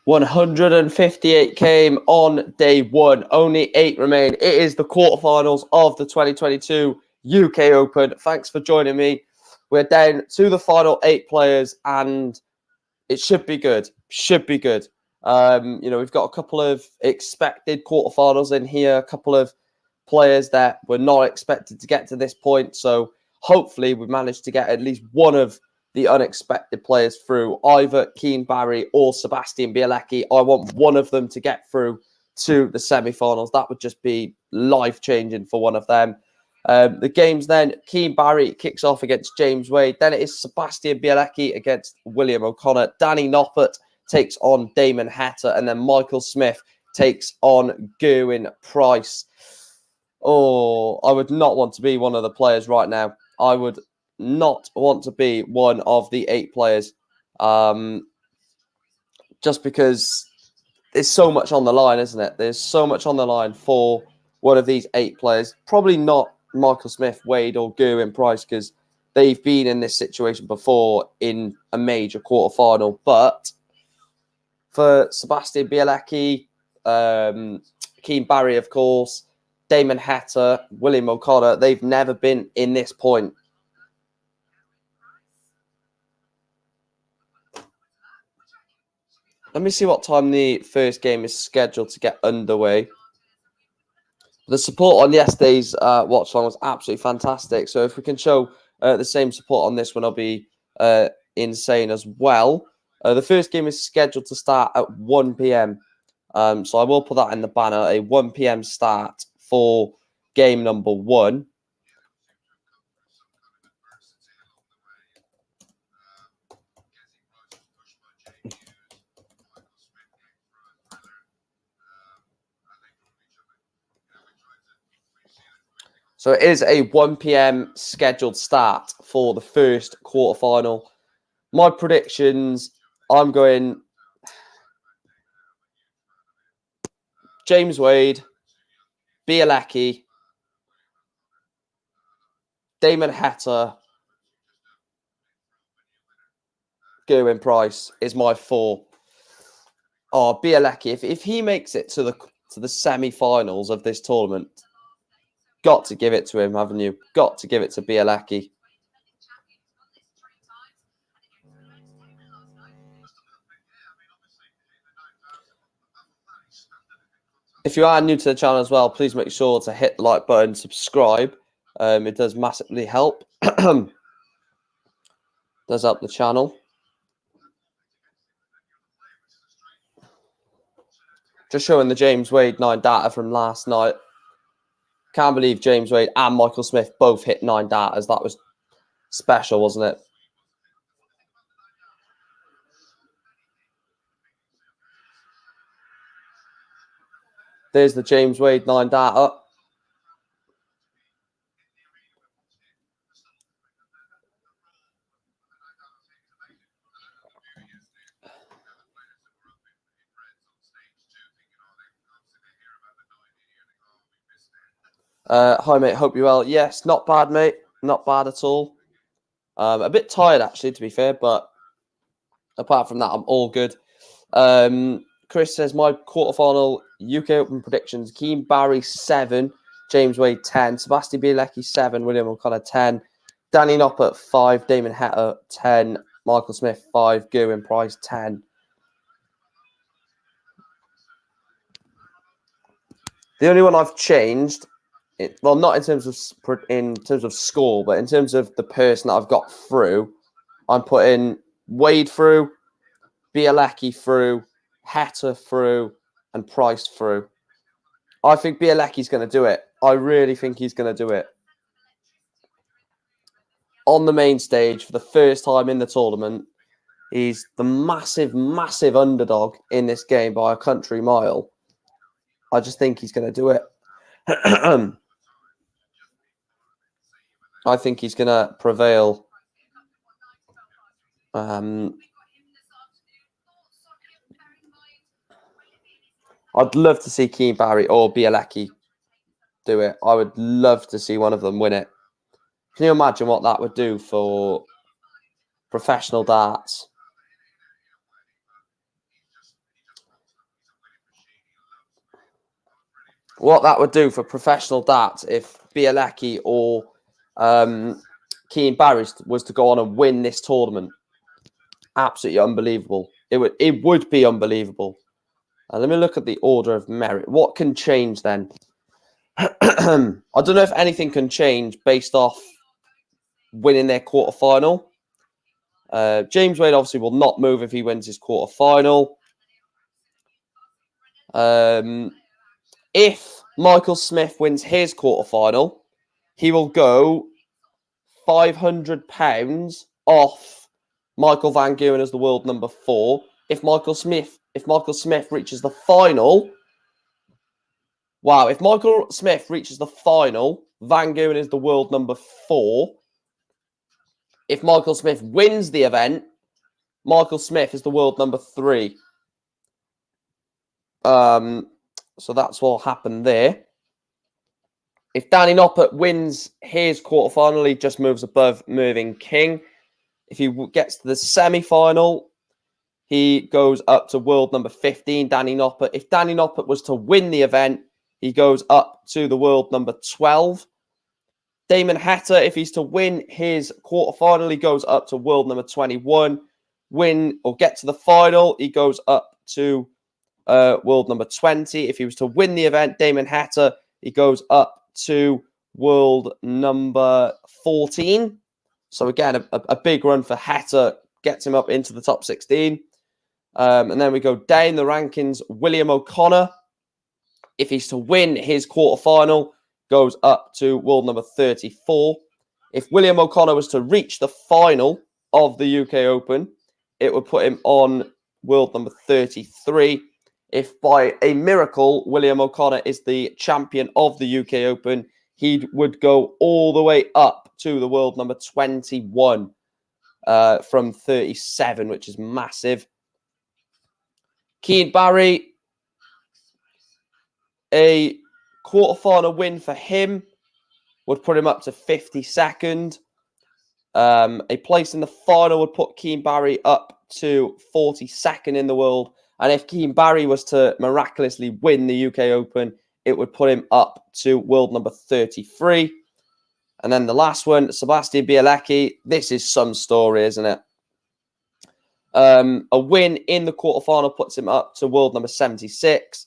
158 came on day one. Only 8 remain. It is the quarterfinals of the 2022 UK Open. Thanks for joining me. We're down to the final 8 players, and it should be good. Should be good. We've got a couple of expected quarterfinals in here, a couple of players that were not expected to get to this point. So hopefully we managed to get at least one of the unexpected players through, either Keane Barry or Sebastian Bialacki. I want one of them to get through to the semi-finals. That would just be life-changing for one of them. The games then, Keane Barry kicks off against James Wade. Then it is Sebastian Bialacki against William O'Connor. Danny Noppert takes on Damon Hatter. And then Michael Smith takes on Gerwyn Price. Oh, I would not want to be one of the players right now. I would not want to be one of the 8 players. Just because there's so much on the line, isn't it? There's so much on the line for one of these 8 players. Probably not Michael Smith, Wade, or Gerwyn Price, because they've been in this situation before in a major quarterfinal. But for Sebastian Bialacki, Keane Barry, of course, Damon Hatter, William O'Connor, they've never been in this point. Let me see what time the first game is scheduled to get underway. The support on yesterday's watch along was absolutely fantastic. So if we can show the same support on this one, I'll be insane as well. The first game is scheduled to start at 1 p.m. So I will put that in the banner, a 1 p.m. start for game number 1. So it is a 1 p.m. scheduled start for the first quarterfinal. My predictions, I'm going James Wade, Bialacki, Damon Hatter, Gerwyn Price is my 4. Oh, Bialacki, if he makes it to the semi-finals of this tournament, got to give it to him, haven't you? Got to give it to Bialacki. If you are new to the channel as well, please make sure to hit the like button, subscribe. It does massively help. Does help the channel. Just showing the James Wade 9 data from last night. Can't believe James Wade and Michael Smith both hit 9 datas. That was special, wasn't it? There's the James Wade 9 data. Hi, mate. Hope you're well. Yes, not bad, mate. Not bad at all. A bit tired, actually, to be fair. But apart from that, I'm all good. Chris says, my quarterfinal UK Open predictions. Keane Barry, 7. James Wade, 10. Sebastian Bialacki, 7. William O'Connor, 10. Danny Noppert, 5. Damon Hatter, 10. Michael Smith, 5. Gerwyn Price, 10. The only one I've changed, well, not in terms of score, but in terms of the person that I've got through, I'm putting Wade through, Bialacki through, Hatter through, and Price through. I think Bialacki's going to do it. I really think he's going to do it. On the main stage for the first time in the tournament, he's the massive, massive underdog in this game by a country mile. I just think he's going to do it. I think he's going to prevail. I'd love to see Keane Barry or Bialacki do it. I would love to see one of them win it. Can you imagine what that would do for professional darts? what that would do for professional darts if Bialacki or Keane Barry was to go on and win this tournament. Absolutely unbelievable. It would be unbelievable. Let me look at the order of merit. What can change then? I don't know if anything can change based off winning their quarterfinal. James Wade obviously will not move if he wins his quarterfinal. If Michael Smith wins his quarterfinal, he will go £500 off Michael Van Gerwen as the world number 4. If Michael Smith reaches the final, if Michael Smith reaches the final, Van Gerwen is the world number 4. If Michael Smith wins the event, Michael Smith is the world number 3. So that's what will happen there. If Danny Noppert wins his quarterfinal, he just moves above Mervyn King. If he gets to the semi-final, he goes up to world number 15, Danny Noppert. If Danny Noppert was to win the event, he goes up to the world number 12. Damon Hatter, if he's to win his quarterfinal, he goes up to world number 21. Win or get to the final, he goes up to world number 20. If he was to win the event, Damon Hatter, he goes up to world number 14. So again, a big run for Hatter gets him up into the top 16. And then we go down the rankings. William O'Connor, if he's to win his quarterfinal, goes up to world number 34. If William O'Connor was to reach the final of the UK Open, it would put him on world number 33. If by a miracle William O'Connor is the champion of the UK Open, he would go all the way up to the world number 21 from 37, which is massive. Keane Barry, a quarterfinal win for him would put him up to 52nd. A place in the final would put Keane Barry up to 42nd in the world. And if Keane Barry was to miraculously win the UK Open, it would put him up to world number 33. And then the last one, Sebastian Bialacki. This is some story, isn't it? A win in the quarterfinal puts him up to world number 76.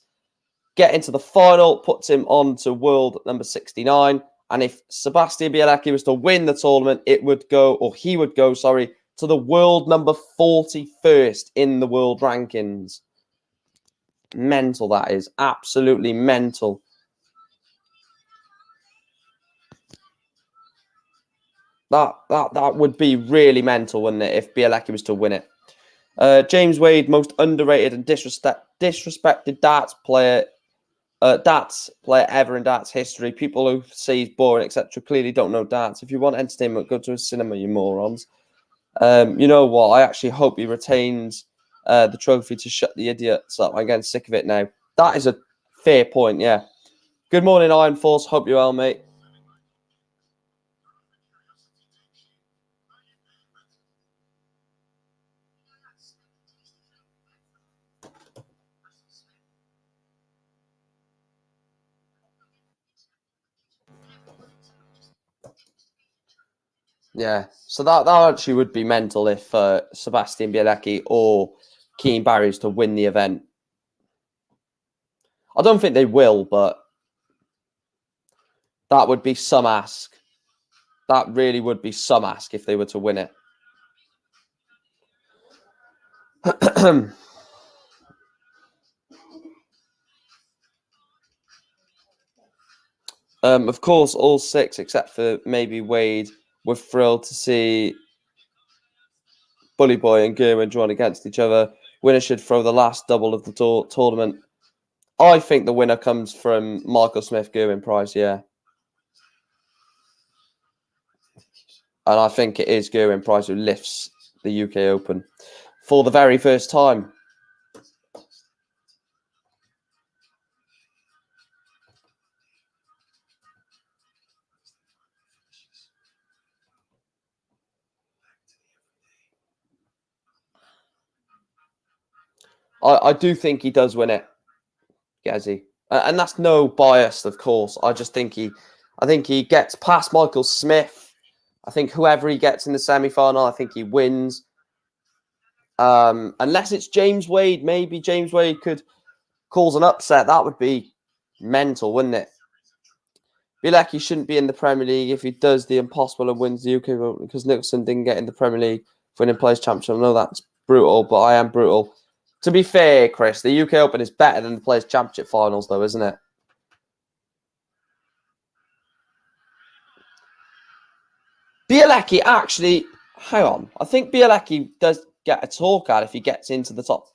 Getting to the final puts him on to world number 69. And if Sebastian Bialacki was to win the tournament, he would go to the world number 41st in the world rankings. Mental, that is. Absolutely mental. That would be really mental, wouldn't it, if Bialacki was to win it? James Wade, most underrated and disrespected darts player ever in darts history. People who say he's boring, etc., clearly don't know darts. If you want entertainment, go to a cinema, you morons. You know what? I actually hope he retains the trophy to shut the idiots up. I'm getting sick of it now. That is a fair point, yeah. Good morning, Iron Force. Hope you're well, mate. Yeah, so that actually would be mental if Sebastian Bialacki or Keane Barry is to win the event. I don't think they will, but that would be some ask. That really would be some ask if they were to win it. Of course, all 6, except for maybe Wade, were thrilled to see Bully Boy and Gerwin drawn against each other. Winner should throw the last double of the tournament. I think the winner comes from Michael Smith, Gerwin Price, yeah. And I think it is Gerwin Price who lifts the UK Open for the very first time. I do think he does win it, Gazzy. And that's no bias, of course. I think he gets past Michael Smith. I think whoever he gets in the semi-final, I think he wins. Unless it's James Wade, maybe James Wade could cause an upset. That would be mental, wouldn't it? Bialacki shouldn't be in the Premier League if he does the impossible and wins the UK Open because Nicholson didn't get in the Premier League for winning Players' Championship. I know that's brutal, but I am brutal. To be fair, Chris, the UK Open is better than the Players' Championship finals, though, isn't it? Bialacki actually, hang on. I think Bialacki does get a talk out if he gets into the top.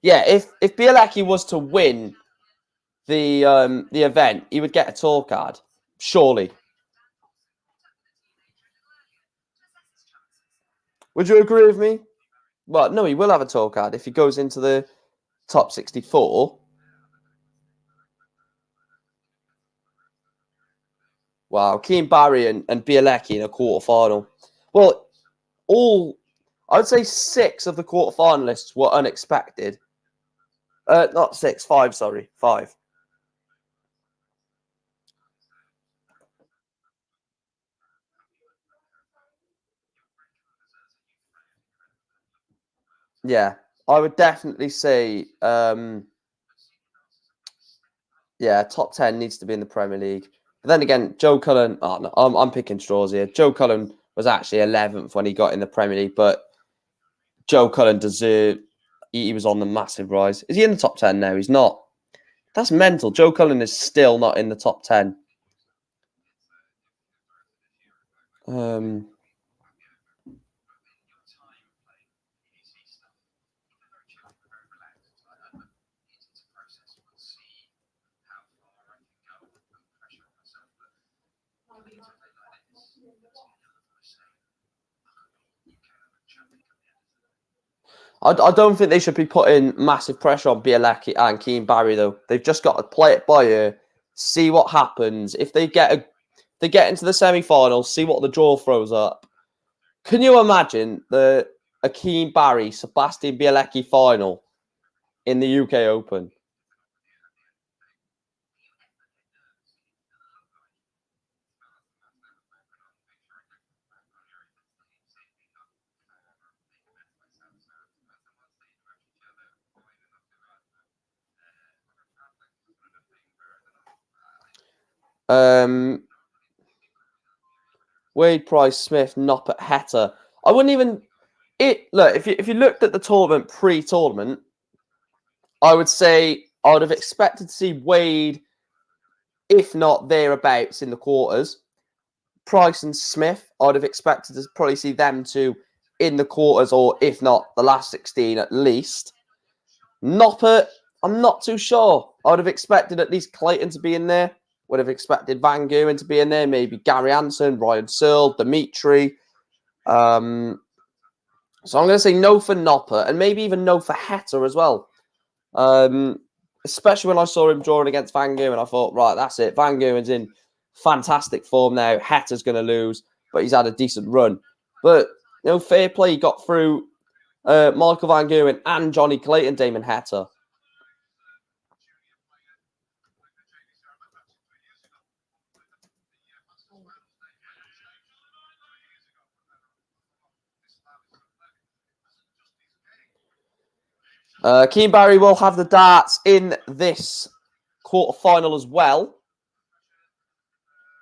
Yeah, if Bialacki was to win the event, he would get a tour card, surely. Would you agree with me? Well, no, he will have a tour card if he goes into the top 64. Wow, Keane Barry and Bialacki in a quarterfinal. Well, I'd say 6 of the quarterfinalists were unexpected. Not 6, 5, sorry, 5. Yeah, I would definitely say, top 10 needs to be in the Premier League. But then again, Joe Cullen, oh, no, I'm picking straws here. Joe Cullen was actually 11th when he got in the Premier League, but Joe Cullen deserved, he was on the massive rise. Is he in the top 10 now? He's not. That's mental. Joe Cullen is still not in the top 10. I don't think they should be putting massive pressure on Bialacki and Keane Barry, though. They've just got to play it by ear, see what happens. If they get into the semi-finals, see what the draw throws up. Can you imagine a Keane Barry Sebastian Bialacki final in the UK Open? Wade, Price, Smith, Noppert, Heta. I wouldn't even look if you looked at the tournament pre-tournament, I would say I would have expected to see Wade, if not thereabouts, in the quarters. Price and Smith, I'd have expected to probably see them two in the quarters, or if not the last 16 at least. Noppert, I'm not too sure. I would have expected at least Clayton to be in there. Would have expected Van Goghen to be in there. Maybe Gary Hansen, Ryan Searle, Dimitri. So I'm going to say no for Noppert, and maybe even no for Heta as well. Especially when I saw him drawing against Van Goghen, I thought, right, that's it. Van Goghens in fantastic form now. Heta's going to lose, but he's had a decent run. But, fair play. He got through Michael Van Goghen and Johnny Clayton, Damon Heta. Keane Barry will have the darts in this quarterfinal as well.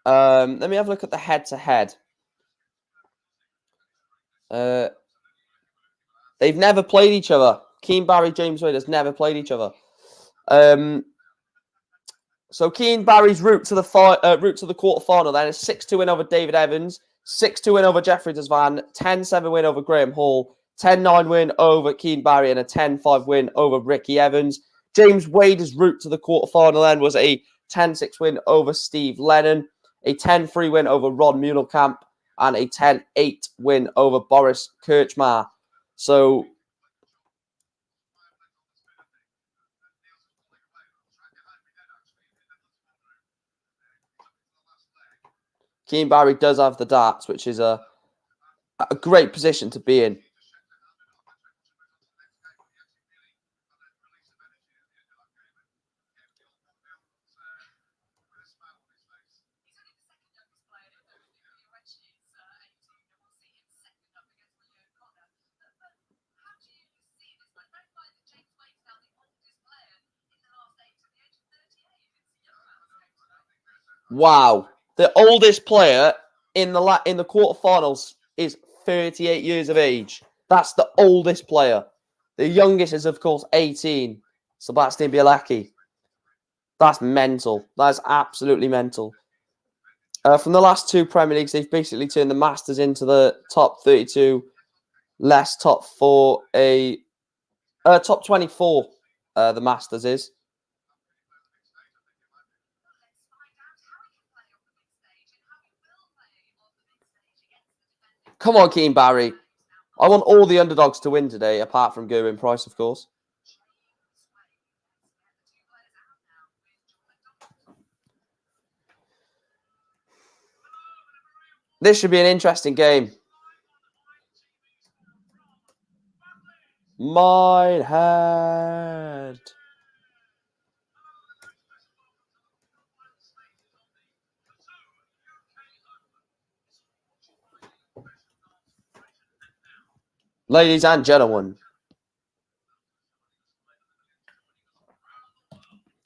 Let me have a look at the head-to-head. They've never played each other. Keane Barry, James Wade has never played each other. So Keane Barry's route to the quarterfinal then is 6-2 win over David Evans, 6-2 win over Jeffrey Desvan, 10-7 win over Graham Hall, 10-9 win over Keane Barry, and a 10-5 win over Ricky Evans. James Wade's route to the quarterfinal then was a 10-6 win over Steve Lennon, a 10-3 win over Ron Muhlenkamp, and a 10-8 win over Boris Kirchmar. So Keane Barry does have the darts, which is a great position to be in. Wow. The oldest player in the quarterfinals is 38 years of age. That's the oldest player. The youngest is, of course, 18. Sebastian Bialacki. That's mental. That's absolutely mental. From the last two Premier Leagues, they've basically turned the Masters into the top 32, less top 4, top 24, the Masters is. Come on, Keane Barry. I want all the underdogs to win today, apart from Gerwyn Price, of course. This should be an interesting game. My head. Ladies and gentlemen,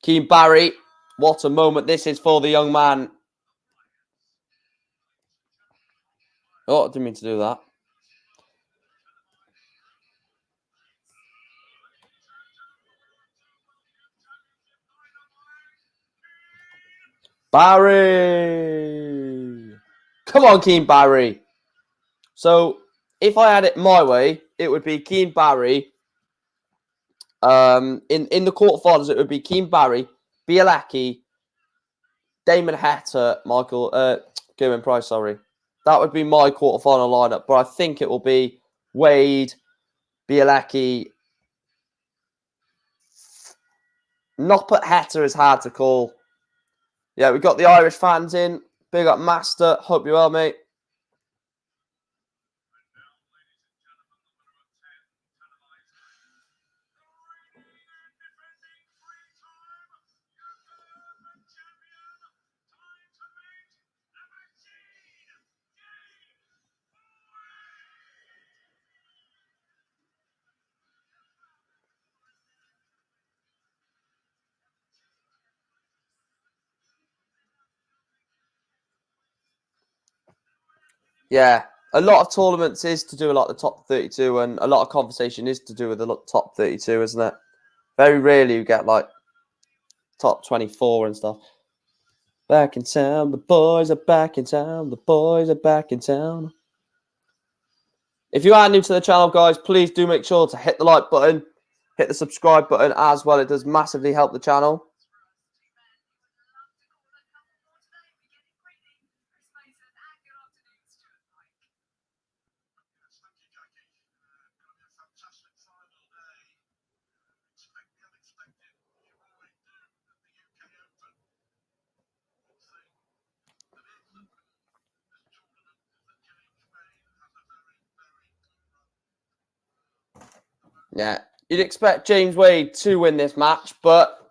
Keane Barry, what a moment this is for the young man. Oh, I didn't mean to do that. Barry! Come on, Keane Barry. So, if I had it my way, it would be Keane Barry. In the quarterfinals, it would be Keane Barry, Bialacki, Damon Hatter, Gerwyn Price, sorry. That would be my quarterfinal lineup, but I think it will be Wade, Bialacki. Noppert Hatter is hard to call. Yeah, we've got the Irish fans in. Big up, Master. Hope you're well, mate. Yeah, a lot of tournaments is to do with like the top 32, and a lot of conversation is to do with the top 32, isn't it? Very rarely you get like top 24 and stuff. Back in town, the boys are back in town, the boys are back in town. If you are new to the channel, guys, please do make sure to hit the like button, hit the subscribe button as well. It does massively help the channel. Yeah, you'd expect James Wade to win this match, but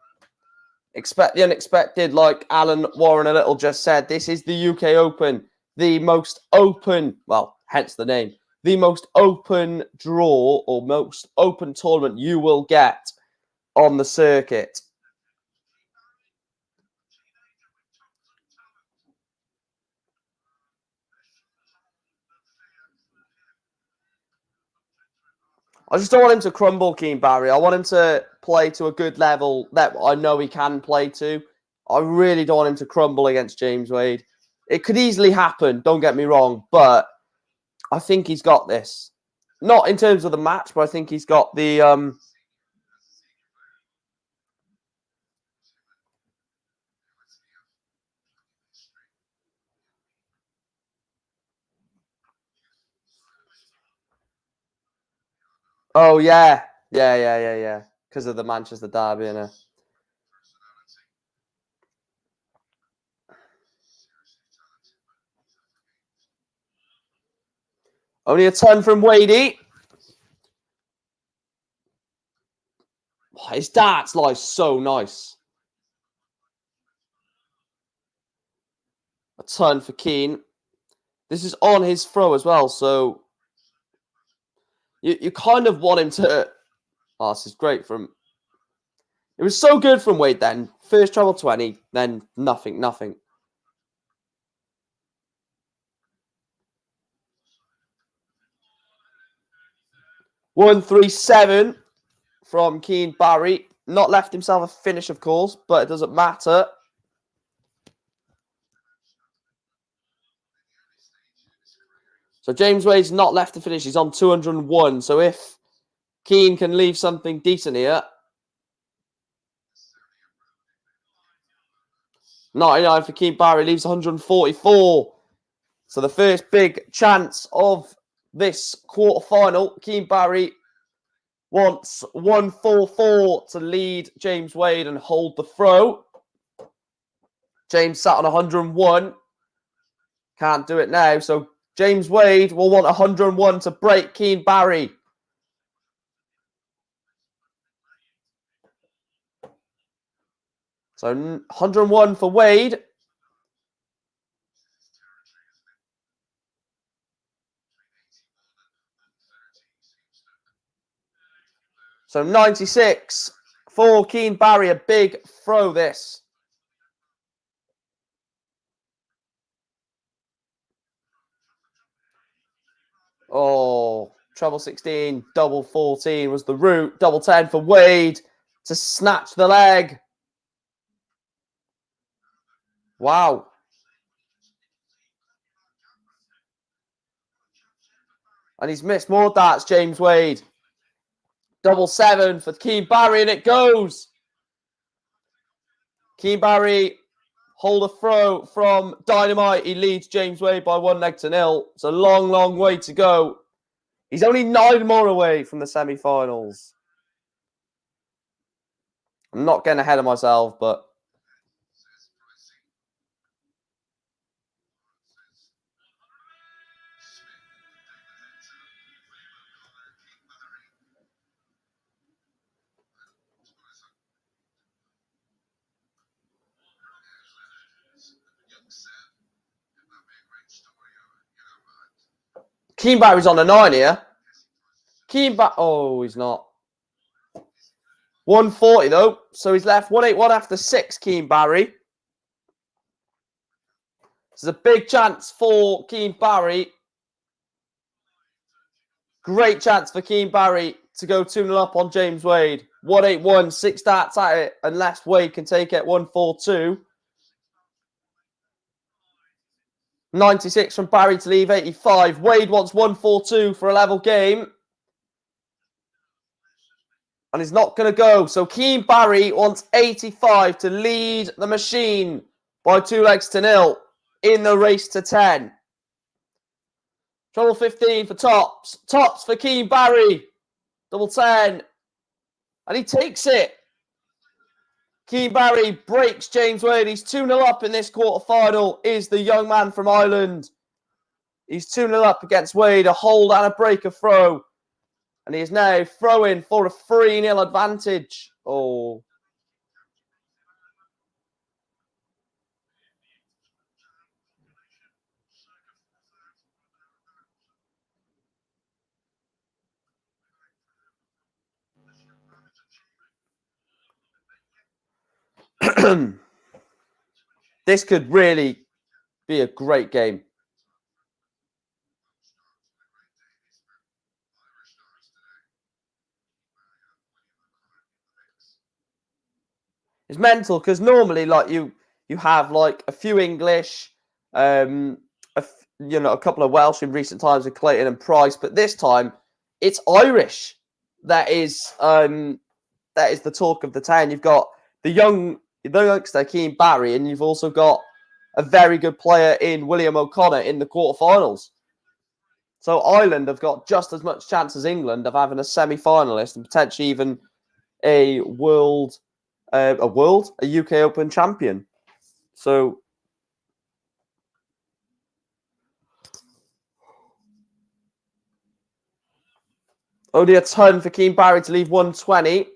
expect the unexpected, like Alan Warren a little just said. This is the UK Open, the most open, well, hence the name, the most open draw or most open tournament you will get on the circuit. I just don't want him to crumble, Keane Barry. I want him to play to a good level that I know he can play to. I really don't want him to crumble against James Wade. It could easily happen, don't get me wrong, but I think he's got this. Not in terms of the match, but I think he's got the... Oh, yeah. Yeah. Because of the Manchester derby, innit? Only a turn from Wadey. His darts lie so nice. A turn for Keane. This is on his throw as well, so you kind of want him to... Oh, this is great from... It was so good from Wade then. First treble 20, then nothing. 1-3-7 from Keane Barry. Not left himself a finish, of course, but it doesn't matter. So James Wade's not left to finish. He's on 201. So if Keane can leave something decent here. 99 for Keane Barry. Leaves 144. So the first big chance of this quarterfinal. Keane Barry wants 144 to lead James Wade and hold the throw. James sat on 101. Can't do it now. So James Wade will want 101 to break Keane Barry. So 101 for Wade. So 96 for Keane Barry. A big throw this. Oh, treble 16, double 14 was the route. Double 10 for Wade to snatch the leg. Wow. And he's missed more darts, James Wade. Double 7 for Keane Barry, and it goes. Keane Barry hold a throw from Dynamite. He leads James Wade by 1-0. It's a long way to go. He's only 9 more away from the semi-finals. I'm not getting ahead of myself, but... Keane Barry's on a 9 here. Keane Barry... Oh, he's not. 140 though. So he's left 181 after 6, Keane Barry. This is a big chance for Keane Barry. Great chance for Keane Barry to go 2-0 up on James Wade. 181, 6 darts at it, unless Wade can take it 142. 96 from Barry to leave 85. Wade wants 142 for a level game. And he's not going to go. So Keane Barry wants 85 to lead the machine by 2-0 in the race to 10. Treble 15 for tops. Tops for Keane Barry. Double 10. And he takes it. Keane Barry breaks James Wade. He's 2-0 up in this quarterfinal. Is the young man from Ireland. He's 2-0 up against Wade. A hold and a break of throw. And he is now throwing for a 3-0 advantage. Oh. This could really be a great game. It's mental because normally, like you have like a few English, a couple of Welsh in recent times with Clayton and Price, but this time it's Irish that is the talk of the town. You've got the youngster Keane Barry, and you've also got a very good player in William O'Connor in the quarterfinals. So Ireland have got just as much chance as England of having a semi-finalist and potentially even a UK Open champion. So Only a ton for Keane Barry to leave 120.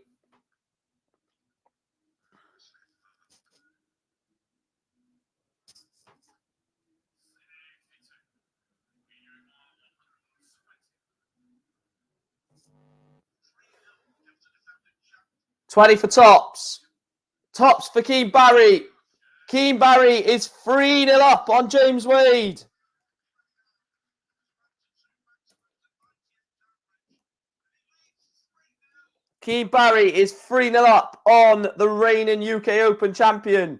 $20 for Tops. Tops for Keane Barry. Keane Barry is 3-0 up on James Wade. Keane Barry is 3-0 up on the reigning UK Open champion.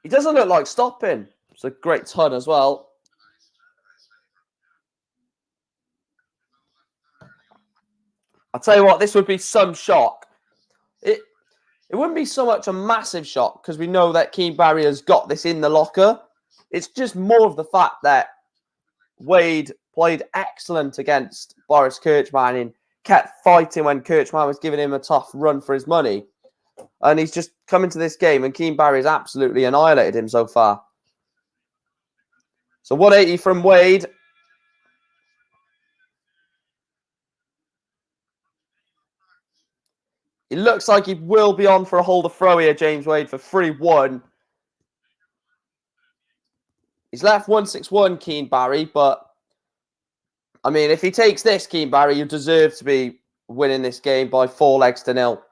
He doesn't look like stopping. It's a great ton as well. I'll tell you what, this would be some shock. It wouldn't be so much a massive shock because we know that Keane Barry has got this in the locker. It's just more of the fact that Wade played excellent against Boris Kirchmann and kept fighting when Kirchmann was giving him a tough run for his money. And he's just come into this game and Keane Barry has absolutely annihilated him so far. So 180 from Wade. It looks like he will be on for a hold of throw here, James Wade, for 3-1. He's left 161, Keane Barry, but I mean, if he takes this, Keane Barry, you deserve to be winning this game by 4-0.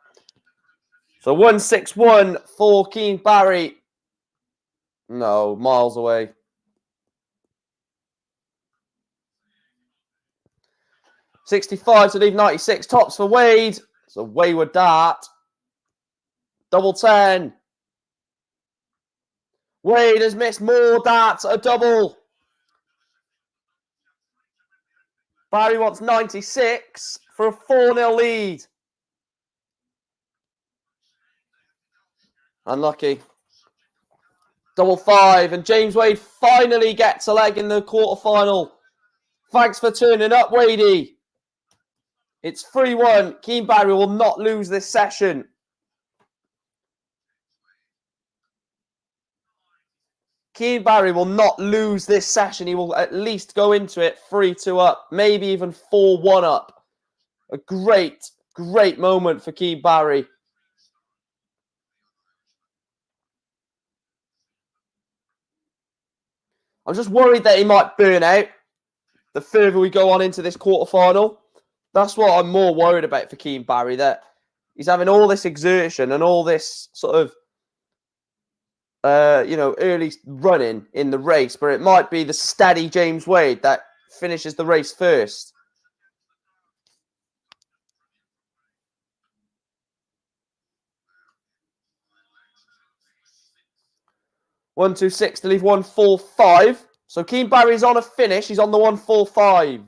So 161 for Keane Barry. No, miles away. $65 to leave 96. Tops for Wade. It's a wayward dart. Double 10. Wade has missed more darts at a double. Barry wants 96 for a 4-0 lead. Unlucky. Double 5. And James Wade finally gets a leg in the quarterfinal. Thanks for turning up, Wadey. It's 3-1. Keane Barry will not lose this session. Keane Barry will not lose this session. He will at least go into it 3-2 up, maybe even 4-1 up. A great, great moment for Keane Barry. I'm just worried that he might burn out the further we go on into this quarterfinal. That's what I'm more worried about for Keane Barry, that he's having all this exertion and all this sort of early running in the race, but it might be the steady James Wade that finishes the race first. $126 to leave 145. So Keane Barry's on a finish. He's on the 145.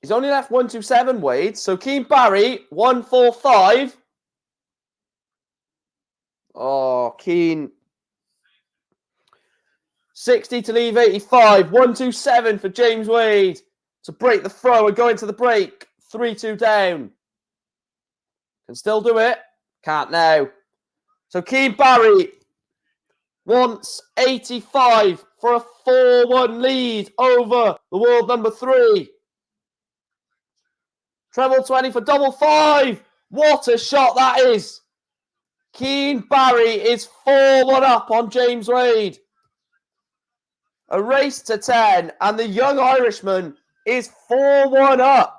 He's only left 127, Wade. So Keane Barry, 145. Oh, Keane. 60 to leave 85. 127 for James Wade to break the throw and go into the break. 3-2 down. Can still do it. Can't now. So Keane Barry wants 85 for a 4-1 lead over the world number 3. Treble 20 for double 5. What a shot that is. Keane Barry is 4-1 up on James Wade. A race to 10, and the young Irishman is 4-1 up.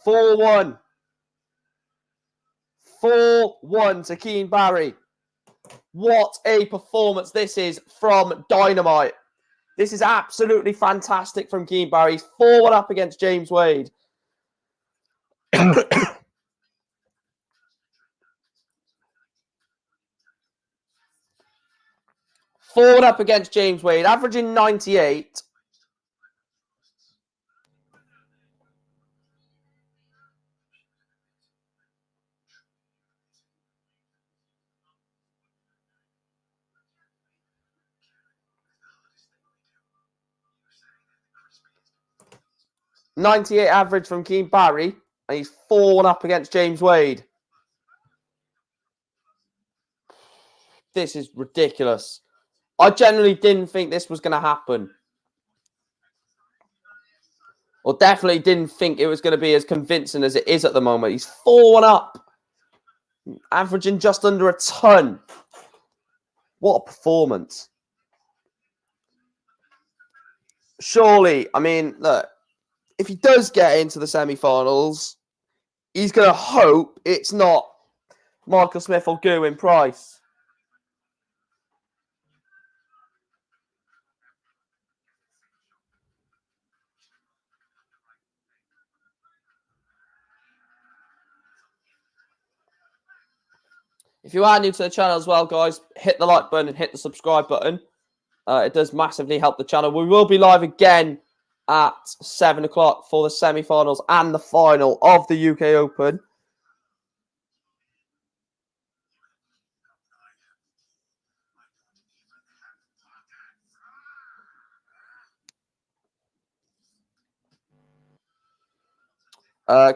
$4-1. 4-1 to Keane Barry. What a performance this is from Dynamite. This is absolutely fantastic from Keane Barry. He's 4-1 up against James Wade. 4-1 up against James Wade, averaging 98. 98 average from Keane Barry, and he's 4-1 up against James Wade. This is ridiculous. I generally didn't think this was going to happen. Or definitely didn't think it was going to be as convincing as it is at the moment. He's 4-1 up, averaging just under a ton. What a performance. Surely, I mean, look, if he does get into the semi-finals, he's going to hope it's not Michael Smith or Gerwyn Price. If you are new to the channel as well, guys, hit the like button and hit the subscribe button. It does massively help the channel. We will be live again at 7 o'clock for the semi-finals and the final of the UK Open.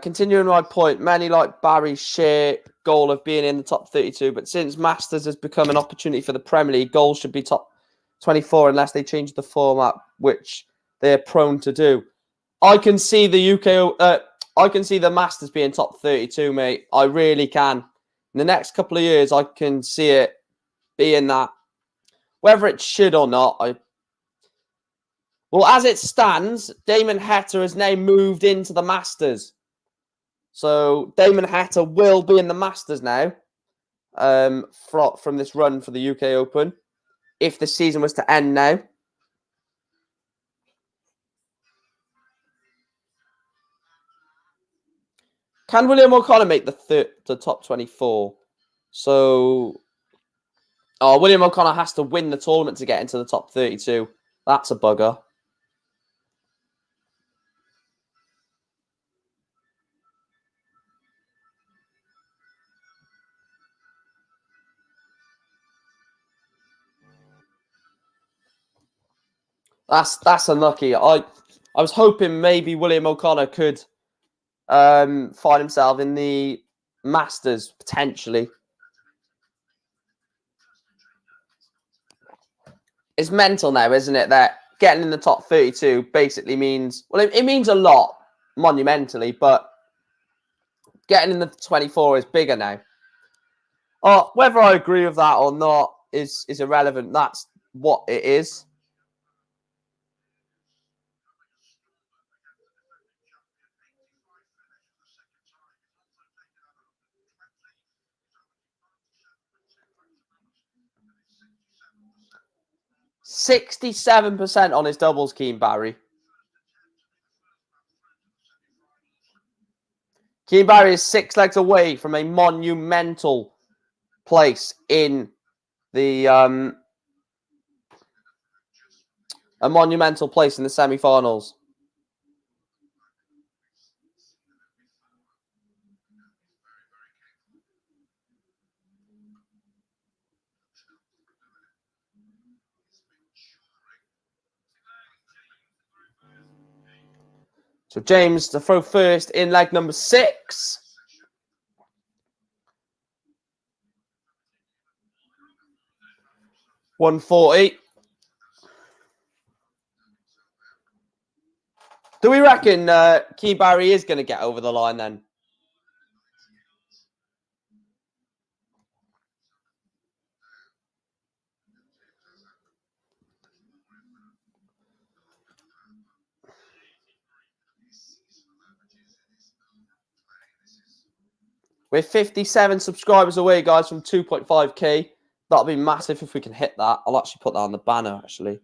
Continuing my point, many like Barry's sheer goal of being in the top 32, but since Masters has become an opportunity for the Premier League, goals should be top 24 unless they change the format, which they're prone to do. I can see the I can see the Masters being top 32, mate. I really can. In the next couple of years, I can see it being that. Whether it should or not, well, as it stands, Damon Heta has now moved into the Masters. So Damon Heta will be in the Masters now from this run for the UK Open. If the season was to end now. Can William O'Connor make the top 24? So, William O'Connor has to win the tournament to get into the top 32. That's a bugger. That's unlucky. I was hoping maybe William O'Connor could find himself in the Masters potentially. It's mental now, isn't it? That getting in the top 32 basically means, well, it means a lot monumentally, but getting in the 24 is bigger now. Whether I agree with that or not is irrelevant. That's what it is. %67% on his doubles, Keane Barry. Keane Barry is 6 legs away from a monumental place in the semi-finals. So James to throw first in leg number 6. $140. Do we reckon Keane Barry is going to get over the line then? We're 57 subscribers away, guys, from 2.5k. That'll be massive if we can hit that. I'll actually put that on the banner, actually.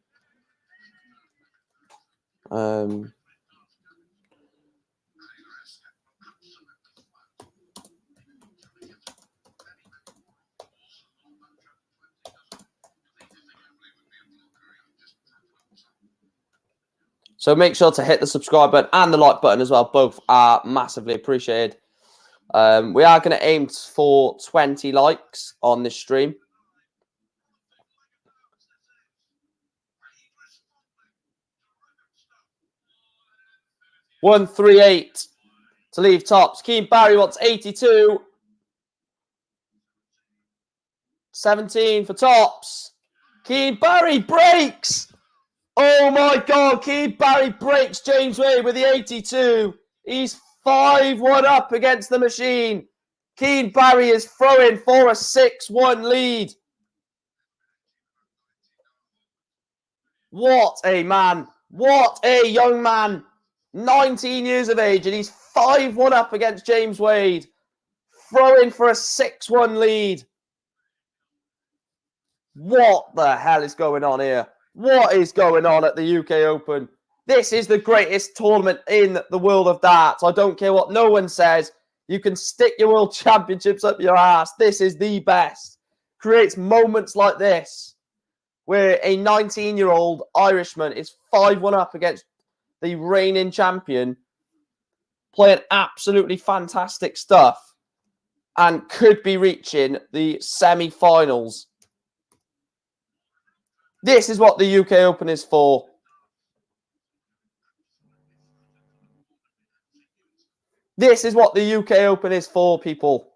So make sure to hit the subscribe button and the like button as well. Both are massively appreciated. We are going to aim for 20 likes on this stream. 138 to leave tops. Keane Barry wants 82. 17 for tops. Keane Barry breaks. Oh my God. Keane Barry breaks James Wade with the 82. He's 5-1 up against the machine. Keane Barry is throwing for a 6-1 lead. What a man. What a young man. 19 years of age, and he's 5-1 up against James Wade. Throwing for a 6-1 lead. What the hell is going on here? What is going on at the UK Open? This is the greatest tournament in the world of darts. I don't care what no one says. You can stick your World Championships up your ass. This is the best. Creates moments like this, where a 19-year-old Irishman is 5-1 up against the reigning champion, playing absolutely fantastic stuff, and could be reaching the semi-finals. This is what the UK Open is for. This is what the UK Open is for, people.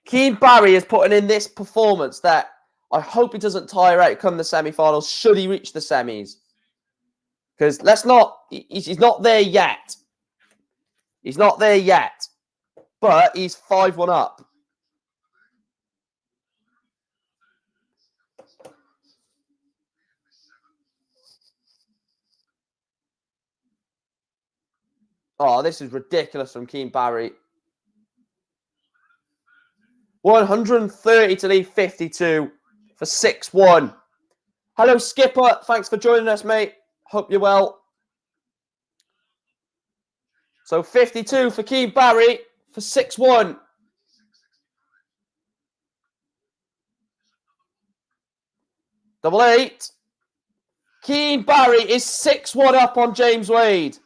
Keane Barry is putting in this performance that I hope he doesn't tire out come the semi-finals, should he reach the semis. Because he's not there yet. He's not there yet. But he's 5-1 up. Oh, this is ridiculous from Keane Barry. 130 to leave 52 for 6-1. Hello, Skipper. Thanks for joining us, mate. Hope you're well. So 52 for Keane Barry for 6-1. Double 8. Keane Barry is 6-1 up on James Wade.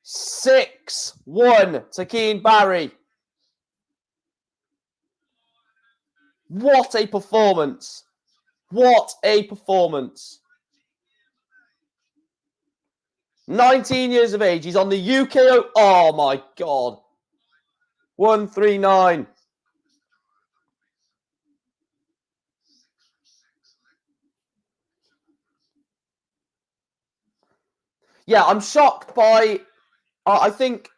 6-1 to Keane Barry. What a performance. What a performance. 19 years of age. He's on the UK. Oh my God. 139. Yeah, I'm shocked by... I think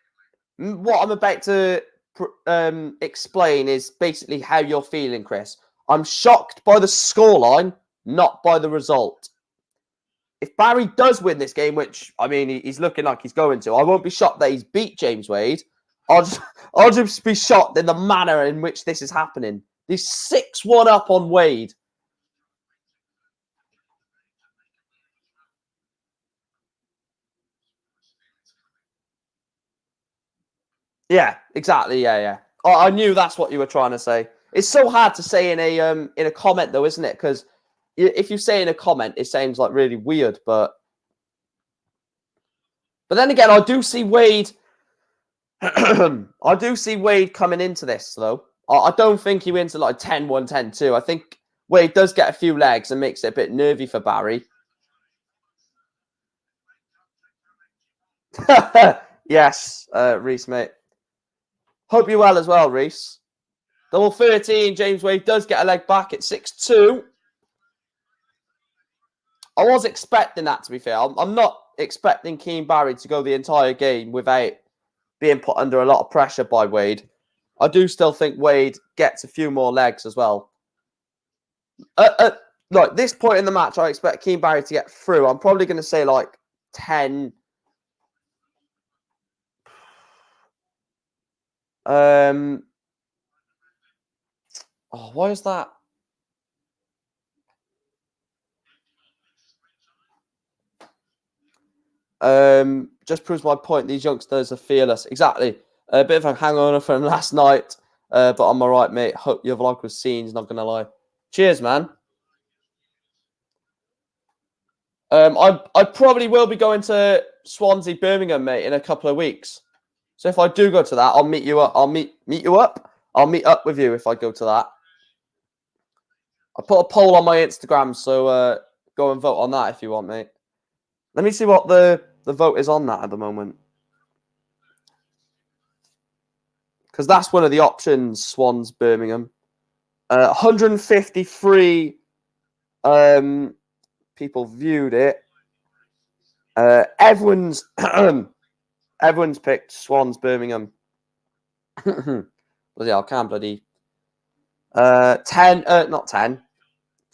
what I'm about to explain is basically how you're feeling, Chris. I'm shocked by the scoreline, not by the result. If Barry does win this game, which, I mean, he's looking like he's going to, I won't be shocked that he's beat James Wade. I'll just be shocked in the manner in which this is happening. He's 6-1 up on Wade. Yeah, exactly. Yeah. I knew that's what you were trying to say. It's so hard to say in a comment, though, isn't it? Because if you say in a comment, it sounds like really weird. But then again, I do see Wade. I do see Wade coming into this, though. I don't think he wins at like 10-1, 10-2. I think Wade does get a few legs and makes it a bit nervy for Barry. Yes, Reese, mate. Hope you're well as well, Reese. Double 13, James Wade does get a leg back at 6-2. I was expecting that, to be fair. I'm not expecting Keane Barry to go the entire game without being put under a lot of pressure by Wade. I do still think Wade gets a few more legs as well. Like this point in the match, I expect Keane Barry to get through. I'm probably going to say like 10. Oh, why is that? Just proves my point. These youngsters are fearless. Exactly. A bit of a hangover from last night, but I'm all right, mate. Hope your vlog was seen. Not gonna lie. Cheers, man. I probably will be going to Swansea, Birmingham, mate, in a couple of weeks. So if I do go to that, I'll meet you up. I'll meet you up. I'll meet up with you if I go to that. I put a poll on my Instagram, so go and vote on that if you want, mate. Let me see what the vote is on that at the moment. Because that's one of the options, Swans, Birmingham. 153 people viewed it. Everyone's picked Swans, Birmingham. Bloody hell, I can't bloody...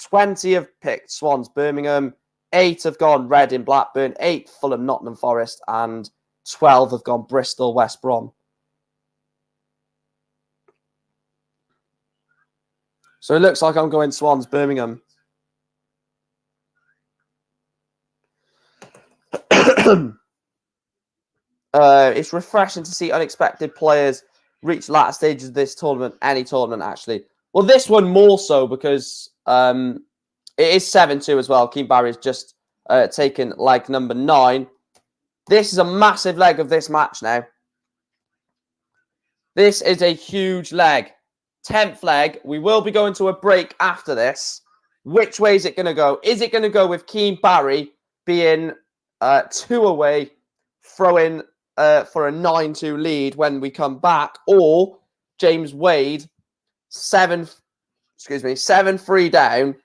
20 have picked Swans, Birmingham. 8 have gone Reading, Blackburn. 8 Fulham, Nottingham Forest. And 12 have gone Bristol, West Brom. So it looks like I'm going Swans, Birmingham. It's refreshing to see unexpected players reach latter stages of this tournament, any tournament, actually. Well, this one more so because it is 7-2 as well. Keane Barry's just taken leg number 9. This is a massive leg of this match now. This is a huge leg. 10th leg. We will be going to a break after this. Which way is it going to go? Is it going to go with Keane Barry being 2 away, throwing for a 9-2 lead when we come back, or James Wade 7-3 down,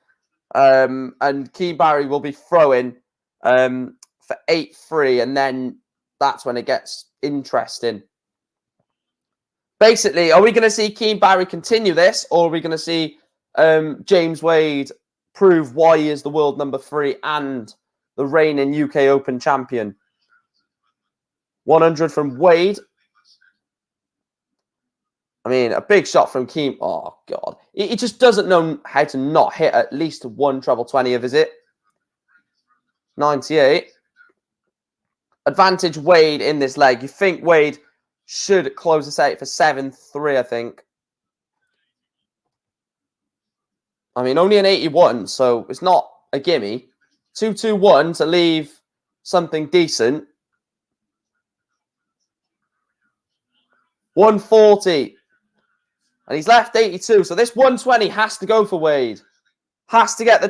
and Keane Barry will be throwing for 8-3, and then that's when it gets interesting. Basically, are we going to see Keane Barry continue this, or are we going to see James Wade prove why he is the world number 3 and the reigning UK Open champion? 100 from Wade. I mean, a big shot from Keane. Oh, God. He just doesn't know how to not hit at least one treble 20 of his it. 98. Advantage Wade in this leg. You think Wade should close this out for 7-3, I think. I mean, only an 81, so it's not a gimme. 2-2-1 to leave something decent. 140. And he's left 82. So this 120 has to go for Wade. Has to get the...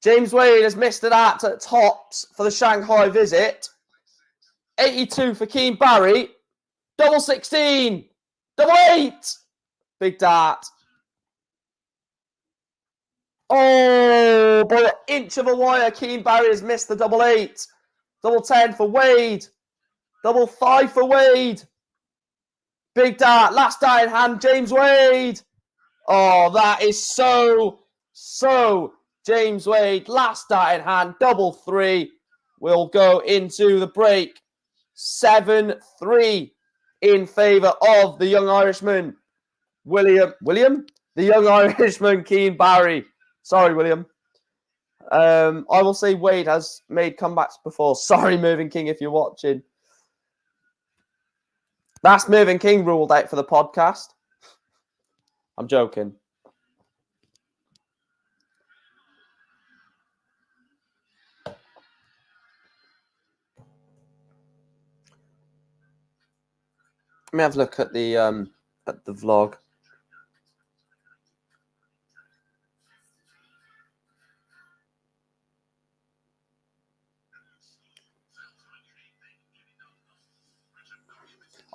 James Wade has missed it at tops for the Shanghai visit. 82 for Keane Barry. Double 16. Double 8. Big dart. Oh, by an inch of a wire, Keane Barry has missed the double 8. Double 10 for Wade. Double 5 for Wade. Big dart. Last dart in hand, James Wade. Oh, that is so James Wade. Last dart in hand, double 3. We'll go into the break. 7-3 in favour of the young Irishman, William? The young Irishman, Keane Barry. Sorry, William. I will say Wade has made comebacks before. Sorry, Mervyn King, if you're watching. That's Mervyn King ruled out for the podcast. I'm joking. Let me have a look at the vlog.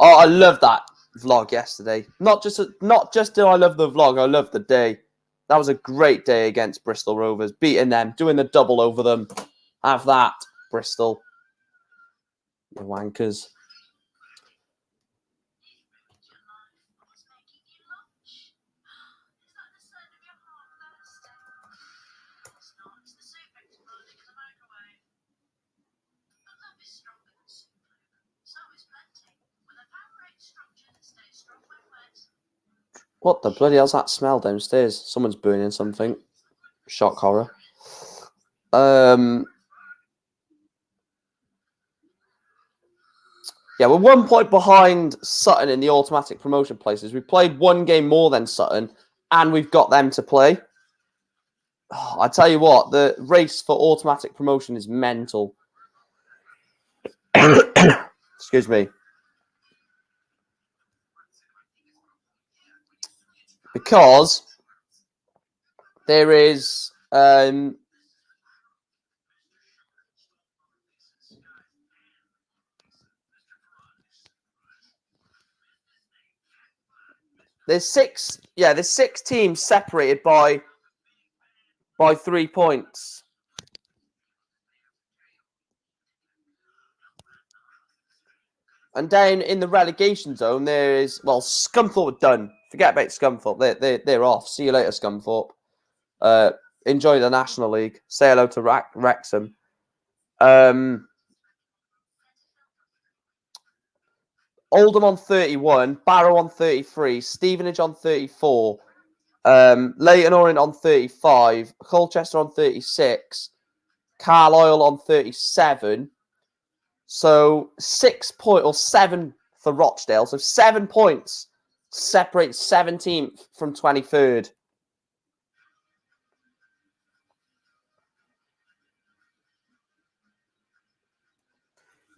Oh, I love that vlog yesterday. Not just do I love the vlog, I love the day. That was a great day against Bristol Rovers, beating them, doing the double over them. Have that, Bristol. You wankers. What the bloody hell's that smell downstairs? Someone's burning something. Shock horror. Yeah, we're 1 point behind Sutton in the automatic promotion places. We played 1 game more than Sutton, and we've got them to play. Oh, I tell you what, the race for automatic promotion is mental. Excuse me. because there is there's six teams separated by 3 points. And down in the relegation zone, there is, well, Scunthorpe are done. Forget about Scunthorpe. They're off. See you later, Scunthorpe. Enjoy the National League. Say hello to Wrexham. Oldham on 31, Barrow on 33, Stevenage on 34, Leyton Orient on 35, Colchester on 36, Carlisle on 37. So 7 for Rochdale. So 7 points separate 17th from 23rd.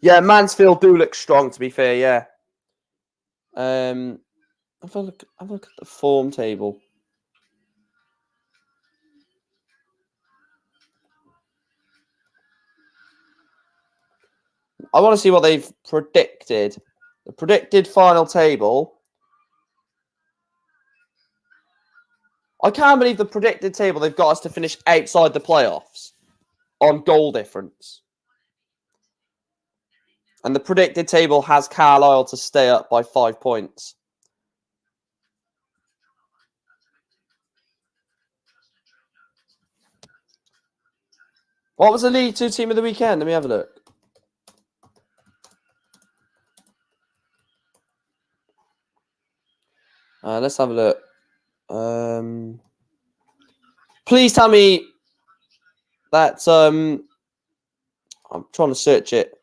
Yeah, Mansfield do look strong, to be fair, yeah. Have a look at the form table. I want to see what they've predicted. The predicted final table. I can't believe the predicted table they've got us to finish outside the playoffs on goal difference. And the predicted table has Carlisle to stay up by 5 points. What was the League 2 team of the weekend? Let me have a look. Let's have a look. Please tell me that I'm trying to search it.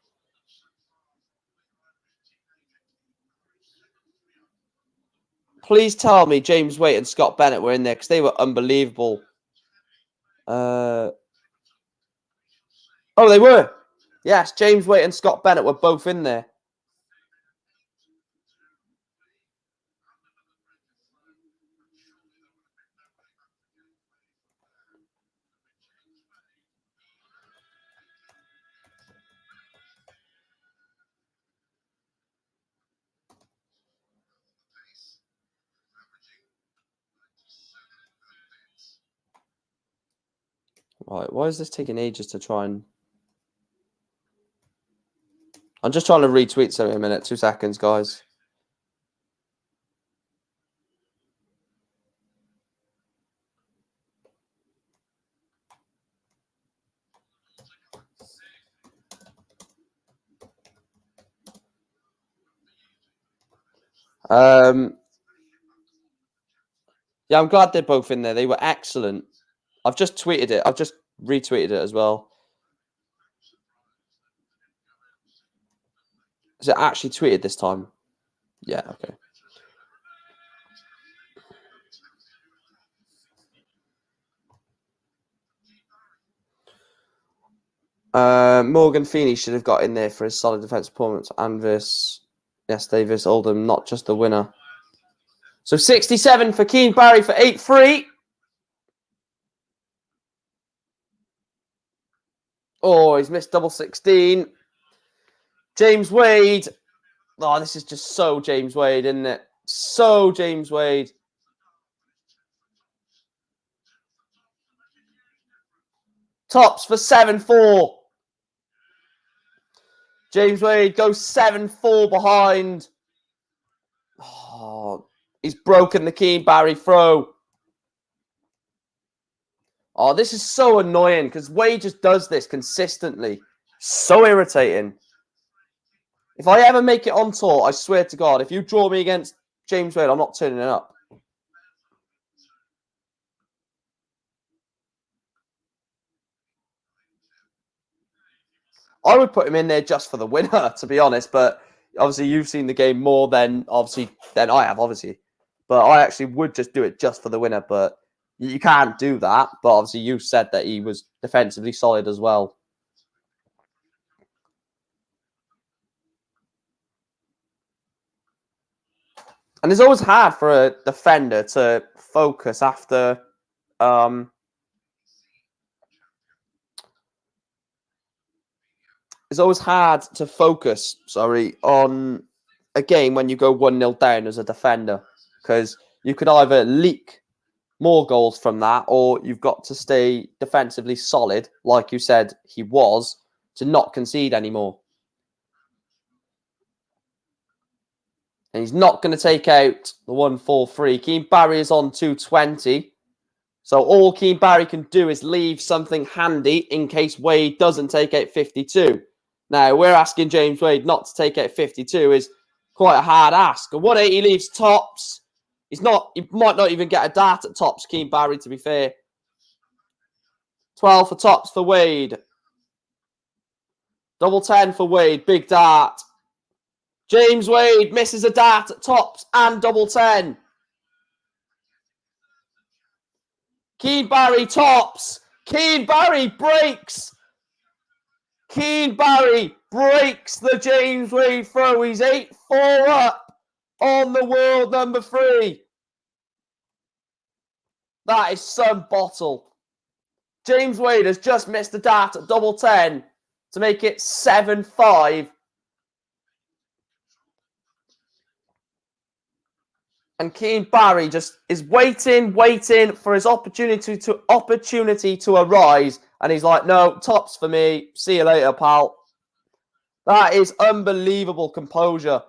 Please tell me James Waite and Scott Bennett were in there because they were unbelievable. Oh, they were. Yes, James Waite and Scott Bennett were both in there. Right, why is this taking ages to try and... I'm just trying to retweet something in a minute. 2 seconds, guys. Yeah, I'm glad they're both in there. They were excellent. I've just tweeted it. I've just retweeted it as well. Is it actually tweeted this time? Yeah, okay. Morgan Feeney should have got in there for his solid defensive performance and yesterday versus Oldham, not just the winner. So 67 for Keane Barry for 8-3. Oh, he's missed double 16. James Wade. Oh, this is just so James Wade, isn't it? So James Wade. Tops for 7-4. James Wade goes 7-4 behind. Oh, he's broken the Keane Barry throw. Oh, this is so annoying because Wade just does this consistently. So irritating. If I ever make it on tour, I swear to God, if you draw me against James Wade, I'm not turning it up. I would put him in there just for the winner, to be honest. But obviously, you've seen the game more than I have, obviously. But I actually would just do it just for the winner. But you can't do that. But obviously, you said that he was defensively solid as well. And it's always hard for a defender to focus after it's always hard to focus, on a game when you go 1-0 down as a defender, because you could either leak more goals from that, or you've got to stay defensively solid, like you said he was, to not concede anymore. And he's not going to take out the 1-4-3. Keane Barry is on 220. So all Keane Barry can do is leave something handy in case Wade doesn't take out 52. Now, we're asking James Wade not to take out 52 is quite a hard ask. And 180 leaves tops. He might not even get a dart at tops, Keane Barry, to be fair. 12 for tops for Wade. Double 10 for Wade. Big dart. James Wade misses a dart at tops and double 10. Keane Barry tops. Keane Barry breaks. Keane Barry breaks the James Wade throw. He's 8-4 up on the world number 3. That is some bottle. James Wade has just missed a dart at double 10 to make it 7-5. And Keane Barry just is waiting for his opportunity to arise. And he's like, no, tops for me. See you later, pal. That is unbelievable composure.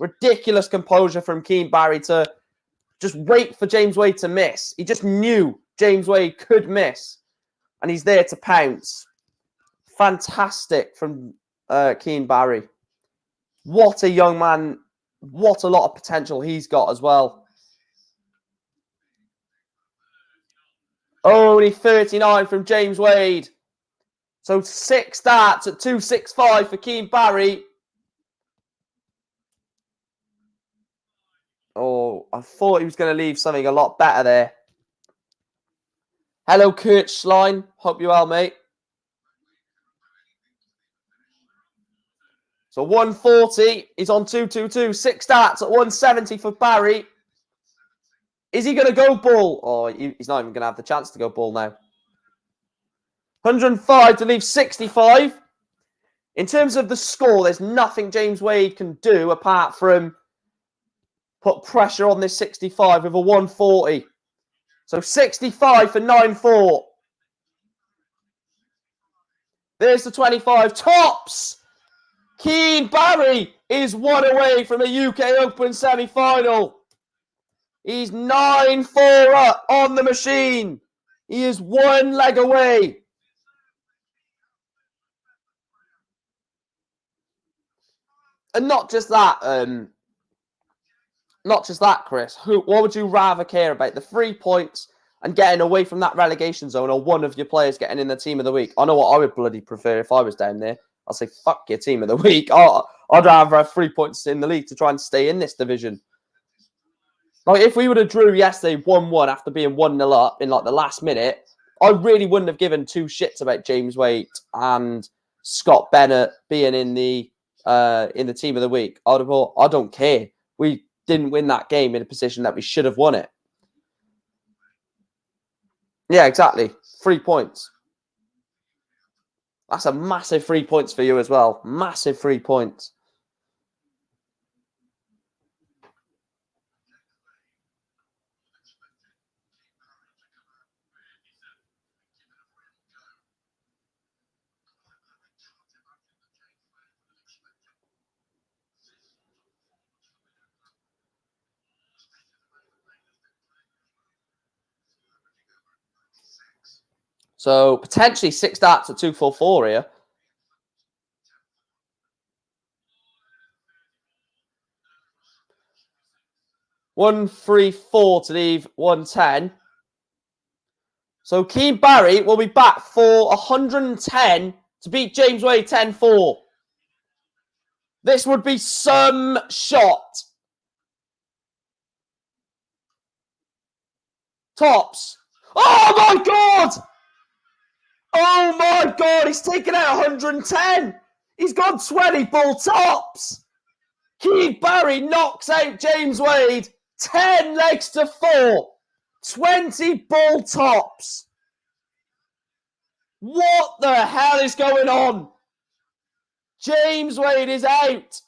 Ridiculous composure from Keane Barry to just wait for James Wade to miss. He just knew James Wade could miss. And he's there to pounce. Fantastic from Keane Barry. What a young man. What a lot of potential he's got as well. Only 39 from James Wade. So 6 darts at 265 for Keane Barry. Oh, I thought he was going to leave something a lot better there. Hello, Kurt Schlein. Hope you're well, mate. So 140. He's on 222. 6 darts at 170 for Barry. Is he going to go ball? Oh, he's not even going to have the chance to go ball now. 105 to leave 65. In terms of the score, there's nothing James Wade can do apart from put pressure on this 65 with a 140. So 65 for 9-4. There's the 25. Tops! Keane Barry is 1 away from a UK Open semi-final. He's 9-4 up on the machine. He is 1 leg away. And not just that, Chris. What would you rather care about? The 3 points and getting away from that relegation zone, or one of your players getting in the team of the week? I know what I would bloody prefer if I was down there. I'd say, fuck your team of the week. I'd rather have 3 points in the league to try and stay in this division. Like, if we would have drew yesterday 1-1 after being 1-0 up in like the last minute, I really wouldn't have given 2 shits about James Wade and Scott Bennett being in the team of the week. I'd have thought, I don't care. We didn't win that game in a position that we should have won it. Yeah, exactly. 3 points. That's a massive 3 points for you as well. Massive 3 points. So potentially 6 darts at 244 here. $134 to leave 110. So Keane Barry will be back for 110 to beat James Wade 10-4. This would be some shot. Tops. Oh my God! Oh my God, he's taken out 110. He's gone 20 ball tops. Keith Barry knocks out James Wade. 10 legs to 4. 20 ball tops. What the hell is going on? James Wade is out.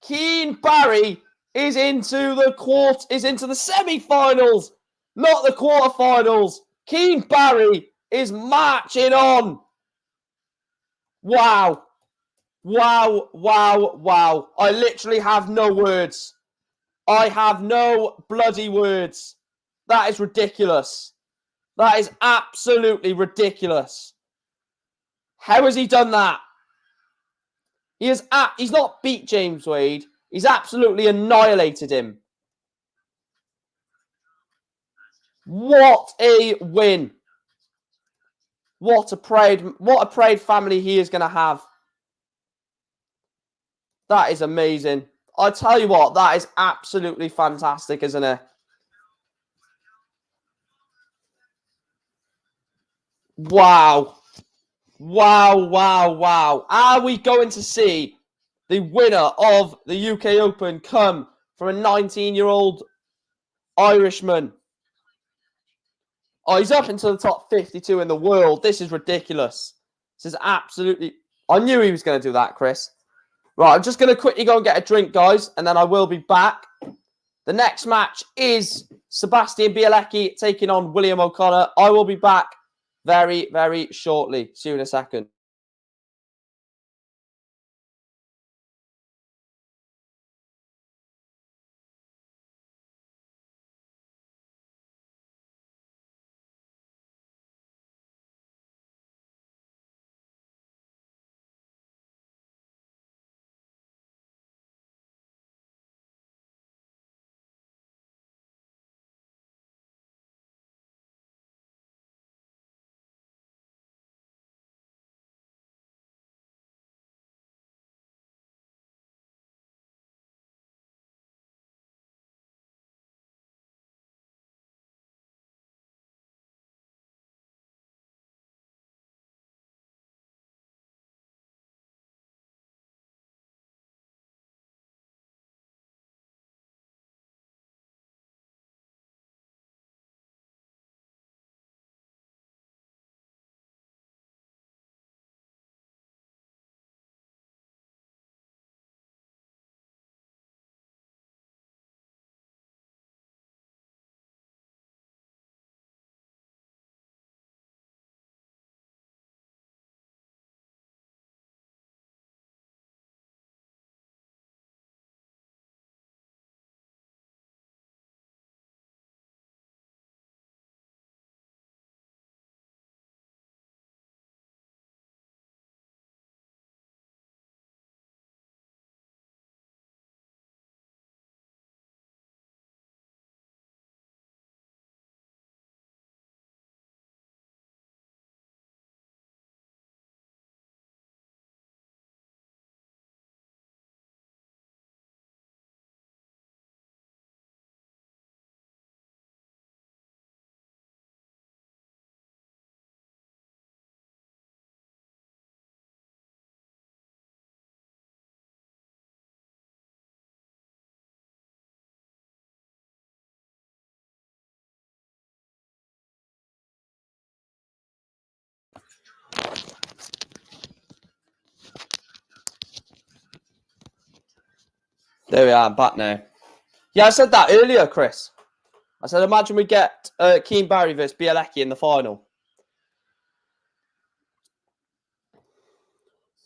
Keane Barry is into the semi-finals, not the quarterfinals. Keane Barry is marching on. Wow. Wow, wow, wow. I literally have no words. I have no bloody words. That is ridiculous. That is absolutely ridiculous. How has he done that? He's not beat James Wade. He's absolutely annihilated him. What a win. What a proud family he is going to have. That is amazing. I tell you what, that is absolutely fantastic, isn't it? Wow. Wow, wow, wow. Are we going to see the winner of the UK Open come from a 19-year-old Irishman? Oh, he's up into the top 52 in the world. This is ridiculous. This is absolutely... I knew he was going to do that, Chris. Right, I'm just going to quickly go and get a drink, guys, and then I will be back. The next match is Sebastian Bialacki taking on William O'Connor. I will be back very, very shortly. See you in a second. There we are, I'm back now. Yeah, I said that earlier, Chris. I said, imagine we get Keane Barry versus Bialacki in the final.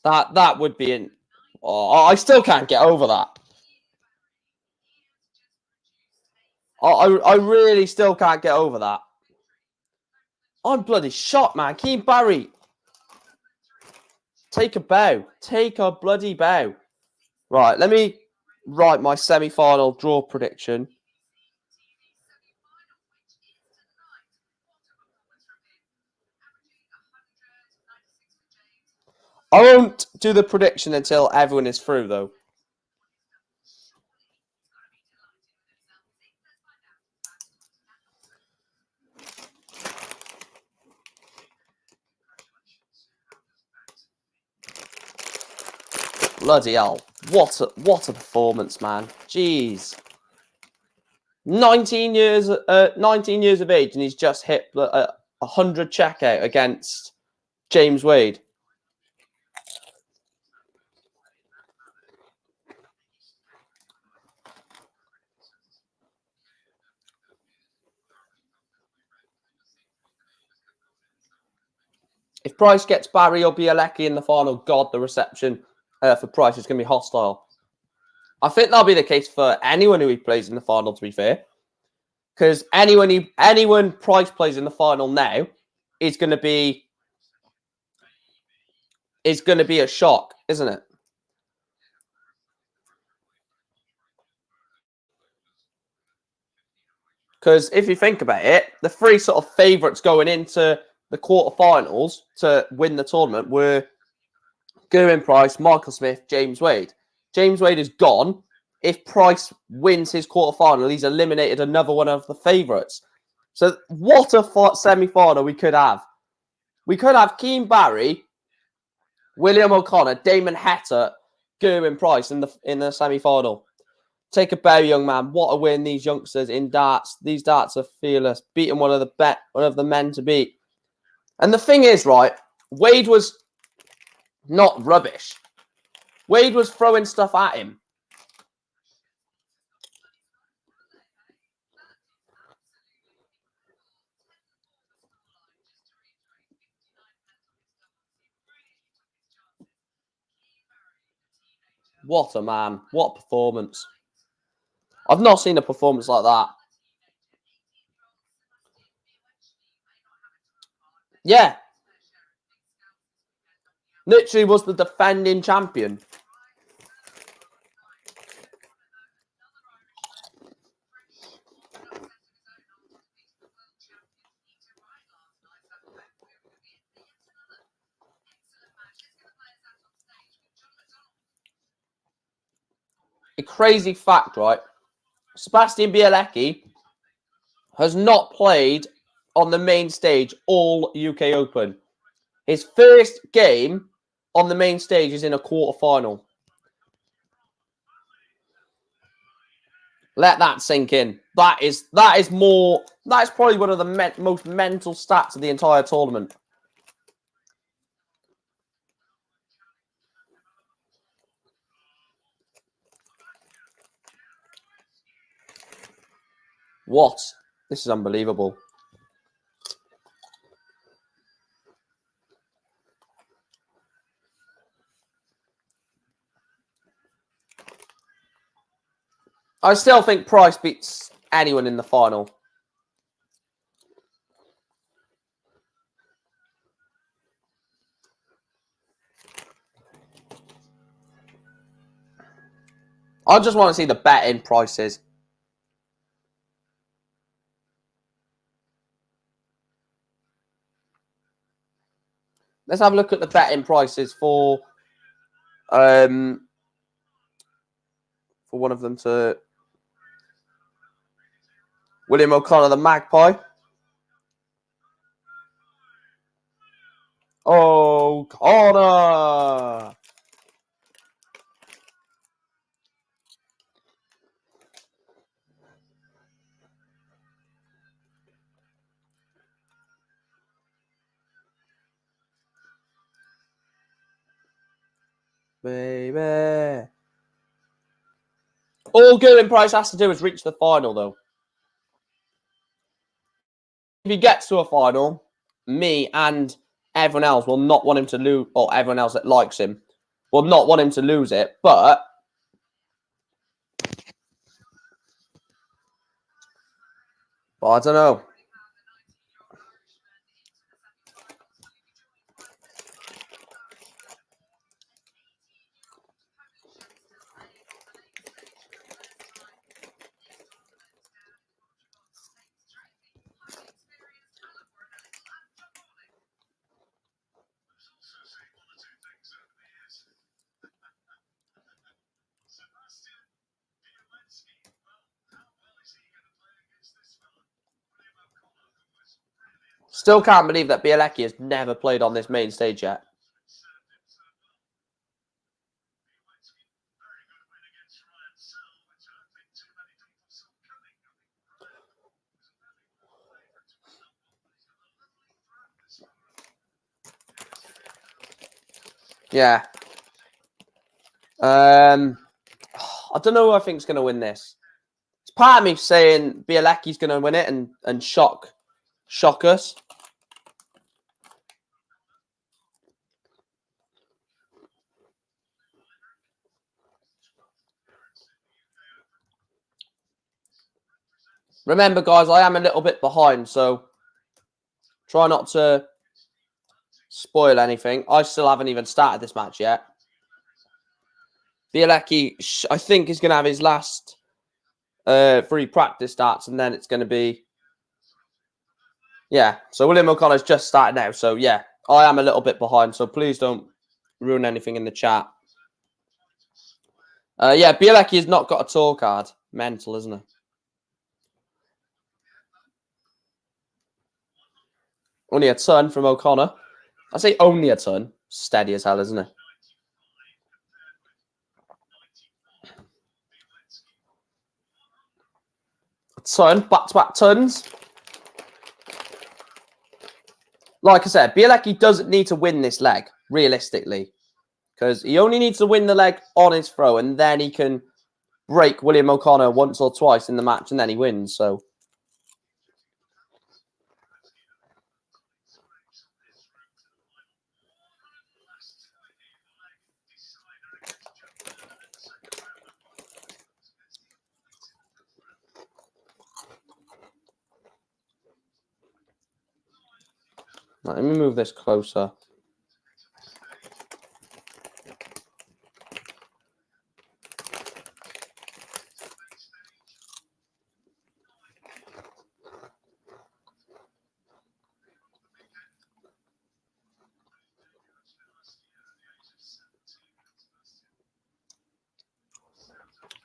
That would be in... Oh, I still can't get over that. I really still can't get over that. I'm bloody shocked, man. Keane Barry. Take a bow. Take a bloody bow. Right, let me write my semi-final draw prediction. I won't do the prediction until everyone is through, though. Bloody hell. What a performance, man. Jeez. 19 years of age, and he's just hit 100 checkout against James Wade. If Price gets Barry or Bialacki in the final, God, the reception for Price is going to be hostile. I think that'll be the case for anyone who he plays in the final, to be fair. Because anyone Price plays in the final now is going to be a shock, isn't it? Because if you think about it, the three sort of favourites going into the quarterfinals to win the tournament were Gerwyn Price, Michael Smith, James Wade. James Wade is gone. If Price wins his quarterfinal, he's eliminated another one of the favourites. So what a semi-final we could have. We could have Keane Barry, William O'Connor, Damon Heta, Gerwyn Price in the semi-final. Take a bow, young man. What a win, these youngsters in darts. These darts are fearless. Beating one of the men to beat. And the thing is, right, Wade was not rubbish. Wade was throwing stuff at him. What a man. What a performance. I've not seen a performance like that. Yeah. Literally was the defending champion. A crazy fact, right? Sebastian Bialacki has not played on the main stage all UK Open. His first game on the main stage is in a quarterfinal. Let that sink in. That is probably one of the most mental stats of the entire tournament. What? This is unbelievable. I still think Price beats anyone in the final. I just want to see the betting prices. Let's have a look at the betting prices for one of them to William O'Connor, the Magpie. O'Connor. Baby. All Gerwyn Price has to do is reach the final, though. If he gets to a final, me and everyone else will not want him to lose, or everyone else that likes him will not want him to lose it. But I don't know. Still can't believe that Bialacki has never played on this main stage yet. Yeah. I don't know who I think is going to win this. It's part of me saying Bialacki's going to win it and shock us. Remember, guys, I am a little bit behind, so try not to spoil anything. I still haven't even started this match yet. Bialacki, I think, is going to have his last 3 practice starts, and then it's going to be... Yeah, so William O'Connor's just started now. So, yeah, I am a little bit behind, so please don't ruin anything in the chat. Yeah, Bialacki has not got a tour card. Mental, isn't it? Only a ton from O'Connor. I say only a ton. Steady as hell, isn't it? A ton. Back-to-back tons. Like I said, Bialacki doesn't need to win this leg, realistically. Because he only needs to win the leg on his throw, and then he can break William O'Connor once or twice in the match, and then he wins. So... Right, let me move this closer.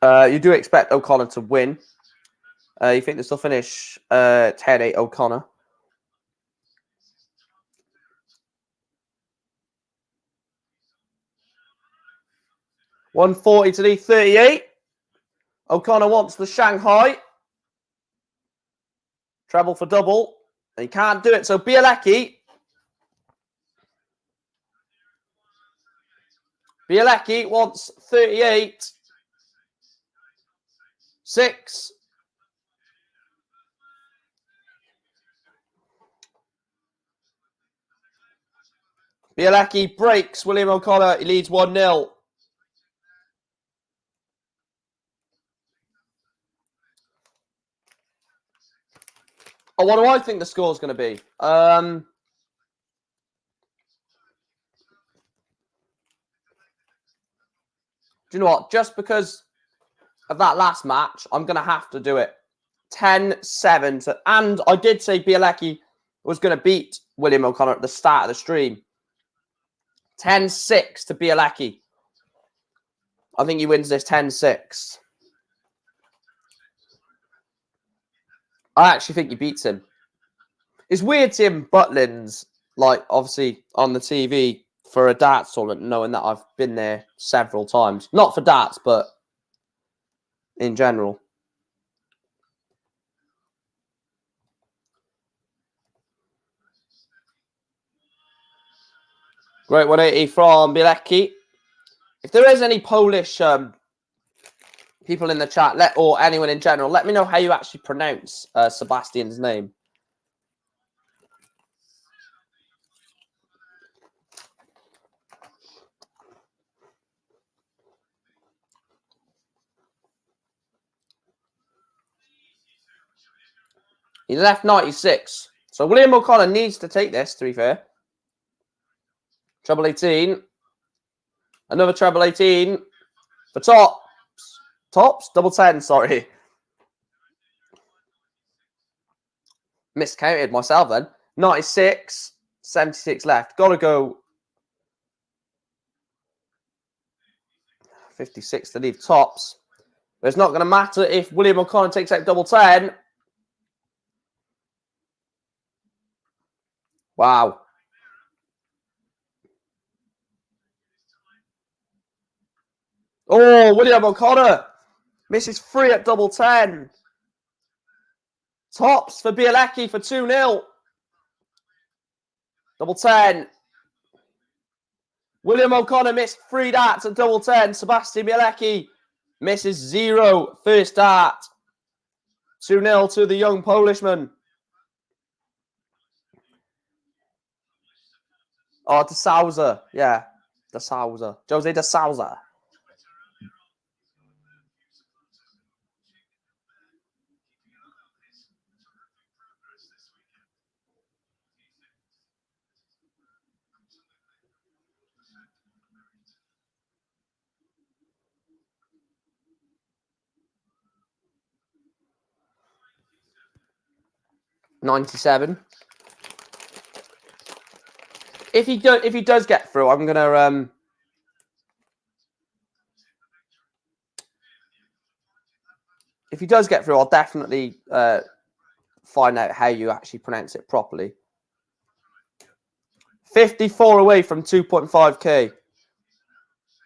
You do expect O'Connor to win. You think this will finish 10-8 O'Connor? $140 to the 38. O'Connor wants the Shanghai. Treble for double. And he can't do it. So Bialacki. Bialacki wants 38. 6. Bialacki breaks William O'Connor. He leads 1-0. Oh, what do I think the score's going to be? Do you know what? Just because of that last match, I'm going to have to do it. 10-7. And I did say Bialacki was going to beat William O'Connor at the start of the stream. 10-6 to Bialacki. I think he wins this 10-6. I actually think he beats him. It's weird seeing Butlins, like, obviously on the TV for a darts tournament, knowing that I've been there several times. Not for darts, but in general. Great 180 from Bialacki. If there is any Polish people in the chat, or anyone in general, let me know how you actually pronounce Sebastian's name. He left 96. So William O'Connor needs to take this, to be fair. Treble 18. Another treble 18 for tops. Tops? Double 10, sorry. Miscounted myself then. 96. 76 left. Got to go 56 to leave tops. But it's not going to matter if William O'Connor takes out double 10. Wow. Oh, William O'Connor misses 3 at double 10. Tops for Bialacki for 2-0. Double 10. William O'Connor missed 3 darts at double 10. Sebastian Bialacki misses 0 first dart. 2-0 to the young Polishman. Oh, De Souza. Yeah, De Souza. Jose De Souza. $97. If he does get through, I'm gonna if he does get through, I'll definitely find out how you actually pronounce it properly. 54 away from 2.5k.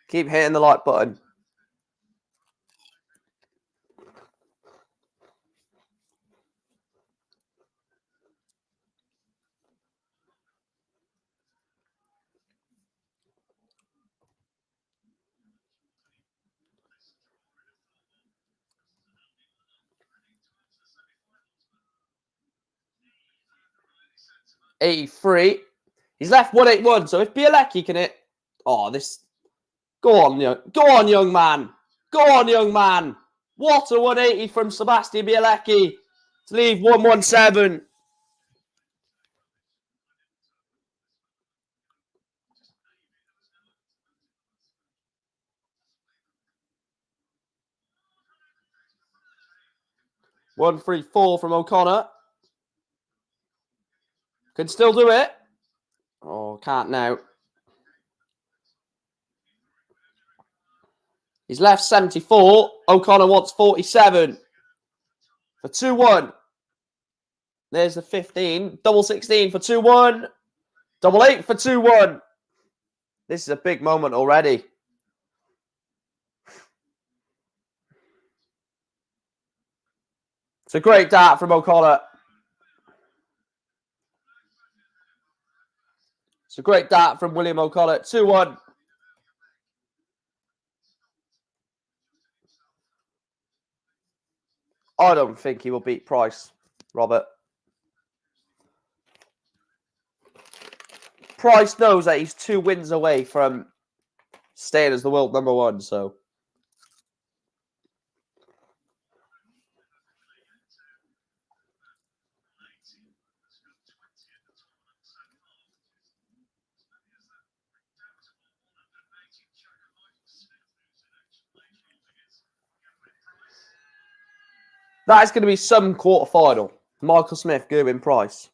Keep hitting the like button. $83. He's left 181. So if Bialacki can hit, go on, young man. Go on, young man. What a 180 from Sebastian Bialacki to leave 117. $134 from O'Connor. Can still do it. Oh, can't now. He's left 74. O'Connor wants 47 for 2-1. There's the 15. Double 16 for 2-1. Double 8 for 2-1. This is a big moment already. It's a great dart from O'Connor. It's a great dart from William O'Connor. 2-1. I don't think he will beat Price, Robert. Price knows that he's 2 wins away from staying as the world #1, so. That is going to be some quarterfinal. Michael Smith, Gerwin Price.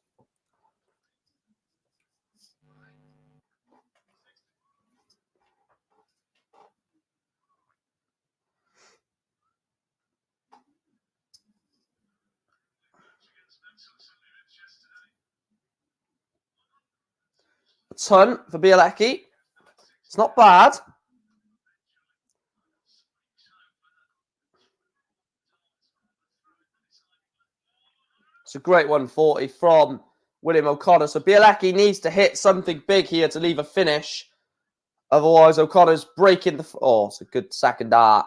A ton for Bialacki. It's not bad. It's a great 140 from William O'Connor. So Bialacki needs to hit something big here to leave a finish. Otherwise, O'Connor's breaking the... Oh, it's a good second dart.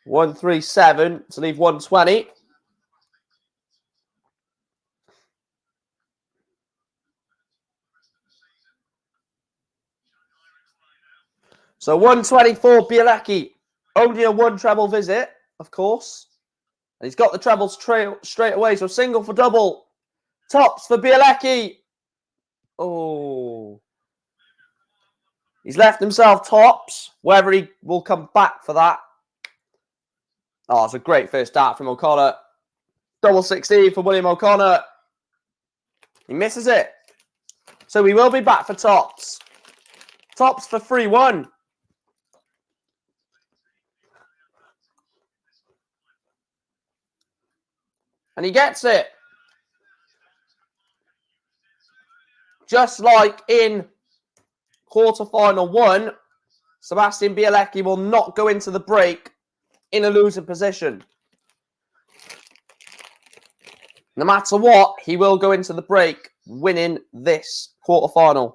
137 to leave 120. So 124, Bialacki. Only a 1 treble visit, of course. And he's got the trebles straight away. So single for double. Tops for Bialacki. Oh. He's left himself tops. Whether he will come back for that. Oh, it's a great first dart from O'Connor. Double 16 for William O'Connor. He misses it. So we will be back for tops. Tops for 3-1. And he gets it. Just like in quarterfinal 1, Sebastian Bialacki will not go into the break in a losing position. No matter what, he will go into the break winning this quarterfinal.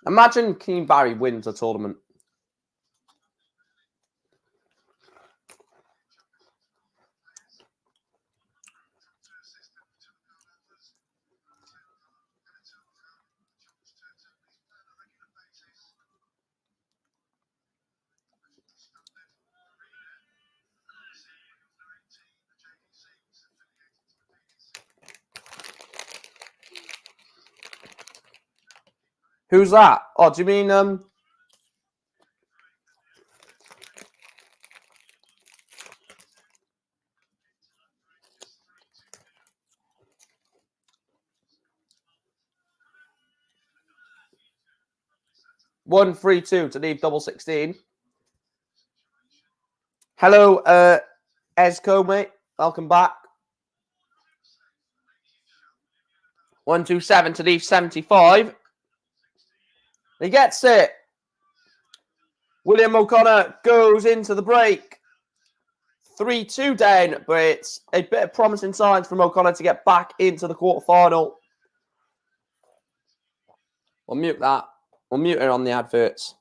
Imagine Keane Barry wins a tournament. Who's that? Oh, do you mean 1-3-2 to leave double 16? Hello, Ezco, mate. Welcome back. 1-2-7 to leave 75. He gets it. William O'Connor goes into the break. 3-2 down, but it's a bit of promising signs from O'Connor to get back into the quarterfinal. We'll mute that. We'll mute it on the adverts.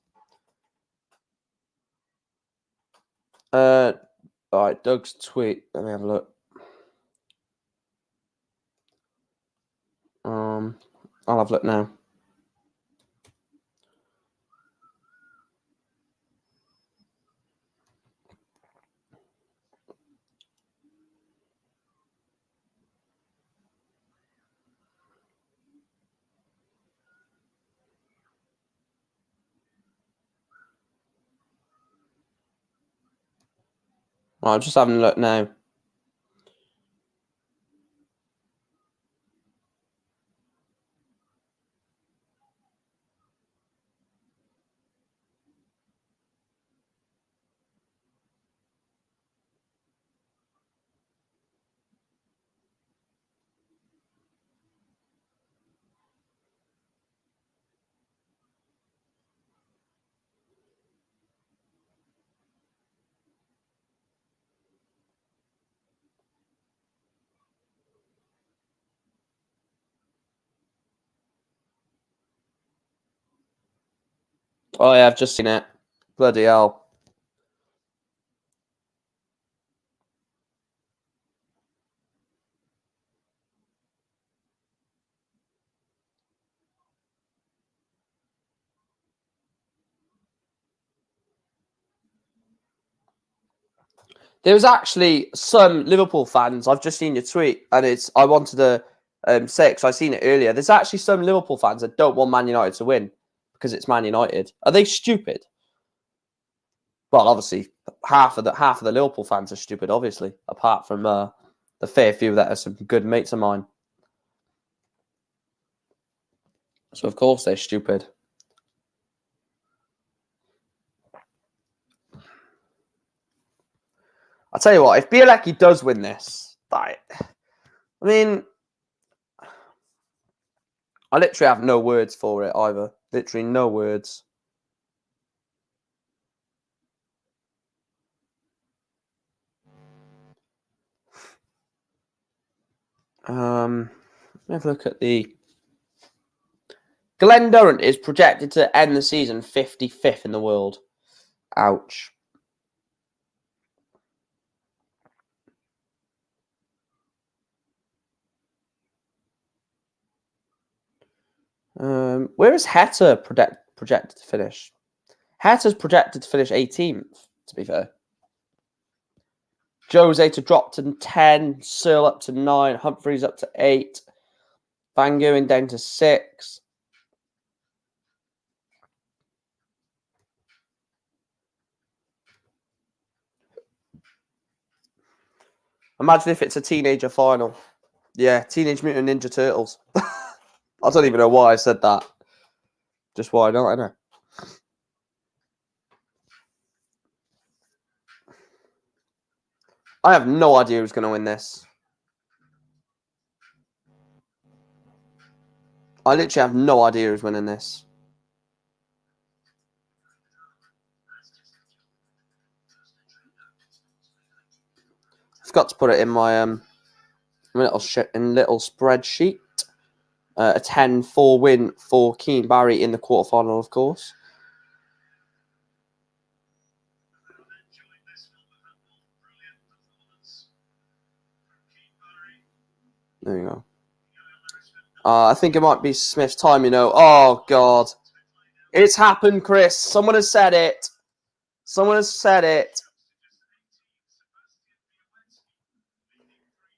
All right, Doug's tweet. Let me have a look. I'll have a look now. Right, I'm just having a look now. Oh, yeah, I've just seen it. Bloody hell. There was actually some Liverpool fans. I've just seen your tweet, and I wanted to say it because I seen it earlier. There's actually some Liverpool fans that don't want Man United to win because it's Man United. Are they stupid? Well, obviously, half of the Liverpool fans are stupid. Obviously, apart from the fair few that are some good mates of mine. So of course they're stupid. I'll tell you what, if Bialacki does win this, I mean, I literally have no words for it either. Literally no words. Let me have a look at the... Glenn Durrant is projected to end the season 55th in the world. Ouch. Where is Heta projected to finish? Heta's projected to finish 18th, to be fair. Jose to drop to 10, Searle up to 9, Humphreys up to 8, Van Gogh down to 6. Imagine if it's a teenager final. Yeah, Teenage Mutant Ninja Turtles. I don't even know why I said that. Just why not, I know. I have no idea who's going to win this. I literally have no idea who's winning this. I forgot to put it in my little spreadsheet. A 10-4 win for Keane Barry in the quarterfinal, of course. There you go. I think it might be Smith's time, you know. Oh, God. It's happened, Chris. Someone has said it. Someone has said it.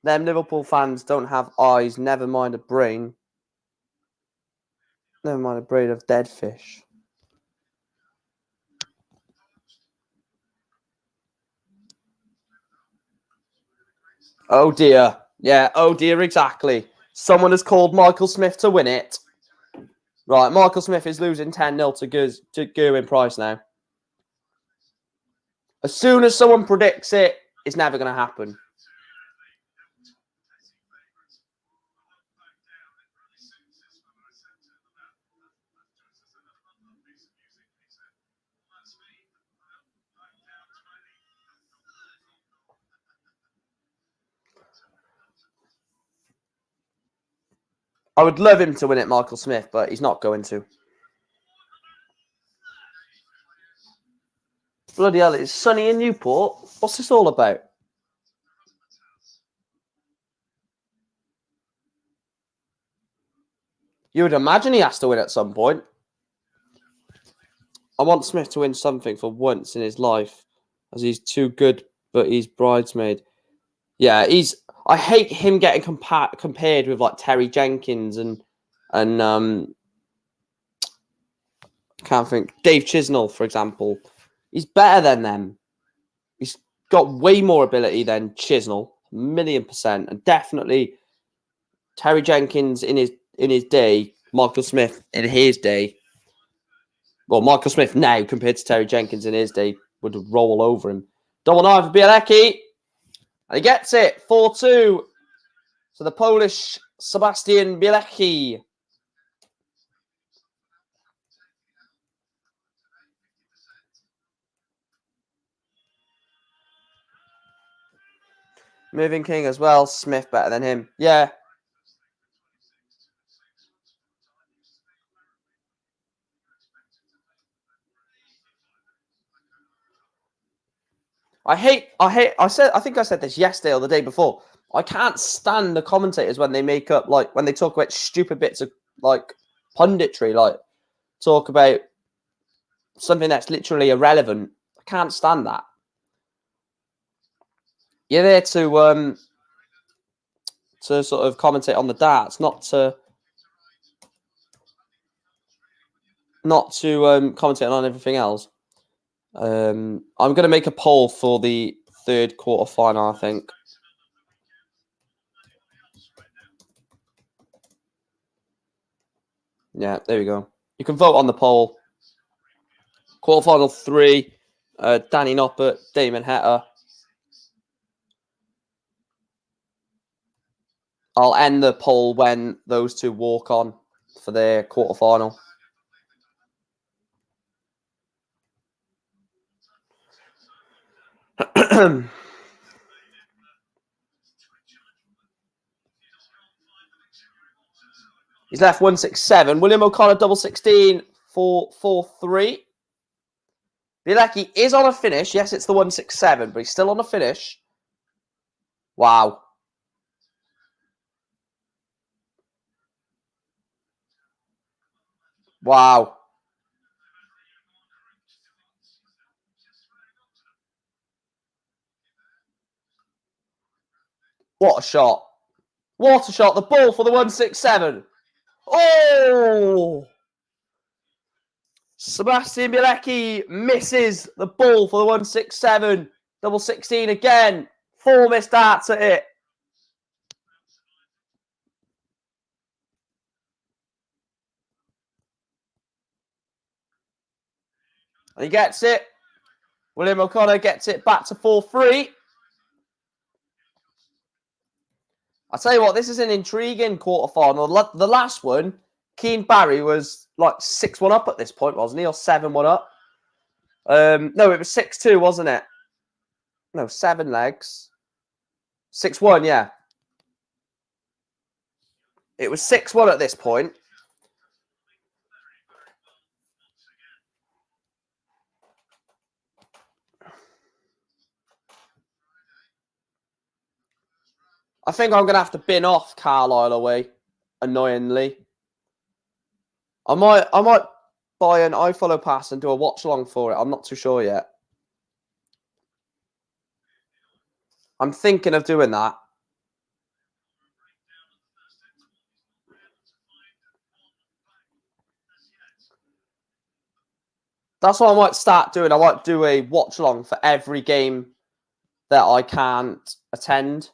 Them Liverpool fans don't have eyes, never mind a brain. Never mind a brain of dead fish. Oh, dear. Yeah, oh, dear, exactly. Someone has called Michael Smith to win it. Right, Michael Smith is losing 10-0 to Gerwin Price now. As soon as someone predicts it, it's never going to happen. I would love him to win it, Michael Smith, but he's not going to. Bloody hell, it's sunny in Newport. What's this all about? You would imagine he has to win at some point. I want Smith to win something for once in his life, as he's too good, but he's bridesmaid. Yeah, I hate him getting compared with like Terry Jenkins and can't think Dave Chisnell, for example. He's better than them. He's got way more ability than Chisnell, 1,000,000%, and definitely Terry Jenkins in his day, Michael Smith in his day. Well, Michael Smith now compared to Terry Jenkins in his day would roll over him. Double nine for Bialacki. And he gets it. 4-2. So the Polish Sebastian Bialacki. Moving King as well. Smith better than him. Yeah. I think I said this yesterday or the day before. I can't stand the commentators when they make up, like, when they talk about stupid bits of, like, punditry, like, talk about something that's literally irrelevant. I can't stand that. You're there to sort of commentate on the darts, not to commentate on everything else. I'm going to make a poll for the third quarter final, I think. Yeah, there we go. You can vote on the poll. Quarterfinal 3, Danny Noppert, Damon Heta. I'll end the poll when those two walk on for their quarterfinal. He's left 167. William O'Connor, double 16, 4-4-3. Bialacki is on a finish. Yes, it's the 167, but he's still on a finish. Wow. Wow. What a shot. What a shot. The ball for the 167. Oh! Sebastian Bialacki misses the ball for the 167. Double 16 again. 4 missed darts at it. And he gets it. William O'Connor gets it back to 4-3. I'll tell you what, this is an intriguing quarterfinal. The last one, Keane Barry was like 6-1 up at this point, wasn't he? Or 7-1 up? No, it was 6-2, wasn't it? No, 7 legs. 6-1, yeah. It was 6-1 at this point. I think I'm going to have to bin off Carlisle away, annoyingly. I might buy an iFollow pass and do a watch along for it. I'm not too sure yet. I'm thinking of doing that. That's what I might start doing. I might do a watch along for every game that I can't attend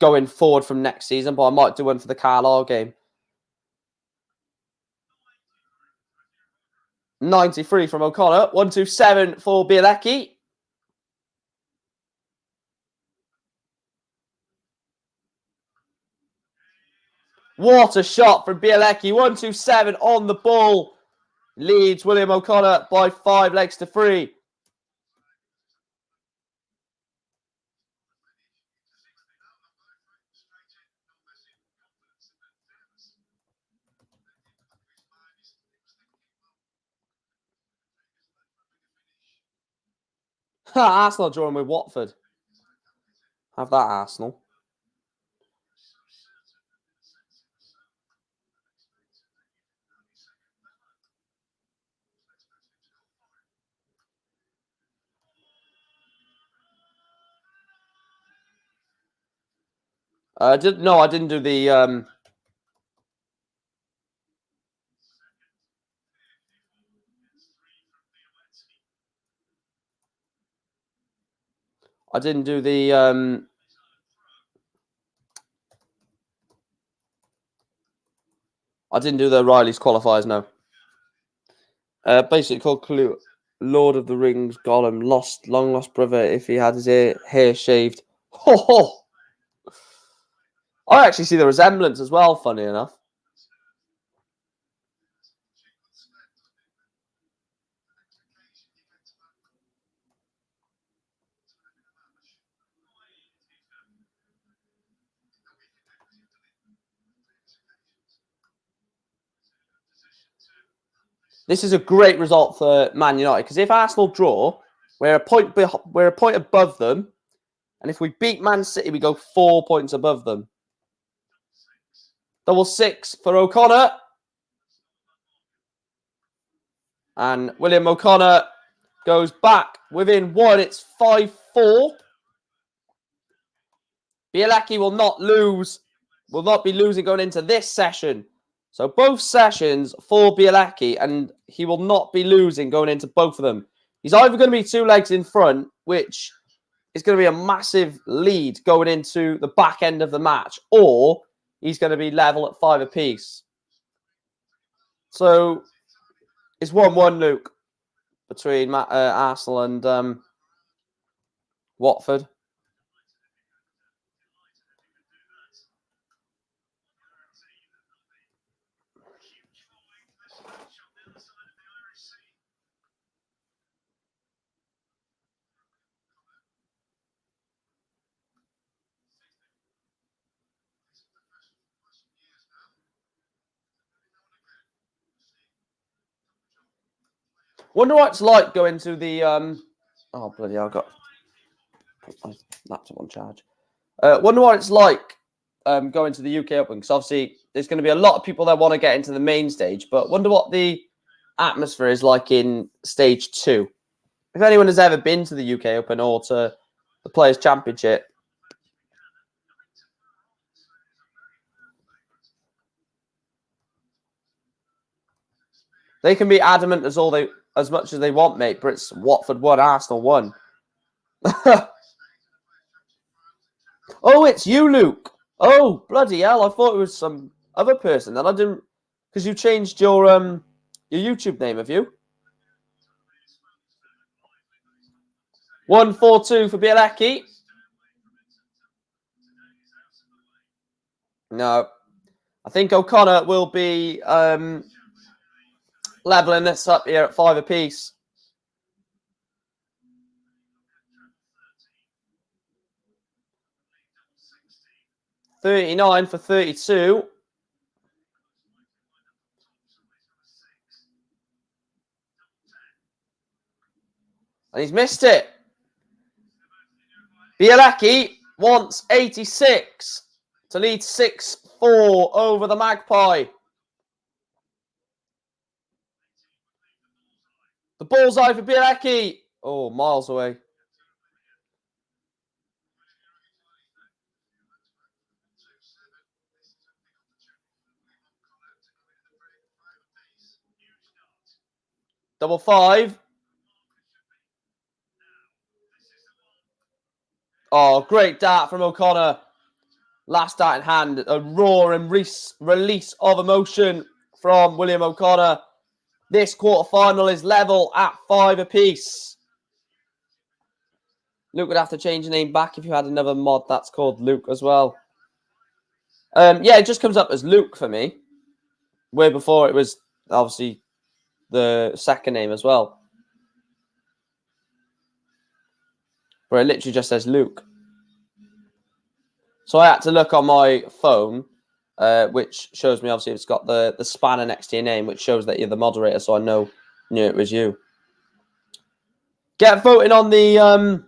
going forward from next season, but I might do one for the Carlisle game. 93 from O'Connor. 127 for Bialacki. What a shot from Bialacki. 127 on the ball. Leads William O'Connor by 5 legs to 3. Arsenal drawing with Watford. Have that, Arsenal. I didn't do the I didn't do the Riley's qualifiers, no. Basically called Clue. Lord of the Rings, Gollum, long lost brother if he had his hair shaved. Ho ho! I actually see the resemblance as well, funny enough. This is a great result for Man United because if Arsenal draw, we're a point above them, and if we beat Man City, we go 4 points above them. Double 6 for O'Connor. And William O'Connor goes back within 1. It's 5-4. Bialacki will not be losing going into this session. So both sessions for Bialacki, and he will not be losing going into both of them. He's either going to be 2 legs in front, which is going to be a massive lead going into the back end of the match, or he's going to be level at 5 apiece. So it's 1-1, Luke, between Arsenal and Watford. Wonder what it's like going to the oh bloody hell, I got my laptop on charge. Wonder what it's like going to the UK Open, because obviously there's going to be a lot of people that want to get into the main stage, but wonder what the atmosphere is like in stage 2. If anyone has ever been to the UK Open or to the Players' Championship, they can be adamant as much as they want, mate, but it's Watford 1, Arsenal 1. Oh, it's you, Luke. Oh, bloody hell. I thought it was some other person. And I didn't... Because you changed your YouTube name, have you? 1-4-2 for Bialacki. No. I think O'Connor will be levelling this up here at 5 apiece. $39 for 32. And he's missed it. Bialacki wants 86 to lead 6-4 over the Magpie. The bullseye for Bialacki. Oh, miles away. Double 5. Oh, great dart from O'Connor. Last dart in hand. A roaring release of emotion from William O'Connor. This quarterfinal is level at 5 apiece. Luke would have to change the name back if you had another mod that's called Luke as well. Yeah, it just comes up as Luke for me. Where before it was obviously the second name as well. Where it literally just says Luke. So I had to look on my phone, which shows me obviously it's got the spanner next to your name, which shows that you're the moderator, so I knew it was you. Get voting on the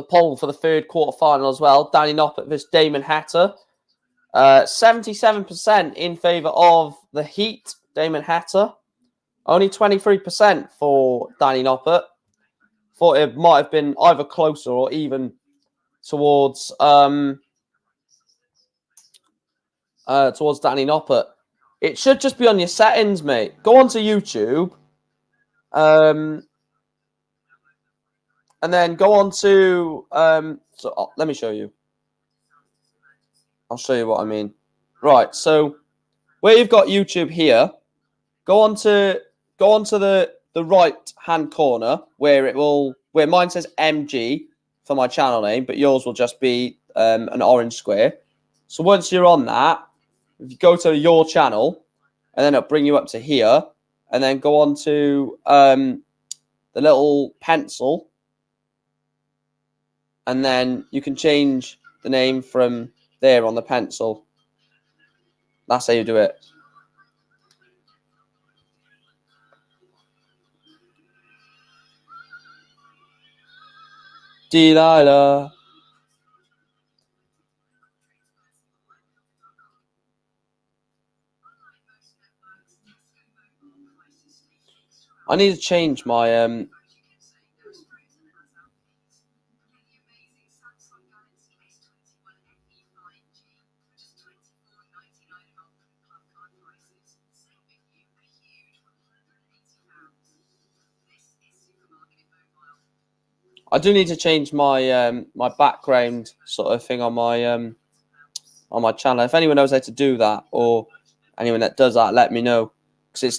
poll for the third quarterfinal as well. Danny Noppert versus Damon Hatter. 77% in favour of the Heat, Damon Hatter. Only 23% for Danny Noppert. Thought it might have been either closer or even towards Danny Noppert. It should just be on your settings, mate. Go onto YouTube. And then go on to let me show you. I'll show you what I mean. Right, so where you've got YouTube here, go on to the right hand corner where mine says MG for my channel name, but yours will just be an orange square. So once you're on that, if you go to your channel, and then it'll bring you up to here, and then go on to the little pencil, and then you can change the name from there on the pencil. That's how you do it. Delilah. I need to change my I do need to change my my background sort of thing on my channel. If anyone knows how to do that, or anyone that does that, let me know. Because it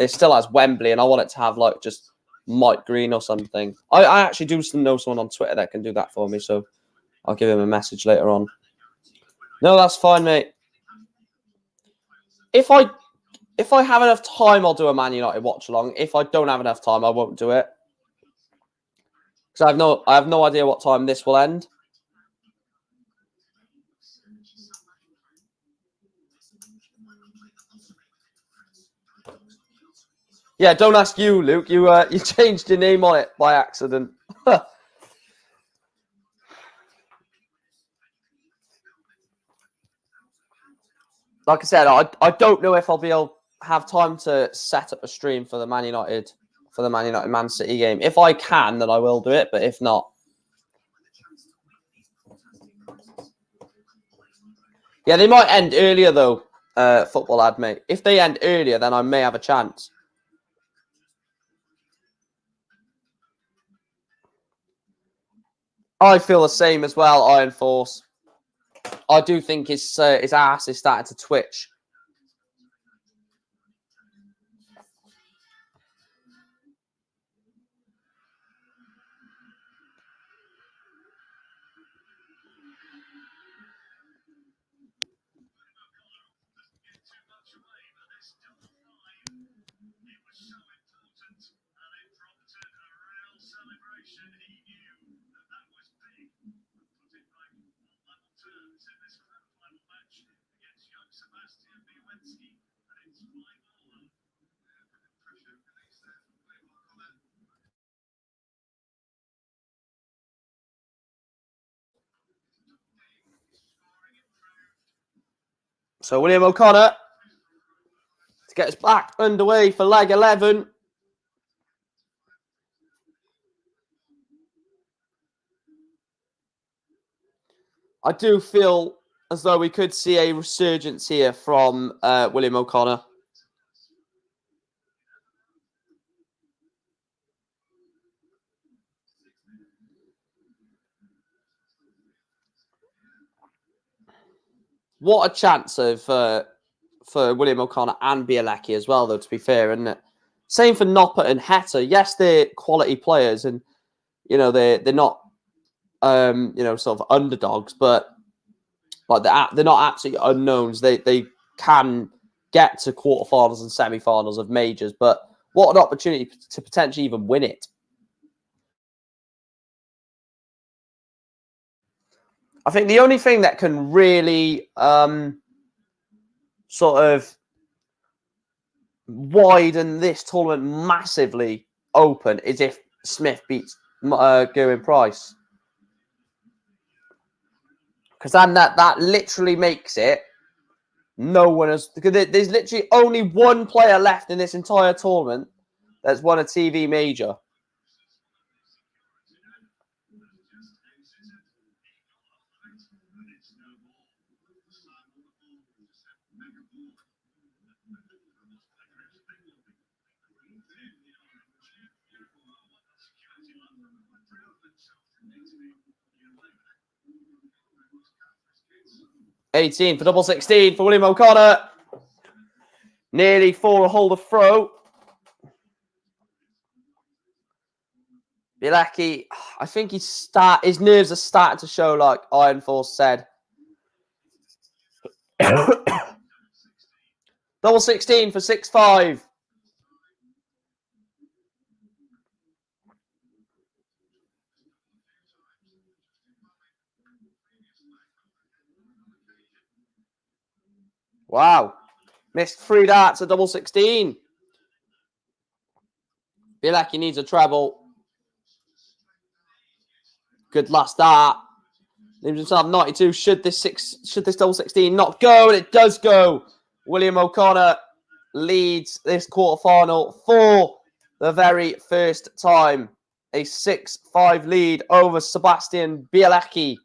still has Wembley, and I want it to have like just Mike Green or something. I actually do know someone on Twitter that can do that for me, so I'll give him a message later on. No, that's fine, mate. If I have enough time, I'll do a Man United watch along. If I don't have enough time, I won't do it. Because I have no idea what time this will end. Yeah, don't ask you, Luke. You changed your name on it by accident. Like I said, I don't know if I'll be able to have time to set up a stream for the Man United Man City game. If I can, then I will do it. But if not, yeah, they might end earlier though. Football ad, mate. If they end earlier, then I may have a chance. I feel the same as well, Iron Force. I do think his ass is starting to twitch. So William O'Connor to get us back underway for leg 11. I do feel as though we could see a resurgence here from William O'Connor. What a chance of for William O'Connor and Bialacki as well, though, to be fair, isn't it? Same for Noppert and Heta. Yes, they're quality players, and they're not sort of underdogs, but like they're not absolutely unknowns. They can get to quarterfinals and semi-finals of majors, but what an opportunity to potentially even win it. I think the only thing that can really sort of widen this tournament massively open is if Smith beats Gerwyn Price. Because then that literally makes it no one has... Because there's literally only one player left in this entire tournament that's won a TV major. $18 for double 16 for William O'Connor. Nearly for a holder throw. Bialacki, I think his nerves are starting to show, like Iron Force said. Double 16 for 6-5. Wow. Missed 3 darts at double 16. Bialacki needs a treble. Good last dart. Leaves himself 92. Should this double 16 not go? And it does go. William O'Connor leads this quarterfinal for the very first time. A 6-5 lead over Sebastian Bialacki.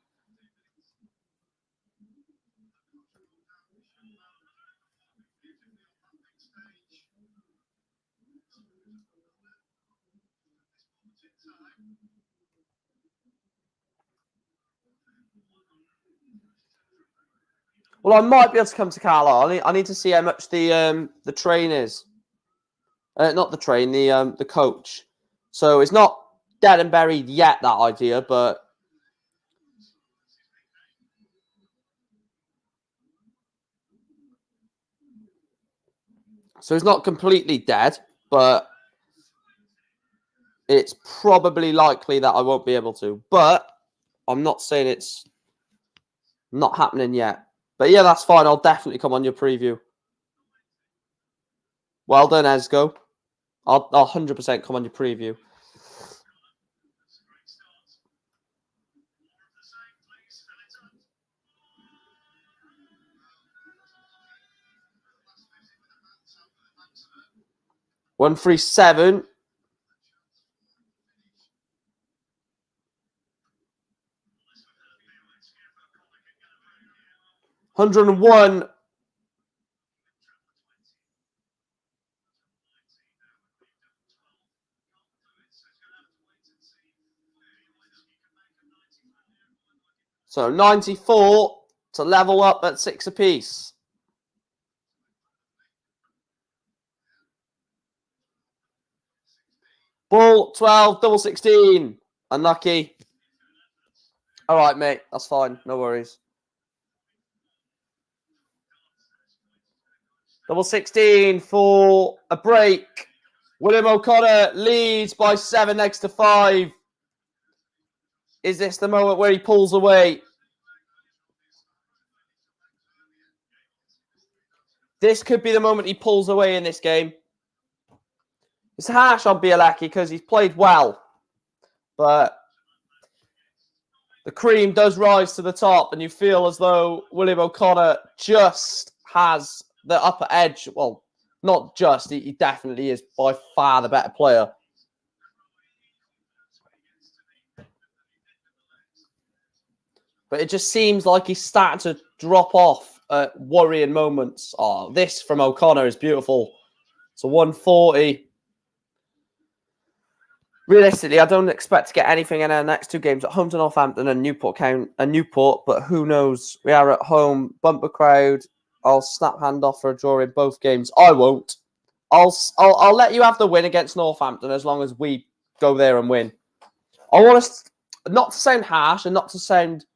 Well, I might be able to come to Carlisle. I need to see how much the train is. Not the train, the coach. So it's not dead and buried yet, that idea, but so it's not completely dead, but it's probably likely that I won't be able to. But I'm not saying it's not happening yet. But yeah, that's fine. I'll definitely come on your preview. Well done, Esgo. I'll 100% come on your preview. $137. $101. So 94 to level up at 6 apiece. Ball 12, double 16. Unlucky. All right, mate. That's fine. No worries. Double 16 for a break. William O'Connor leads by 7 next to 5. Is this the moment where he pulls away? This could be the moment he pulls away in this game. It's harsh on Bialacki because he's played well, but the cream does rise to the top, and you feel as though William O'Connor just has the upper edge. Well, not just, he definitely is by far the better player. But it just seems like he's starting to drop off at worrying moments. Oh, this from O'Connor is beautiful. It's a 140. Realistically, I don't expect to get anything in our next two games at home to Northampton and Newport, but who knows? We are at home, bumper crowd. I'll snap hand off for a draw in both games. I won't. I'll let you have the win against Northampton as long as we go there and win. I want us not to sound harsh and not to sound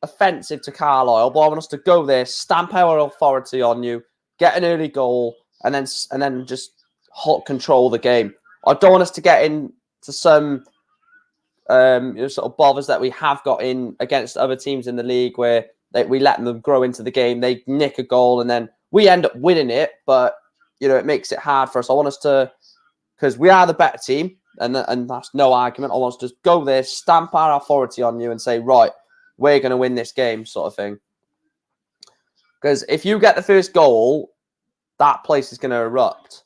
offensive to Carlisle, but I want us to go there, stamp our authority on you, get an early goal, and then just hot control the game. I don't want us to get into some sort of bothers that we have got in against other teams in the league where we let them grow into the game, they nick a goal, and then we end up winning it, but it makes it hard for us. I want us to, because we are the better team, and that's no argument. I want us to just go there, stamp our authority on you, and say, right, we're going to win this game, sort of thing. Because if you get the first goal, that place is going to erupt,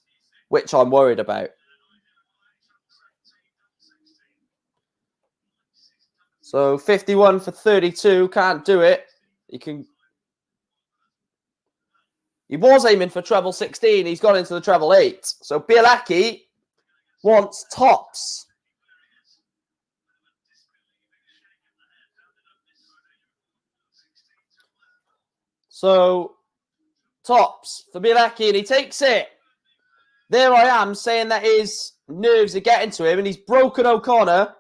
which I'm worried about. So 51 for 32, can't do it. He was aiming for treble 16. He's gone into the treble 8. So Bialacki wants tops. So tops for Bialacki, and he takes it. There I am saying that his nerves are getting to him, and he's broken O'Connor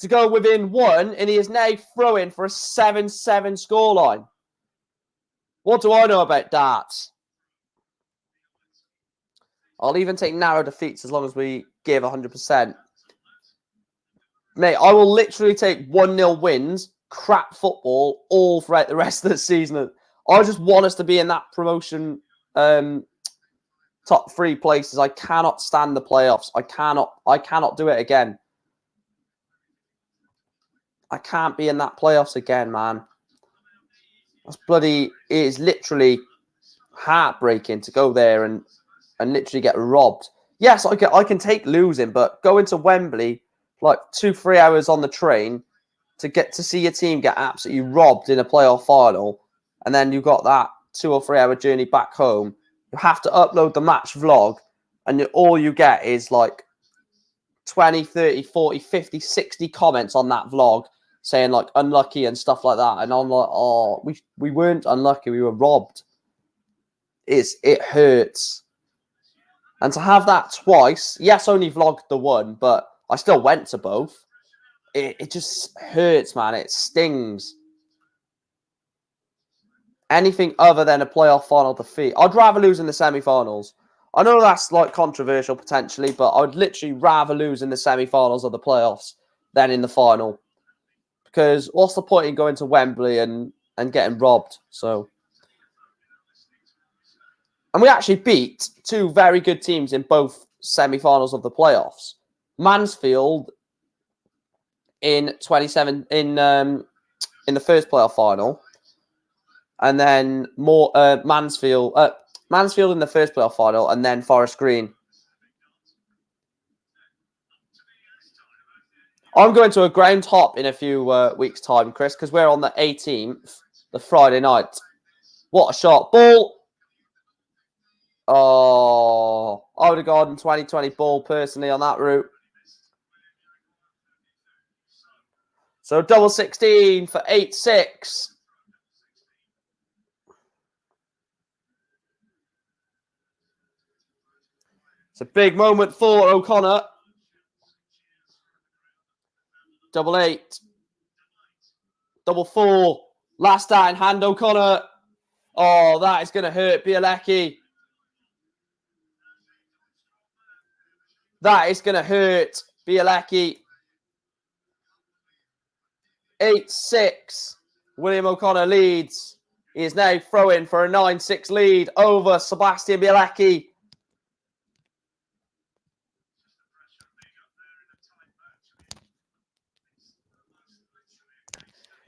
to go within one, and he is now throwing for a 7-7 scoreline. What do I know about darts? I'll even take narrow defeats as long as we give 100%. Mate, I will literally take 1-0 wins, crap football, all throughout the rest of the season. I just want us to be in that promotion top 3 places. I cannot stand the playoffs. I cannot do it again. I can't be in that playoffs again, man. That's it is literally heartbreaking to go there and literally get robbed. Yes, I can take losing, but going to Wembley, like 2-3 hours on the train to get to see your team get absolutely robbed in a playoff final, and then you've got that 2 or 3 hour journey back home. You have to upload the match vlog, and all you get is like 20, 30, 40, 50, 60 comments on that vlog saying like unlucky and stuff like that. And I'm like, oh, we weren't unlucky, we were robbed. It hurts. And to have that twice, yes, only vlogged the one, but I still went to both. It just hurts, man. It stings. Anything other than a playoff final defeat. I'd rather lose in the semi-finals. I know that's like controversial potentially, but I'd literally rather lose in the semi-finals of the playoffs than in the final. Because what's the point in going to Wembley and getting robbed? So, and we actually beat 2 very good teams in both semi-finals of the playoffs. Mansfield in 27 in the first playoff final, and then Mansfield in the first playoff final, and then Forest Green. I'm going to a ground hop in a few weeks' time, Chris, because we're on the 18th, the Friday night. What a shot. Ball. Oh, I would have gone 2020 ball personally on that route. So double 16 for 8-6. It's a big moment for O'Connor. Double 8. Double 4. Last out in hand, O'Connor. Oh, that is going to hurt Bialacki. That is going to hurt Bialacki. 8-6. William O'Connor leads. He is now throwing for a 9-6 lead over Sebastian Bialacki.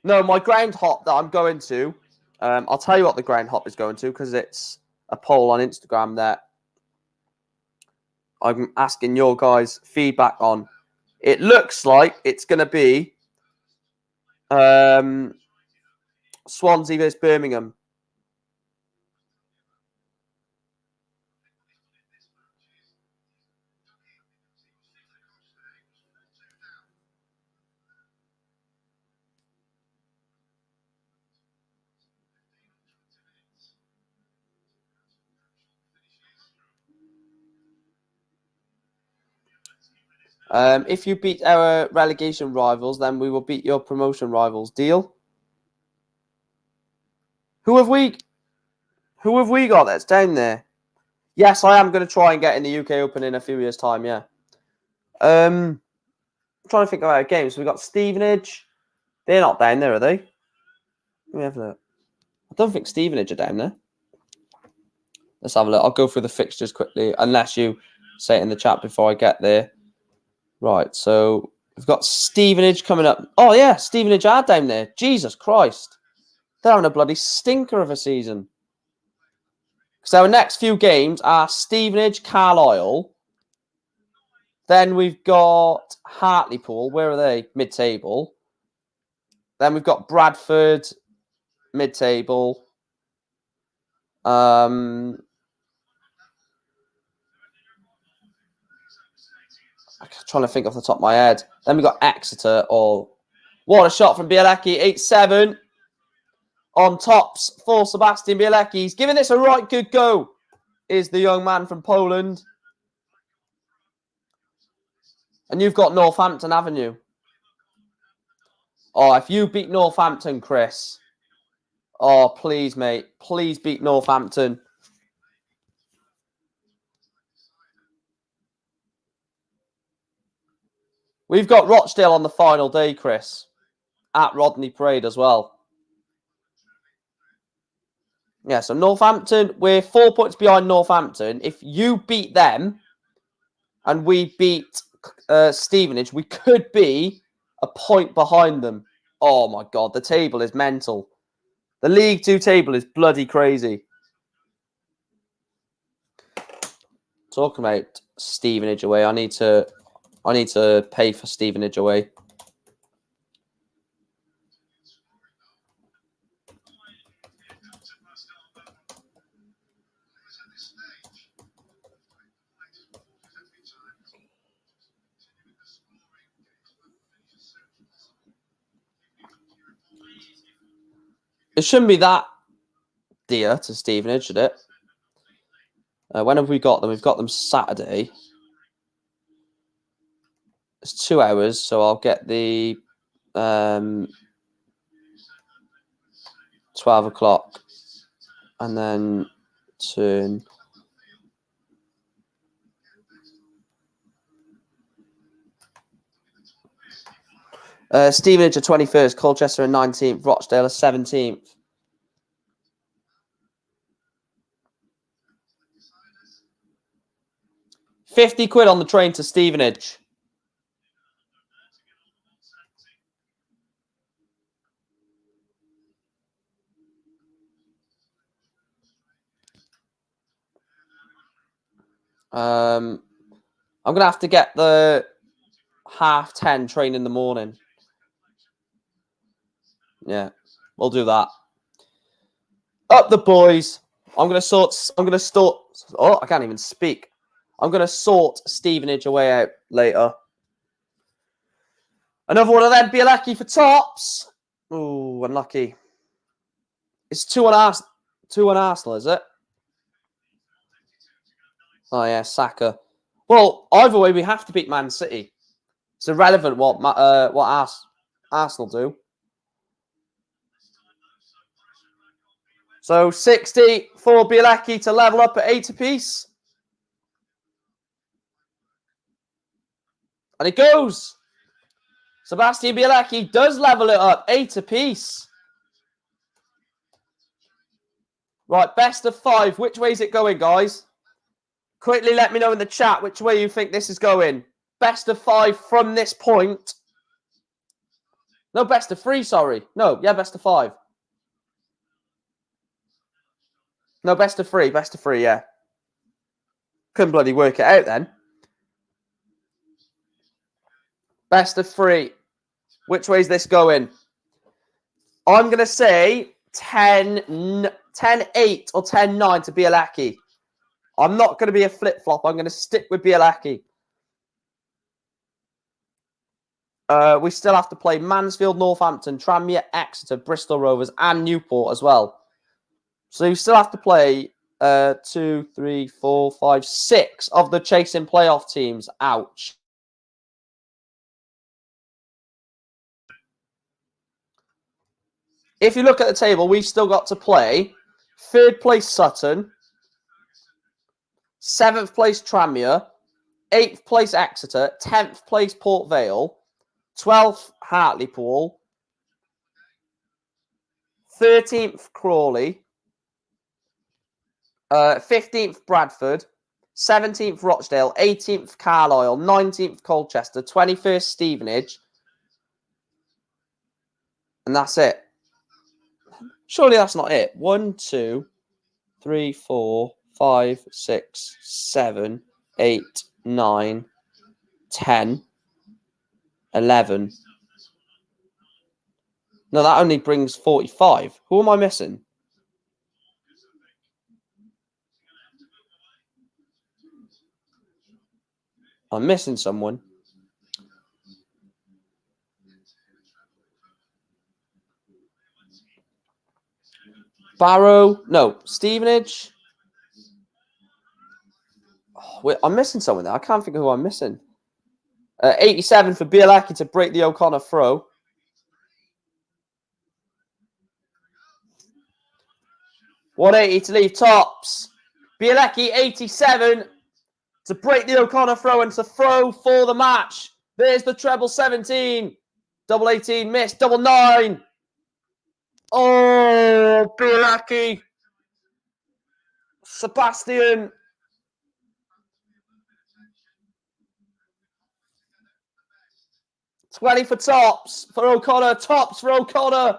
No, my ground hop that I'm going to, I'll tell you what the ground hop is going to because it's a poll on Instagram that I'm asking your guys' feedback on. It looks like it's going to be Swansea vs Birmingham. If you beat our relegation rivals, then we will beat your promotion rivals. Deal? Who have we got that's down there? Yes, I am going to try and get in the UK Open in a few years' time, yeah. I'm trying to think about games. So we got Stevenage. They're not down there, are they? Let me have a look. I don't think Stevenage are down there. Let's have a look. I'll go through the fixtures quickly, unless you say it in the chat before I get there. Right, so we've got Stevenage coming up. Oh, yeah, Stevenage are down there. Jesus Christ. They're having a bloody stinker of a season. So our next few games are Stevenage, Carlisle. Then we've got Hartlepool. Where are they? Mid-table. Then we've got Bradford, mid-table. I'm trying to think off the top of my head. Then we've got Exeter. Oh, what a shot from Bialacki. 8-7. On tops for Sebastian Bialacki. He's giving this a right good go. Is the young man from Poland. And you've got Northampton, haven't you? Oh, if you beat Northampton, Chris. Oh, please, mate. Please beat Northampton. We've got Rochdale on the final day, Chris. At Rodney Parade as well. Yeah, so Northampton, we're 4 points behind Northampton. If you beat them and we beat Stevenage, we could be a point behind them. Oh, my God. The table is mental. The League Two table is bloody crazy. Talking about Stevenage away, I need to pay for Stevenage away. It shouldn't be that dear to Stevenage, should it? When have we got them? We've got them Saturday. It's 2 hours, so I'll get the 12 o'clock and then turn. Stevenage are 21st, Colchester are 19th, Rochdale are 17th. 50 quid on the train to Stevenage. I'm going to have to get the 10:30 train in the morning. Yeah, we'll do that. Up the boys. I'm going to sort. Oh, I can't even speak. I'm going to sort Stevenage away out later. Another one of them. Bialacki for tops. Oh, unlucky. It's 2 on Arsenal, is it? Oh, yeah, Saka. Well, either way, we have to beat Man City. It's irrelevant what Arsenal do. So 60 for Bialacki to level up at 8 apiece. And it goes. Sebastian Bialacki does level it up. 8 apiece. Right, best of 5. Which way is it going, guys? Quickly let me know in the chat which way you think this is going. Best of 5 from this point. No, best of 3, sorry. No, yeah, best of 5. No, best of 3. Best of 3, yeah. Couldn't bloody work it out then. Best of 3. Which way is this going? I'm going to say 10-8 or 10-9 to Bialacki. I'm not going to be a flip-flop. I'm going to stick with Bialacki. We still have to play Mansfield, Northampton, Tranmere, Exeter, Bristol Rovers, and Newport as well. So you still have to play 2, 3, 4, 5, 6 of the chasing playoff teams. Ouch. If you look at the table, we've still got to play 3rd place Sutton, 7th place Tranmere, 8th place Exeter, 10th place Port Vale, 12th Hartlepool, 13th Crawley, 15th Bradford, 17th Rochdale, 18th Carlisle, 19th Colchester, 21st Stevenage, and that's it. Surely that's not it. 1, 2, 3, 4, 5, 6, 7, 8, 9, 10, 11. No, that only brings 45. Who am I missing? I'm missing someone. Barrow. No, Stevenage. Oh, wait, I'm missing someone there. I can't think of who I'm missing. 87 for Bialacki to break the O'Connor throw. $180 to leave tops. Bialacki 87 to break the O'Connor throw and to throw for the match. There's the treble 17. Double 18 missed. Double 9. Oh, Bialacki. Sebastian. $20 for tops for O'Connor. Tops for O'Connor.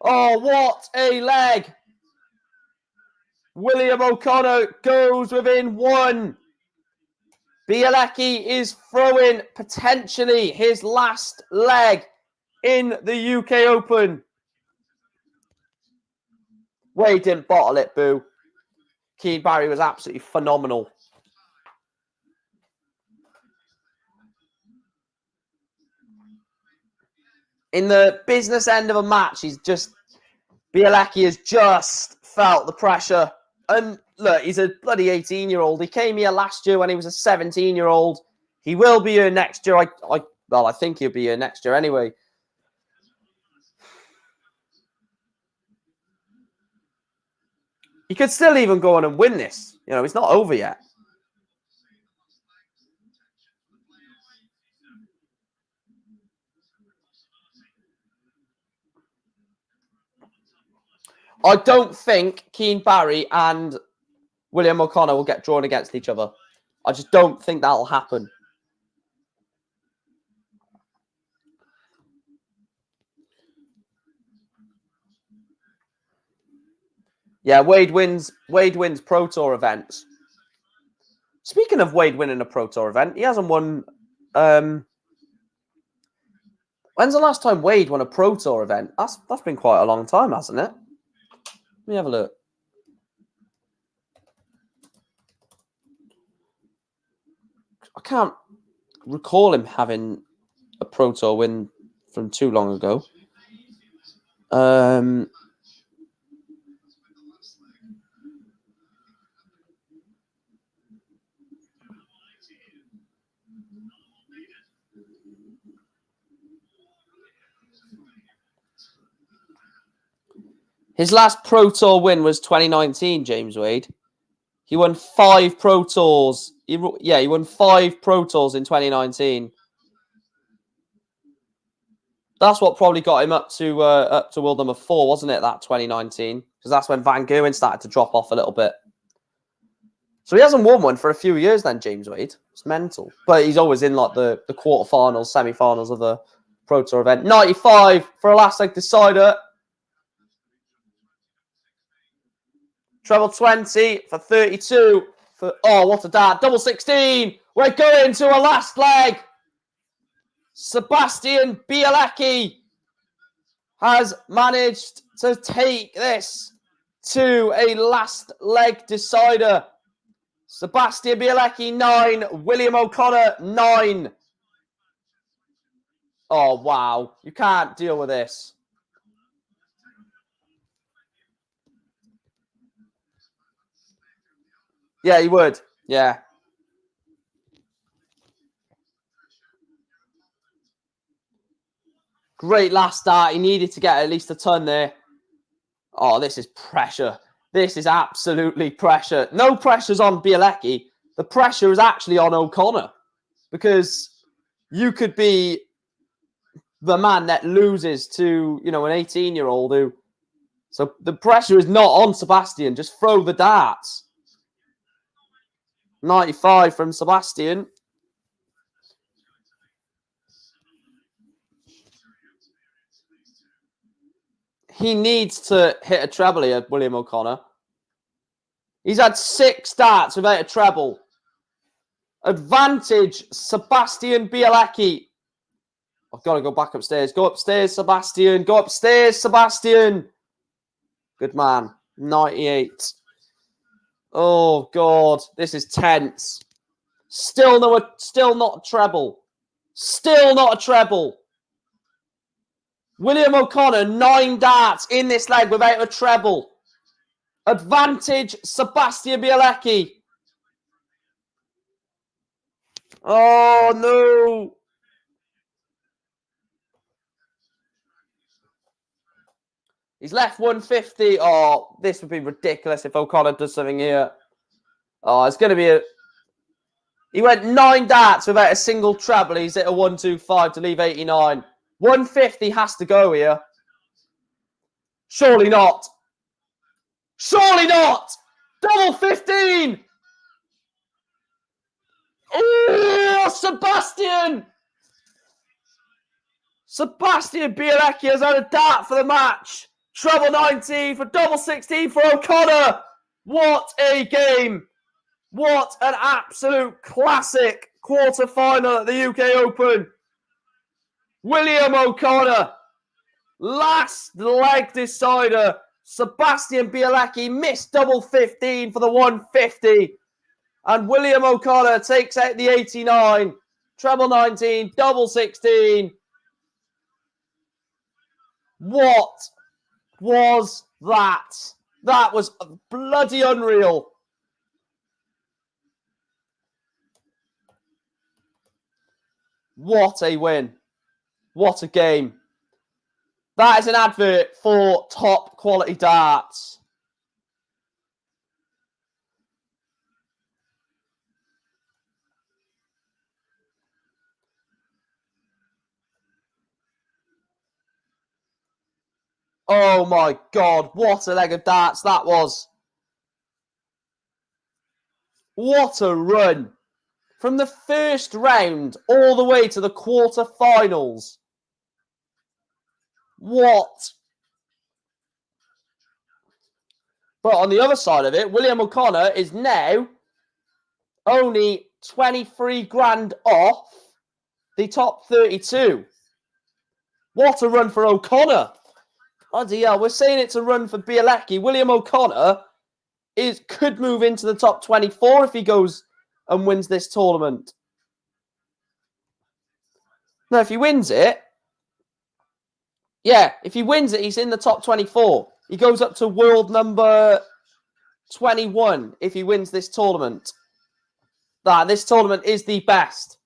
Oh, what a leg. William O'Connor goes within 1. Bialacki is throwing potentially his last leg in the UK Open. Wade didn't bottle it, boo. Keane Barry was absolutely phenomenal. In the business end of a match, Bialacki has just felt the pressure. And look, he's a bloody 18-year-old. He came here last year when he was a 17-year-old. He will be here next year. I think he'll be here next year anyway. He could still even go on and win this. You know, it's not over yet. I don't think Keane Barry and William O'Connor will get drawn against each other. I just don't think that'll happen. Yeah, Wade wins Pro Tour events. Speaking of Wade winning a Pro Tour event, he hasn't won. When's the last time Wade won a Pro Tour event? That's been quite a long time, hasn't it? Let me have a look. I can't recall him having a Pro Tour win from too long ago. His last Pro Tour win was 2019, James Wade. He won 5 Pro Tours. He won 5 Pro Tours in 2019. That's what probably got him up to world number 4, wasn't it? That 2019, because that's when Van Gerwen started to drop off a little bit. So he hasn't won one for a few years then, James Wade. It's mental. But he's always in like the quarterfinals, semi-finals of the Pro Tour event. 95 for a last leg decider. Treble 20 for 32. Oh, what a dart. Double 16. We're going to a last leg. Sebastian Bialacki has managed to take this to a last leg decider. Sebastian Bialacki, 9. William O'Connor, 9. Oh, wow. You can't deal with this. Yeah, you would. Yeah. Great last start. He needed to get at least a ton there. Oh, this is pressure. This is absolutely pressure. No pressure's on Bialacki. The pressure is actually on O'Connor, because you could be the man that loses to, an 18-year-old who... So the pressure is not on Sebastian. Just throw the darts. 95 from Sebastian. He needs to hit a treble here, William O'Connor. He's had 6 darts without a treble. Advantage, Sebastian Bialacki. I've got to go back upstairs. Go upstairs, Sebastian. Go upstairs, Sebastian. Good man. 98. Oh, God. This is tense. Still not a treble. Still not a treble. William O'Connor, 9 darts in this leg without a treble. Advantage, Sebastian Bialacki. Oh, no. He's left 150. Oh, this would be ridiculous if O'Connor does something here. Oh, it's going to be a... He went 9 darts without a single treble. He's hit a 125 to leave 89. 150 has to go here. Surely not. Surely not. Double 15. Oh, Sebastian. Sebastian Bialacki has had a dart for the match. Treble 19 for double 16 for O'Connor. What a game. What an absolute classic quarter-final at the UK Open. William O'Connor, last leg decider. Sebastian Bialacki missed double 15 for the 150. And William O'Connor takes out the 89. Treble 19, double 16. What was that? That was bloody unreal. What a win. What a game. That is an advert for top quality darts. Oh my God, what a leg of darts that was. What a run. From the first round all the way to the quarterfinals. What? But on the other side of it, William O'Connor is now only 23 grand off the top 32. What a run for O'Connor. Bloody hell, we're saying it's a run for Bialacki. William O'Connor could move into the top 24 if he goes and wins this tournament. No, if he wins it, yeah, if he wins it, he's in the top 24. He goes up to world number 21 if he wins this tournament. This tournament is the best.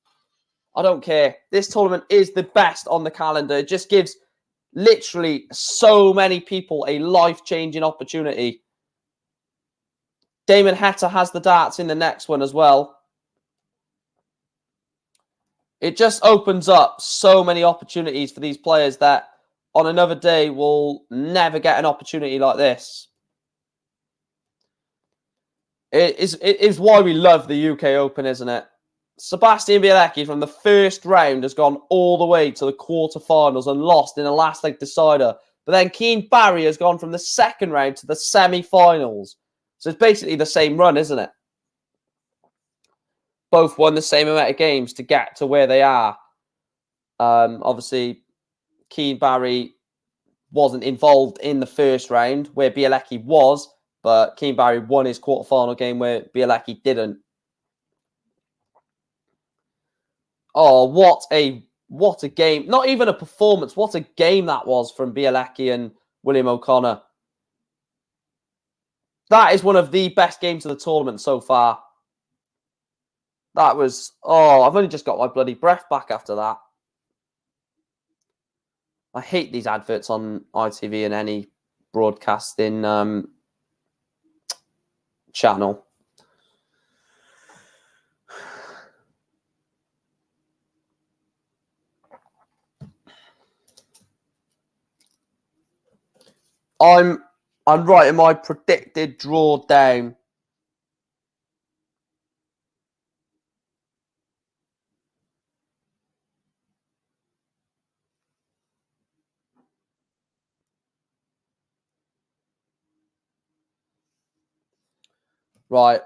I don't care. This tournament is the best on the calendar. It just gives literally so many people a life-changing opportunity. Damon Heta has the darts in the next one as well. It just opens up so many opportunities for these players that on another day will never get an opportunity like this. It is why we love the UK Open, isn't it? Sebastian Bialacki from the first round has gone all the way to the quarterfinals and lost in a last leg decider. But then Keane Barry has gone from the second round to the semi-finals. So it's basically the same run, isn't it? Both won the same amount of games to get to where they are. Obviously, Keane Barry wasn't involved in the first round where Bialacki was, but Keane Barry won his quarterfinal game where Bialacki didn't. Oh, what a game. Not even a performance. What a game that was from Bialacki and William O'Connor. That is one of the best games of the tournament so far. That was... Oh, I've only just got my bloody breath back after that. I hate these adverts on ITV and any broadcasting channel. I'm writing my predicted draw down. Right.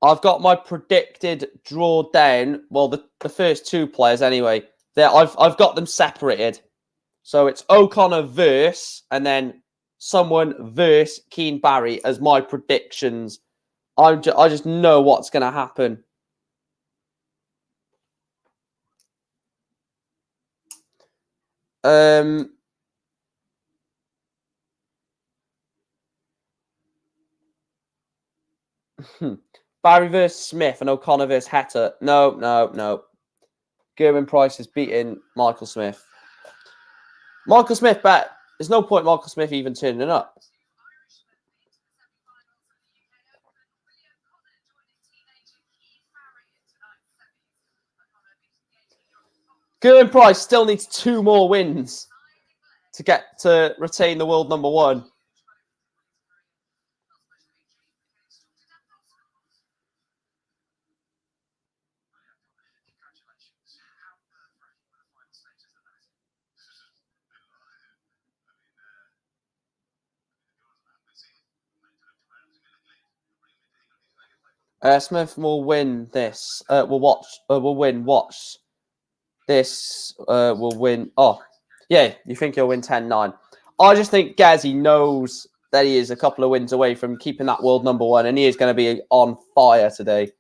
I've got my predicted draw down. Well, the first two players anyway. I've got them separated. So it's O'Connor verse and then someone verse Keane Barry as my predictions. I just know what's going to happen. Barry versus Smith and O'Connor versus Heta. No. Gerwyn Price is beating Michael Smith. Michael Smith, but there's no point Michael Smith even turning up. Gerwyn Price still needs 2 more wins to get to retain the world number 1. Smith will win this. Will win. Watch. This will win. Oh, yeah. You think he'll win 10-9. I just think Gazzy knows that he is a couple of wins away from keeping that world number 1, and he is going to be on fire today.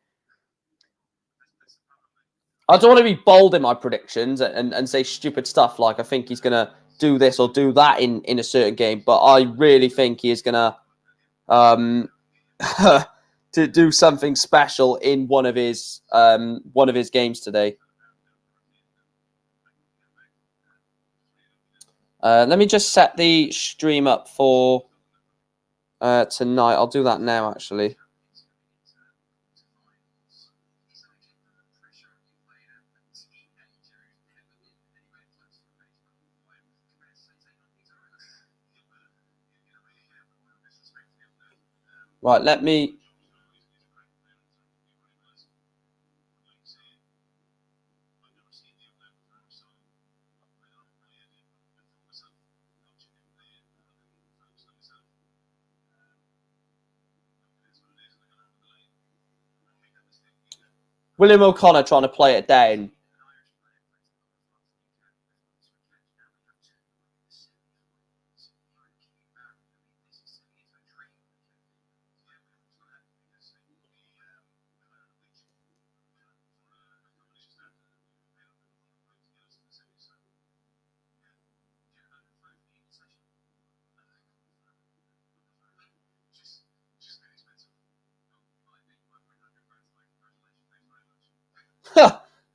I don't want to be bold in my predictions and say stupid stuff like I think he's going to do this or do that in a certain game, but I really think he is going to to do something special in one of his games today. Let me just set the stream up for tonight. I'll do that now, actually. Right, let me... William O'Connor trying to play it down.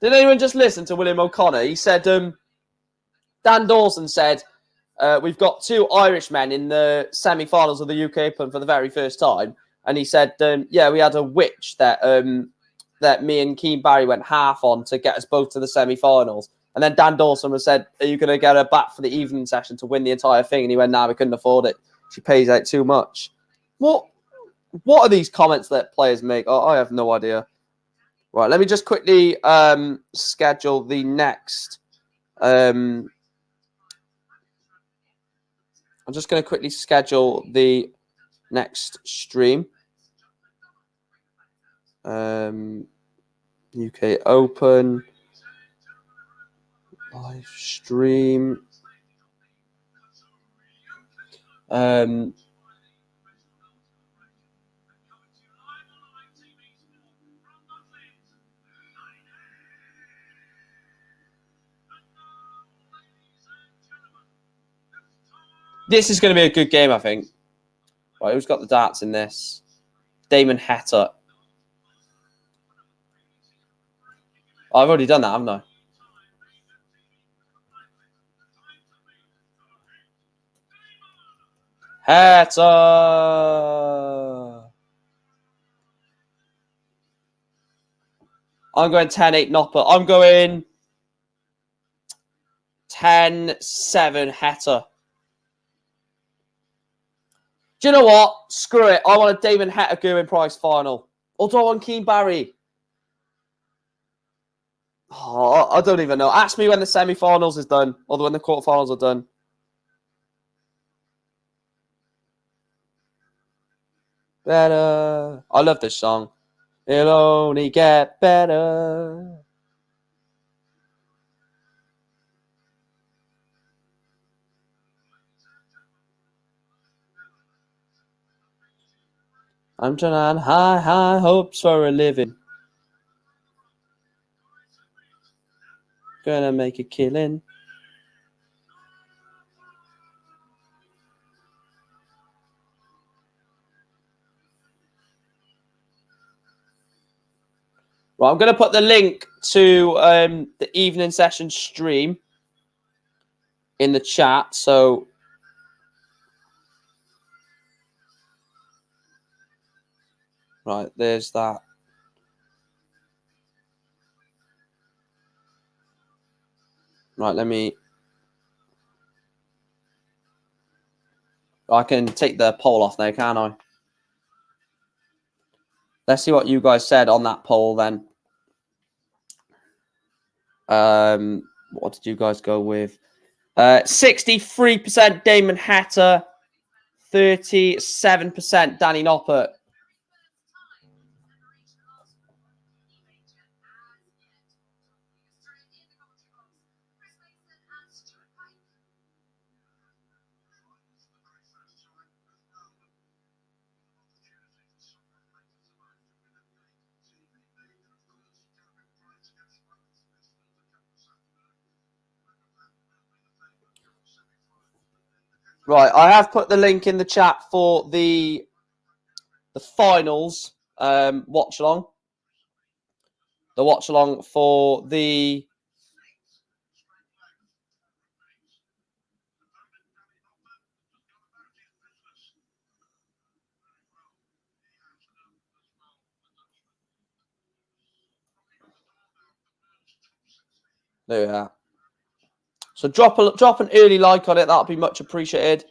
Did anyone just listen to William O'Connor? He said, Dan Dawson said, we've got 2 Irishmen in the semi-finals of the UK Open for the very first time. And he said, yeah, we had a witch that that me and Keane Barry went half on to get us both to the semi-finals. And then Dan Dawson was said, are you going to get her back for the evening session to win the entire thing? And he went, nah, we couldn't afford it. She pays out too much. What are these comments that players make? Oh, I have no idea. Right, let me just quickly schedule the next. I'm just going to quickly schedule the next stream. UK Open live stream. This is going to be a good game, I think. Right, who's got the darts in this? Damon Hatter. Oh, I've already done that, haven't I? Hatter. I'm going 10-8 Nopper. I'm going 10-7 Hatter. Do you know what? Screw it. I want a Damon Hatter Gerwyn Price final. Or do I want Keane Barry? Oh, I don't even know. Ask me when the semi-finals is done. Or when the quarterfinals are done. Better. I love this song. It'll only get better. I'm trying on high, high hopes for a living. Gonna make a killing. Well, I'm going to put the link to the evening session stream in the chat. So, right, there's that. Right, I can take the poll off now, can't I? Let's see what you guys said on that poll then. What did you guys go with? 63% Damon Hatter, 37% Danny Noppert. Right, I have put the link in the chat for the finals watch along. The watch along for the there we are. So drop an early like on it. That'll be much appreciated.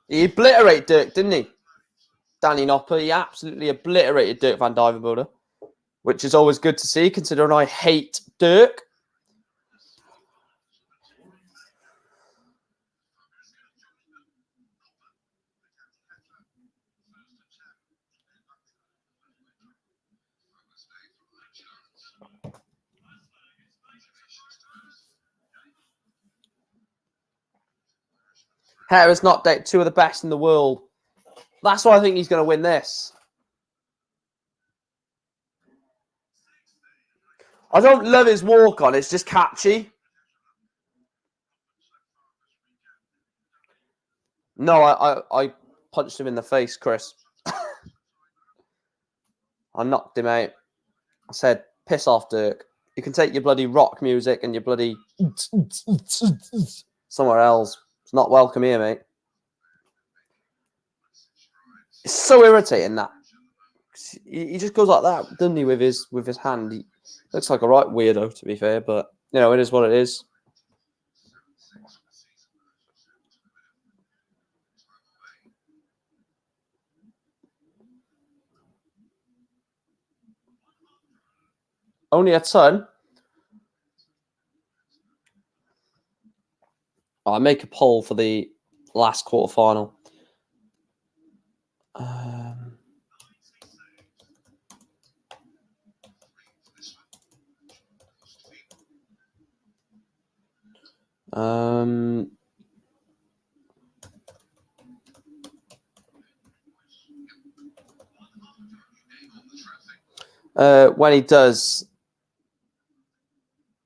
He obliterated Dirk, didn't he? Danny Nopper. He absolutely obliterated Dirk van Dijvenbode, which is always good to see, considering I hate Dirk. Harris knocked out two of the best in the world. That's why I think he's going to win this. I don't love his walk on. It's just catchy. No, I punched him in the face, Chris. I knocked him out. I said, piss off, Dirk. You can take your bloody rock music and your bloody... somewhere else. It's not welcome here, mate. It's so irritating that. He just goes like that, doesn't he, with his hand? He looks like a right weirdo, to be fair, but you know, it is what it is. Only a ton. I'll make a poll for the last quarterfinal.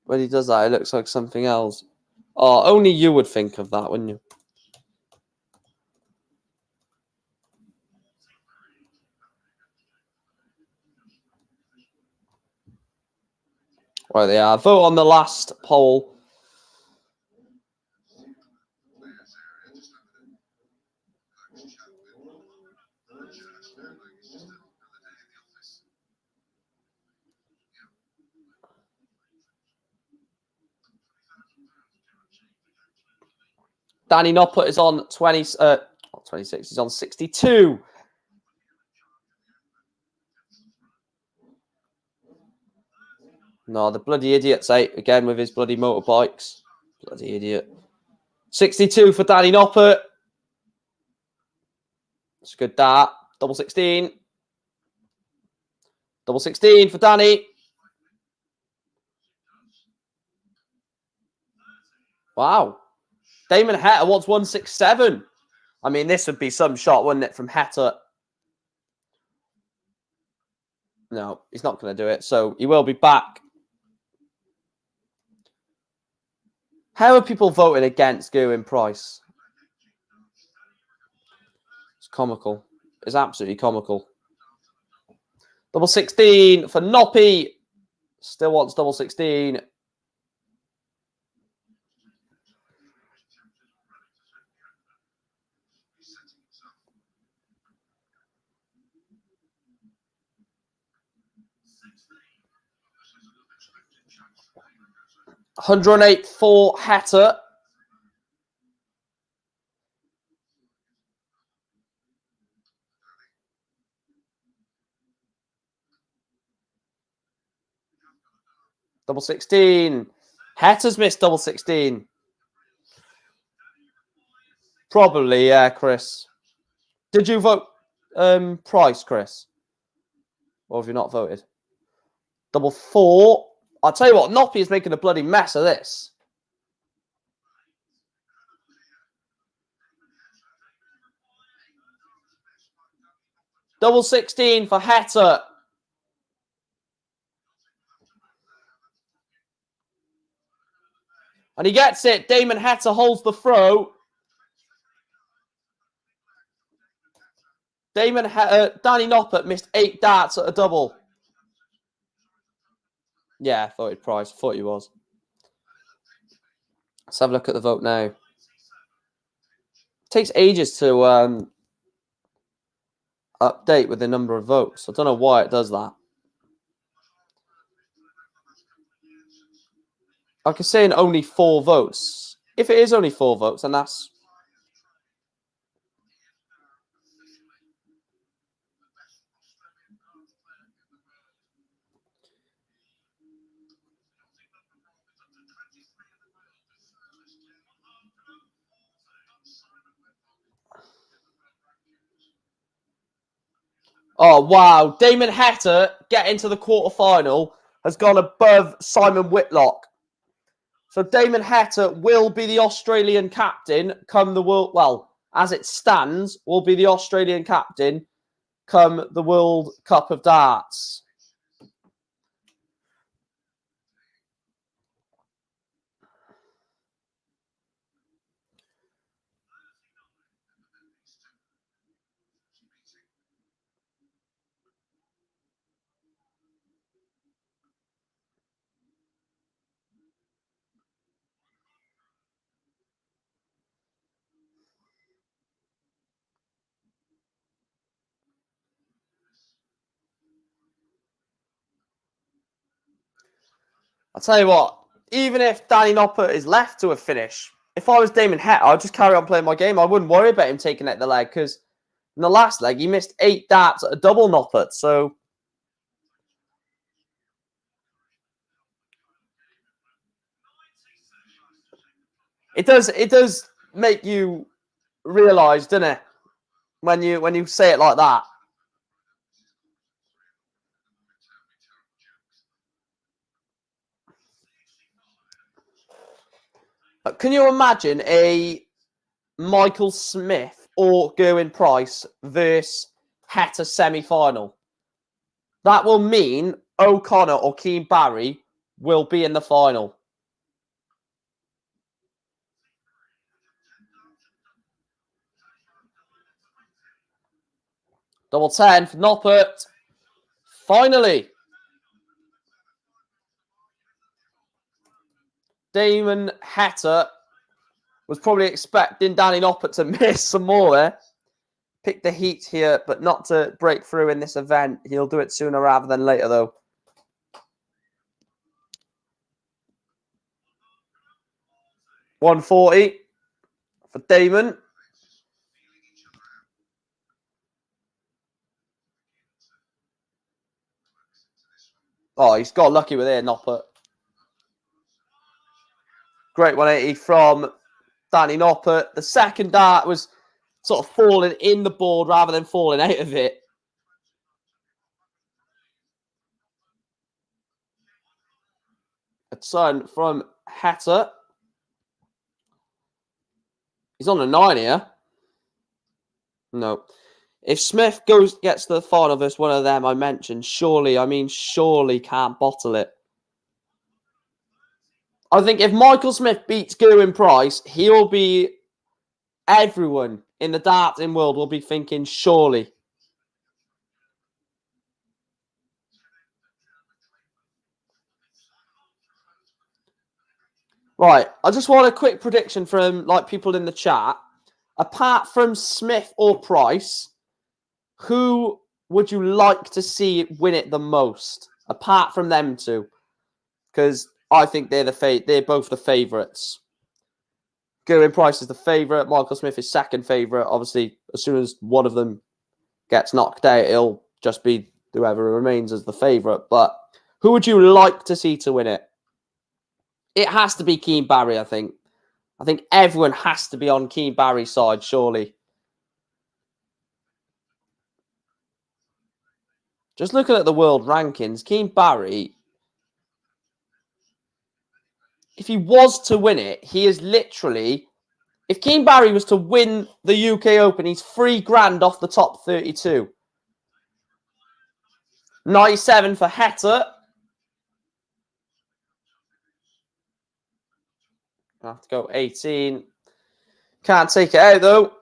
When he does that, it looks like something else. Oh, only you would think of that, wouldn't you? Right, they are. Vote on the last poll. Danny Noppert is on 26. He's on 62. No, the bloody idiot's 8 again with his bloody motorbikes. Bloody idiot. 62 for Danny Noppert. It's a good dart. Double 16. Double 16 for Danny. Wow. Damon Hector wants 167. I mean, this would be some shot, wouldn't it, from Hector? No, he's not going to do it. So he will be back. How are people voting against Gerwin Price? It's comical. It's absolutely comical. Double 16 for Noppy. Still wants double 16. $108 for Hector. Double 16. Hector's missed double 16. Probably, yeah, Chris. Did you vote Price, Chris? Or have you not voted? Double 4. I'll tell you what, Noppy is making a bloody mess of this. Double 16 for Hector. And he gets it. Damon Hector holds the throw. Danny Noppert missed 8 darts at a double. Yeah, I voted Price. I thought he was. Let's have a look at the vote now. It takes ages to update with the number of votes. I don't know why it does that. Like I was saying, only 4 votes. If it is only 4 votes, then that's... Oh, wow. Damon Hector getting to the quarterfinal has gone above Simon Whitlock. So Damon Hector will be the Australian captain come the World... Well, as it stands, will be the Australian captain come the World Cup of Darts. I'll tell you what, even if Danny Noppert is left to a finish, if I was Damon Hett, I'd just carry on playing my game. I wouldn't worry about him taking out the leg because in the last leg, he missed 8 darts at a double Noppert. So it does make you realise, doesn't it? When you say it like that. Can you imagine a Michael Smith or Gerwyn Price versus Heta semi-final? That will mean O'Connor or Keane Barry will be in the final. Double 10 for Noppert. Finally. Damon Heta was probably expecting Danny Noppert to miss some more there. Pick the heat here, but not to break through in this event. He'll do it sooner rather than later, though. $140 for Damon. Oh, he's got lucky with it, Noppert. Great 180 from Danny Noppert. The second dart was sort of falling in the board rather than falling out of it. A ton from Heta. He's on a 9 here. No. If Smith gets to the final versus one of them I mentioned, surely can't bottle it. I think if Michael Smith beats Gerwyn Price, he'll be... Everyone in the darting world will be thinking, surely. Right, I just want a quick prediction from people in the chat. Apart from Smith or Price, who would you like to see win it the most? Apart from them two, because I think they're both the favourites. Gerwyn Price is the favourite. Michael Smith is second favourite. Obviously, as soon as one of them gets knocked out, it'll just be whoever remains as the favourite. But who would you like to see to win it? It has to be Keane Barry, I think. I think everyone has to be on Keane Barry's side, surely. Just looking at the world rankings, Keane Barry, if he was to win it, he is literally... If Keane Barry was to win the UK Open, he's $3,000 off the top 32. 97 for Heta. I have to go 18. Can't take it out, though.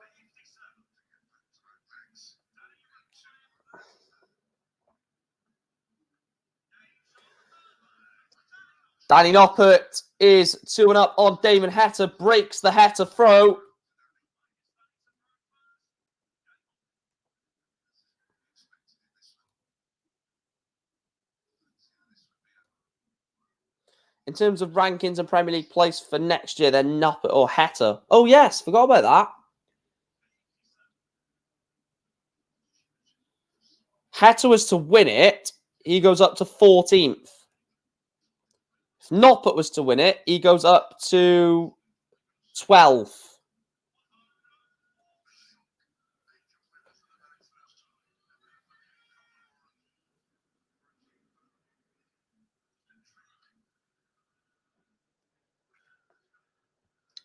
Danny Noppert is 2-up on Damon Heta. Breaks the Heta throw. In terms of rankings and Premier League place for next year, they're Noppert or Heta. Oh, yes. Forgot about that. Heta was to win it. He goes up to 14th. If Noppert was to win it, he goes up to 12th.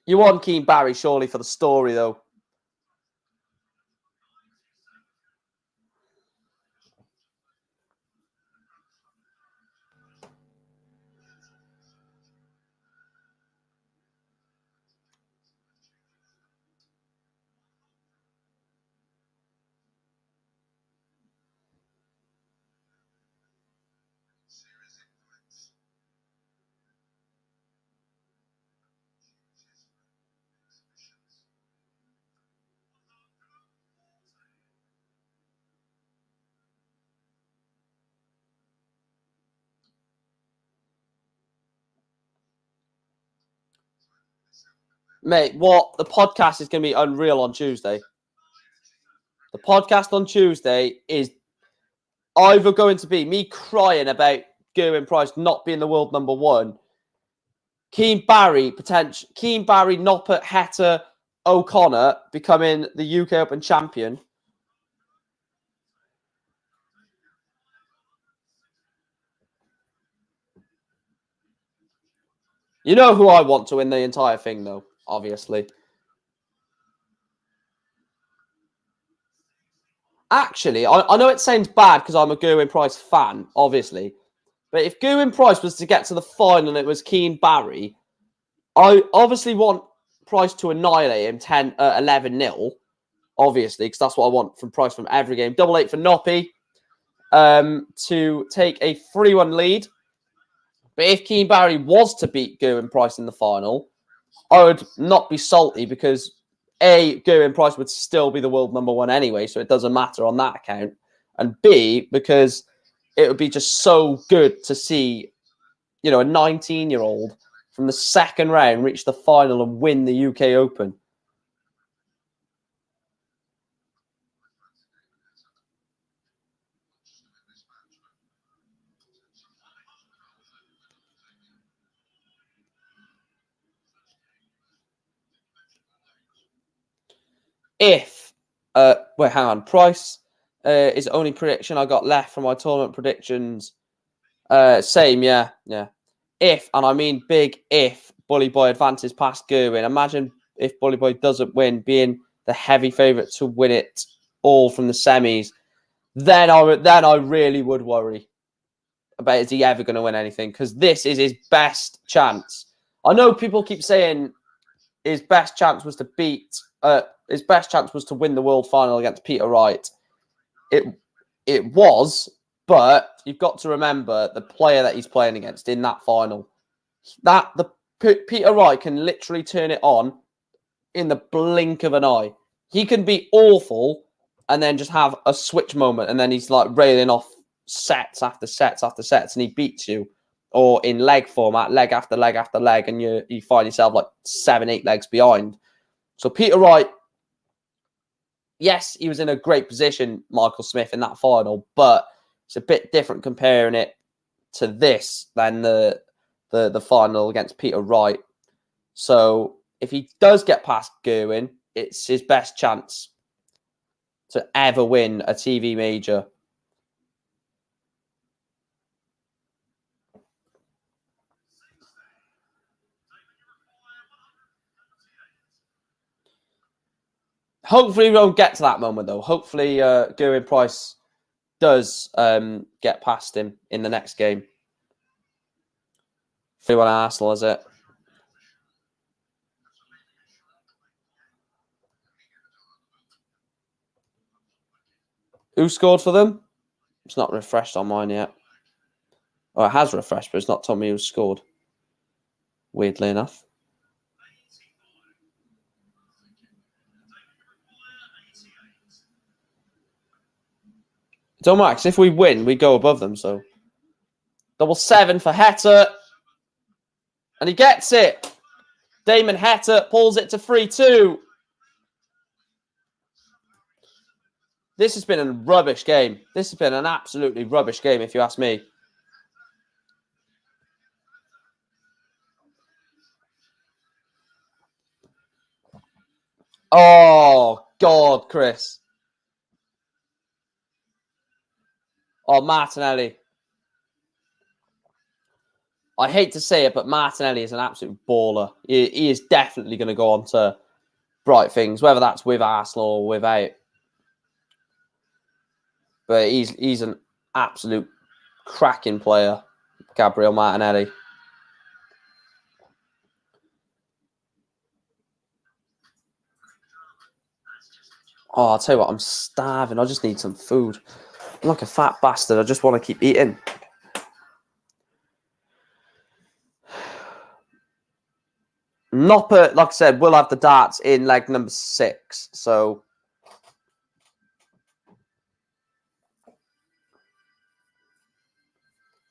You want Keane Barry, surely, for the story, though. Mate, what? The podcast is going to be unreal on Tuesday. The podcast on Tuesday is either going to be me crying about Gerwyn Price not being the world number one, Keane Barry, Noppert, Heta, O'Connor becoming the UK Open champion. You know who I want to win the entire thing, though, obviously. Actually, I know it sounds bad because I'm a Gerwyn Price fan, obviously. But if Gerwyn Price was to get to the final and it was Keane Barry, I obviously want Price to annihilate him 11-0, obviously, because that's what I want from Price from every game. 8-8 for Noppy to take a 3-1 lead. But if Keane Barry was to beat Gerwyn Price in the final, I would not be salty because A, Gerwyn Price would still be the world number one anyway, so it doesn't matter on that account. And B, because it would be just so good to see, a 19-year-old from the second round reach the final and win the UK Open. If, hang on, Price is the only prediction I got left from my tournament predictions. Same, yeah. If, and I mean big if, Bully Boy advances past Gerwyn. Imagine if Bully Boy doesn't win, being the heavy favourite to win it all from the semis. Then I really would worry about is he ever going to win anything, because this is his best chance. I know people keep saying his best chance was to win the world final against Peter Wright. It was, but you've got to remember the player that he's playing against in that final. Peter Wright can literally turn it on in the blink of an eye. He can be awful and then just have a switch moment, and then he's like railing off sets after sets after sets, and he beats you. Or in leg format, leg after leg after leg, and you find yourself like 7-8 legs behind. So Peter Wright, yes, he was in a great position, Michael Smith, in that final, but it's a bit different comparing it to this than the final against Peter Wright. So if he does get past Gerwyn, it's his best chance to ever win a TV major. Hopefully we won't get to that moment, though. Hopefully Gerwyn Price does get past him in the next game. 3-1 Arsenal, is it? Who scored for them? It's not refreshed on mine yet. Oh, it has refreshed, but it's not told me who scored. Weirdly enough. Don't matter, because if we win, we go above them, so. 7-7 for Heta. And he gets it. Damon Heta pulls it to 3-2. This has been a rubbish game. This has been an absolutely rubbish game, if you ask me. Oh, God, Chris. Oh, Martinelli. I hate to say it, but Martinelli is an absolute baller. He is definitely going to go on to bright things, whether that's with Arsenal or without. But he's an absolute cracking player, Gabriel Martinelli. Oh, I'll tell you what, I'm starving. I just need some food. I'm like a fat bastard. I just want to keep eating. Noppert, like I said, will have the darts in leg number 6. So,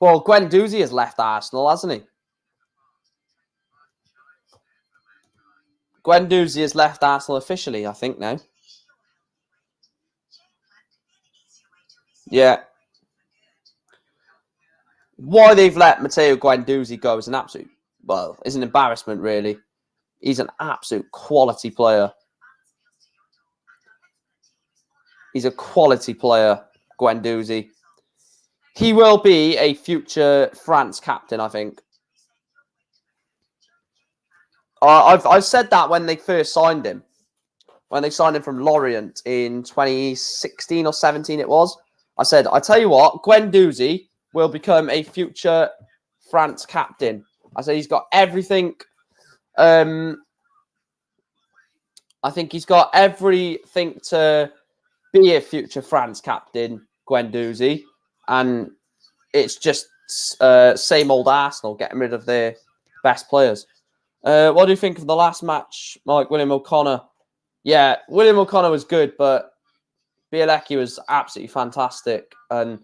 well, Guendouzi has left Arsenal, hasn't he? Guendouzi has left Arsenal officially, I think, now. Yeah. Why they've let Matteo Guendouzi go is an absolute, well, is an embarrassment, really. He's an absolute quality player. He's a quality player, Guendouzi. He will be a future France captain, I think. I've said that when they first signed him. When they signed him from Lorient in 2016 or 17 it was. I said, I tell you what, Guendouzi will become a future France captain. I said he's got everything. I think he's got everything to be a future France captain, Guendouzi. And it's just same old Arsenal getting rid of their best players. What do you think of the last match, Mike? William O'Connor? Yeah, William O'Connor was good, but Bialacki was absolutely fantastic. And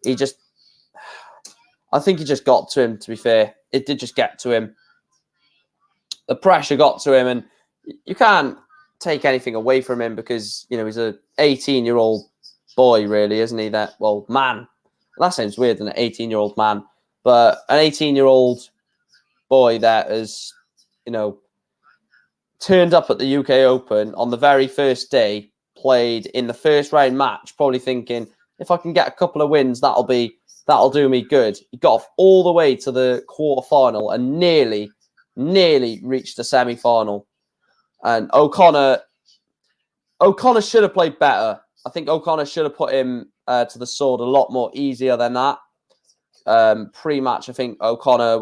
I think he just got to him, to be fair. It did just get to him. The pressure got to him, and you can't take anything away from him because, he's an 18-year-old boy, really, isn't he? Man. That sounds weird, an 18-year-old man. But an 18-year-old boy that has, turned up at the UK Open on the very first day, played in the first round match, probably thinking, if I can get a couple of wins, that'll do me good. He got off all the way to the quarterfinal and nearly reached the semi-final. And O'Connor should have played better. I think O'Connor should have put him to the sword a lot more easier than that. Pre-match, I think O'Connor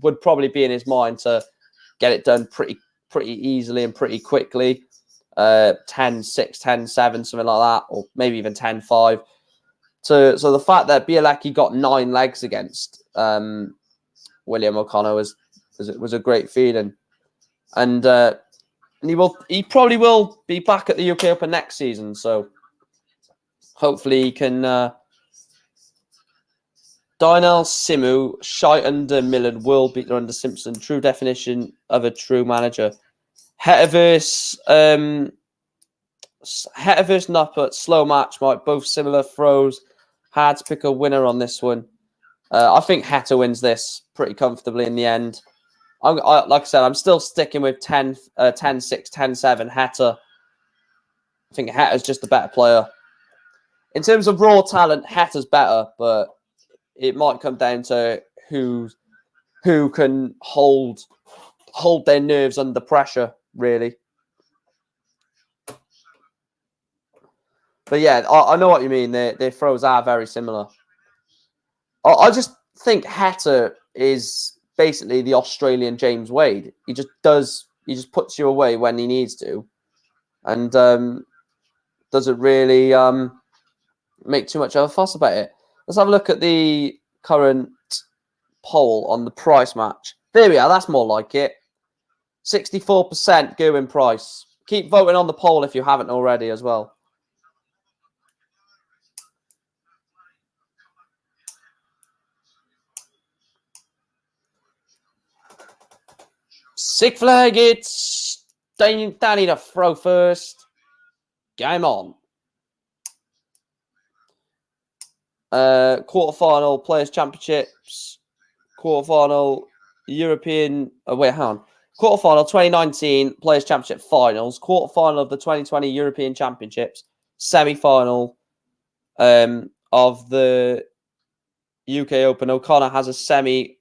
would probably be in his mind to get it done pretty easily and pretty quickly. 10-6, 10-7, something like that, or maybe even 10-5. So the fact that Bialacki got 9 legs against William O'Connor was a great feeling. And he probably will be back at the UK Open next season. So hopefully he can. Dynel Simu, shy under Millen, world beater under Simpson. True definition of a true manager. Hetaverse Nuppet, slow match, Mike. Both similar throws. Hard to pick a winner on this one. I think Heta wins this pretty comfortably in the end. Like I said, I'm still sticking with 10-6, 10-7 Heta. I think Heta's just a better player. In terms of raw talent, Heta's better, but it might come down to who can hold their nerves under pressure, really. But yeah, I know what you mean. Their throws are very similar. I just think Heta is basically the Australian James Wade. He just puts you away when he needs to, and doesn't really make too much of a fuss about it. Let's have a look at the current poll on the Price match. There we are. That's more like it. 64% Gerwin Price. Keep voting on the poll if you haven't already as well. Sick flag, it's Danny to throw first. Game on. Quarterfinal Players Championships. Quarterfinal European. Hang on. Quarterfinal 2019 Players Championship Finals. Quarterfinal of the 2020 European Championships. Semi-final of the UK Open. O'Connor has a semi-final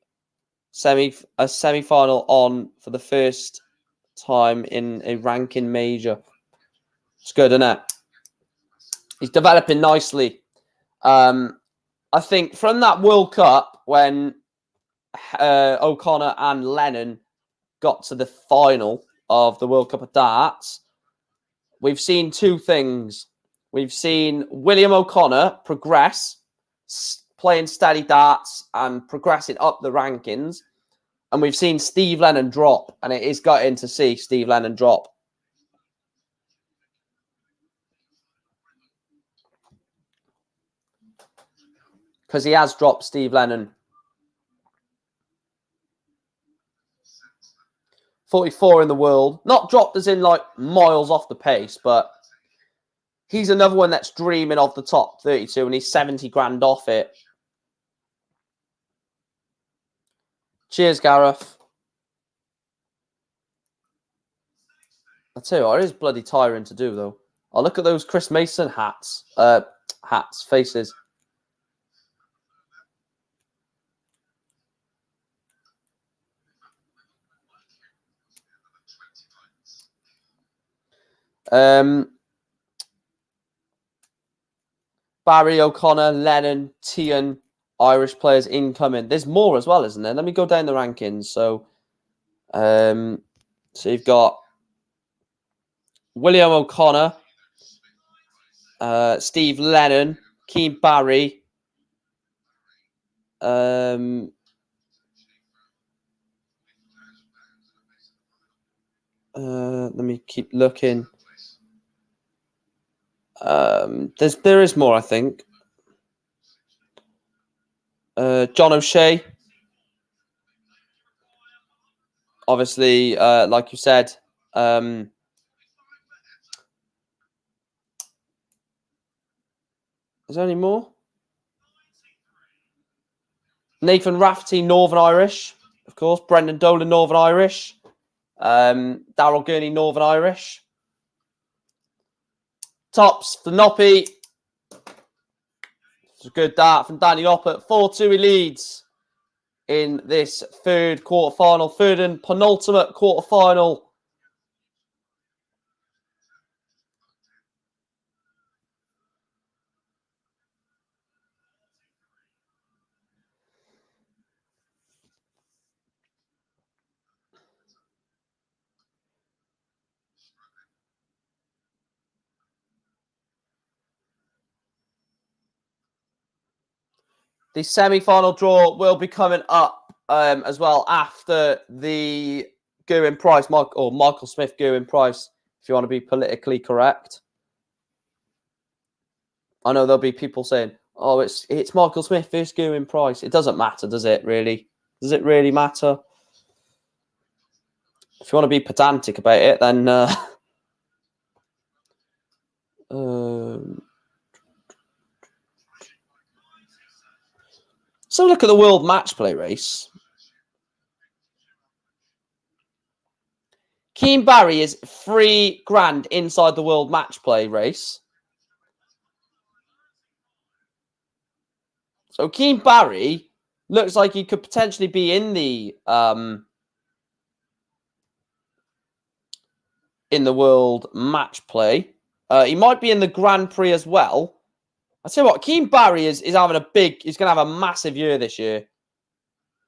on for the first time in a ranking major. It's good, isn't it? He's developing nicely. I think from that World Cup when O'Connor and Lennon got to the final of the World Cup of Darts, we've seen two things. We've seen William O'Connor progress, playing steady darts and progressing up the rankings. And we've seen Steve Lennon drop, and it is gutting to see Steve Lennon drop. Because he has dropped Steve Lennon. 44 in the world. Not dropped as in like miles off the pace, but he's another one that's dreaming of the top 32 and he's 70 grand off it. Cheers, Gareth. I tell you what, it is bloody tiring to do though. Oh, look at those Chris Mason hats. Faces. Barry, O'Connor, Lennon, Tian, Irish players incoming. There's more as well, isn't there? Let me go down the rankings. So you've got William O'Connor, Steve Lennon, Keane Barry. Let me keep looking. There is more, I think. John O'Shea. Obviously, like you said, is there any more? Nathan Rafferty, Northern Irish, of course. Brendan Dolan, Northern Irish. Daryl Gurney, Northern Irish. Tops for Noppy. It's a good dart from Danny Oppert. 4-2 he leads in this third quarterfinal, third and penultimate quarterfinal. The semi-final draw will be coming up as well after the Gerwyn Price, Michael Smith Gerwyn Price, if you want to be politically correct. I know there'll be people saying, oh, it's Michael Smith versus Gerwyn Price. It doesn't matter, does it, really? Does it really matter? If you want to be pedantic about it, then... So look at the World Match Play race. Keane Barry is $3,000 inside the World Match Play race. So Keane Barry looks like he could potentially be in the World Match Play. He might be in the Grand Prix as well. I tell you what, Keane Barry is having he's going to have a massive year this year.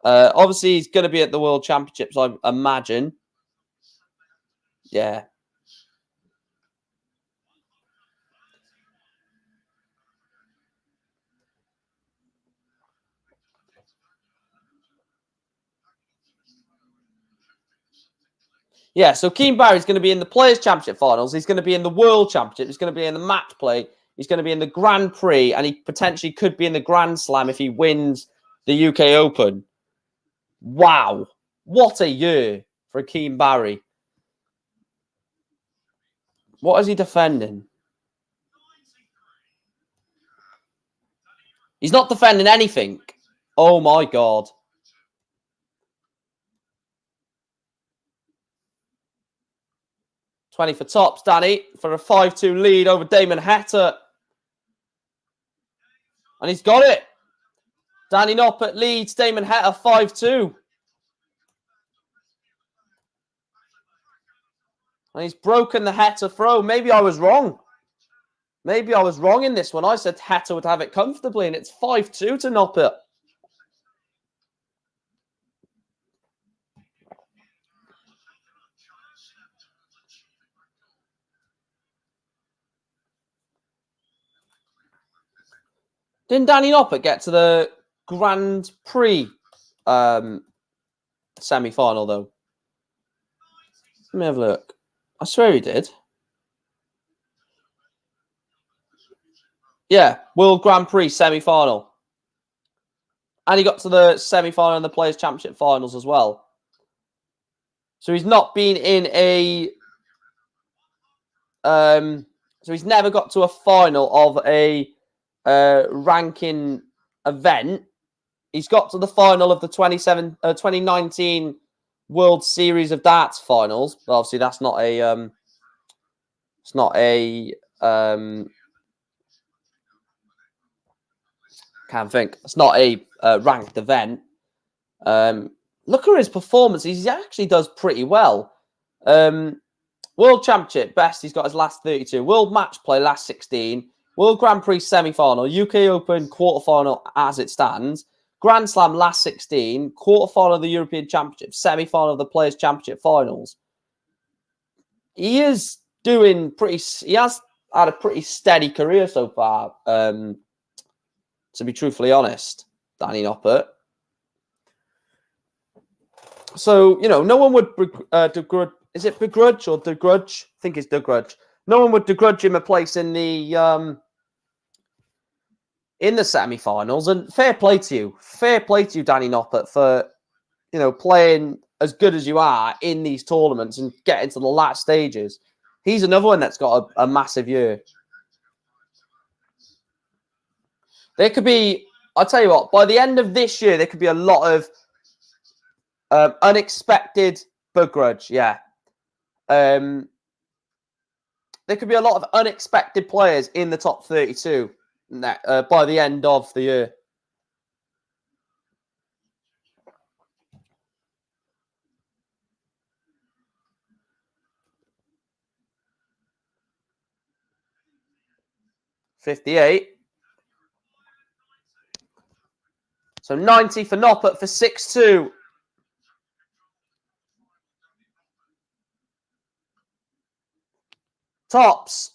Obviously, he's going to be at the World Championships, I imagine. Yeah. Yeah, so Keane Barry's going to be in the Players' Championship finals. He's going to be in the World Championship. He's going to be in the Match Play. He's going to be in the Grand Prix. And he potentially could be in the Grand Slam if he wins the UK Open. Wow. What a year for Keane Barry. What is he defending? He's not defending anything. Oh, my God. $20 for tops, Danny, for a 5-2 lead over Damon Heta. And he's got it. Danny Noppert leads Damon Heta 5-2. And he's broken the Heta throw. Maybe I was wrong. Maybe I was wrong in this one. I said Heta would have it comfortably, and it's 5-2 to Noppert. Didn't Danny Noppert get to the Grand Prix semi-final, though? Let me have a look. I swear he did. Yeah, World Grand Prix semi-final. And he got to the semi-final and the Players' Championship finals as well. So he's not been in a... so he's never got to a final of a ranking event. He's got to the final of the 2019 World Series of Darts finals. But obviously, that's not a... it's not a... can't think. It's not a ranked event. Look at his performance. He actually does pretty well. World Championship, best. He's got his last 32. World Match Play, last 16. World Grand Prix semi-final. UK Open quarterfinal as it stands. Grand Slam, last 16. Quarterfinal of the European Championship. Semi-final of the Players' Championship finals. He is doing pretty... He has had a pretty steady career so far, to be truthfully honest, Danny Noppert. So, you know, no one would begrudge... Is it begrudge or begrudge? I think it's begrudge. No one would begrudge him a place in the semi-finals. And fair play to you. Fair play to you, Danny Noppert, for, you know, playing as good as you are in these tournaments and getting to the last stages. He's another one that's got a massive year. There could be... I'll tell you what, by the end of this year, there could be a lot of unexpected begrudge, yeah. There could be a lot of unexpected players in the top 32 by the end of the year. $58. So 90 for Noppert for 6-2. Tops.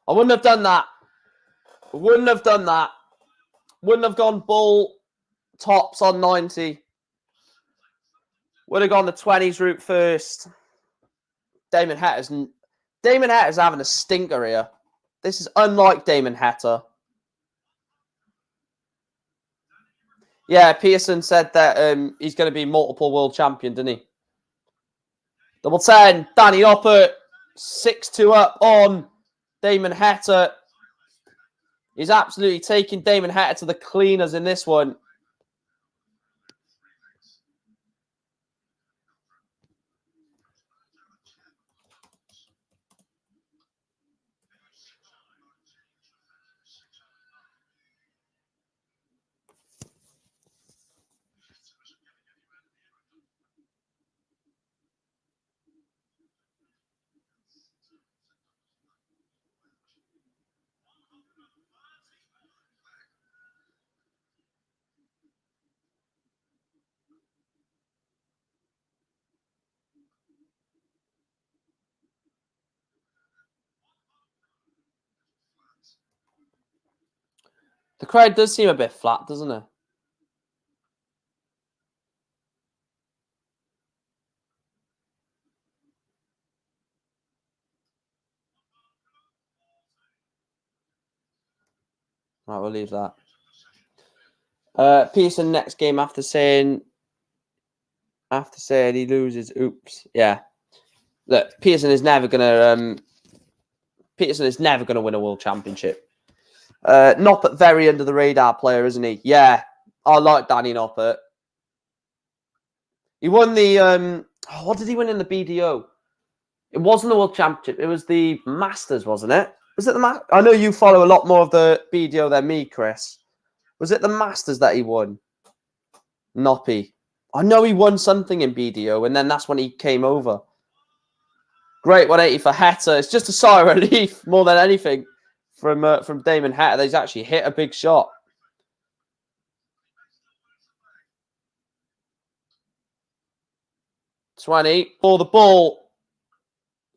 I wouldn't have done that. Wouldn't have done that. Wouldn't have gone bull tops on 90. Would have gone the 20s route first. Damon Hetter's having a stinker here. This is unlike Damon Hetter. Yeah, Pearson said that he's going to be multiple world champion, didn't he? Double 10, Danny Noppert, 6-2 up on Damon Hetter. He's absolutely taking Damon Hetter to the cleaners in this one. The crowd does seem a bit flat, doesn't it? Right, we'll leave that. Pearson next game after saying he loses. Oops. Yeah. Look, Pearson is never gonna win a world championship. Noppert, very under the radar player, isn't he? Yeah. I like Danny Noppert. He won the what did he win in the BDO? It wasn't the World Championship. It was the Masters, wasn't it? Was it the Masters? I know you follow a lot more of the BDO than me, Chris. Was it the Masters that he won? Noppy. I know he won something in BDO, and then that's when he came over. Great 180 for Hetter. It's just a sigh of relief more than anything from Damon Hetter. That he's actually hit a big shot. $20 for the ball.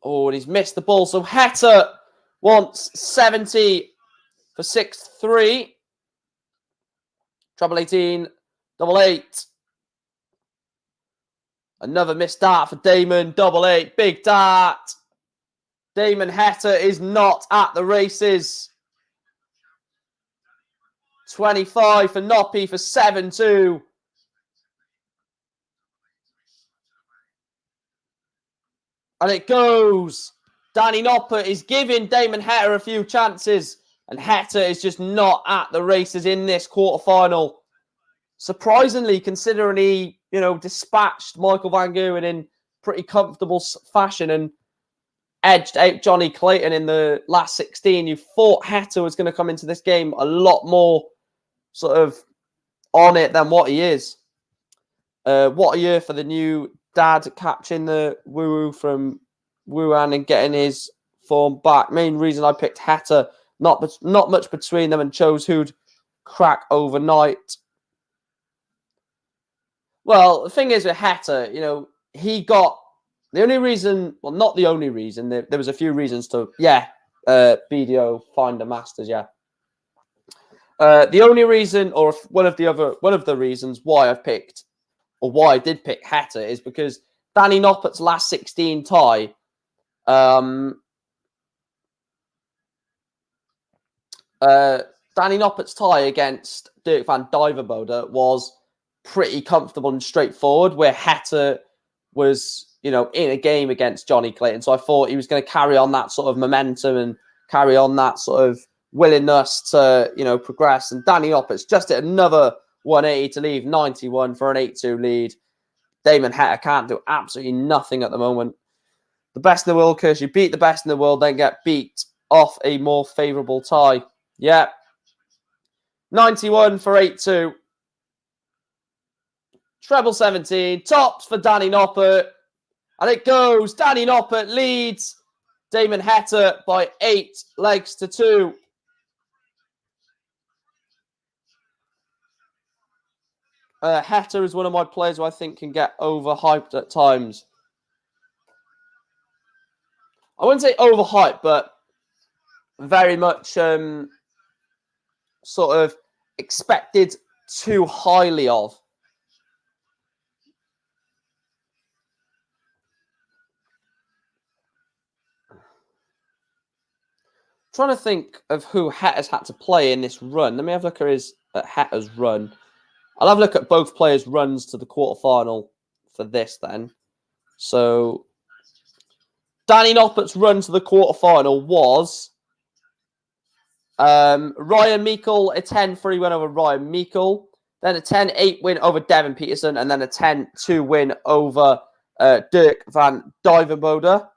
Oh, and he's missed the ball. So Hetter wants 70 for 6-3. Treble 18, double 8. Another missed dart for Damon. Double 8, big dart. Damon Hetter is not at the races. 25 for Noppy for 7-2. And it goes. Danny Noppert is giving Damon Heta a few chances. And Heta is just not at the races in this quarterfinal. Surprisingly, considering he, dispatched Michael Van Gerwen in pretty comfortable fashion and edged out Johnny Clayton in the last 16, you thought Heta was going to come into this game a lot more sort of on it than what he is. What a year for the new dad catching the woo-woo from Wuhan and getting his form back. Main reason I picked Heta, not much between them, and chose who'd crack overnight. Well, the thing is with Heta, he got the only reason, well, not the only reason. There was a few reasons to, BDO find the Masters, yeah. The only reason, or one of the reasons why I've picked, or why I did pick Heta, is because Danny Noppert's last 16 tie, Danny Noppert's tie against Dirk van Dijvenbode was pretty comfortable and straightforward, where Heta was, in a game against Johnny Clayton. So I thought he was going to carry on that sort of momentum and carry on that sort of willingness to, progress. And Danny Noppert's just at another 180 to leave 91 for an 8-2 lead. Damon Heta can't do absolutely nothing at the moment. The best in the world, Curse. You beat the best in the world, then get beat off a more favourable tie. Yeah. 91 for 8-2. Treble 17. Tops for Danny Noppert. And it goes. Danny Noppert leads Damon Heta by 8 legs to 2. Heta is one of my players who I think can get overhyped at times. I wouldn't say overhyped, but very much sort of expected too highly of. Trying to think of who Heta's had to play in this run. Let me have a look at Heta's run. I'll have a look at both players' runs to the quarterfinal for this then. So, Danny Noppert's run to the quarterfinal was Ryan Meikle, a 10-3 win over Ryan Meikle, then a 10-8 win over Devin Peterson, and then a 10-2 win over Dirk van Dijvenbode.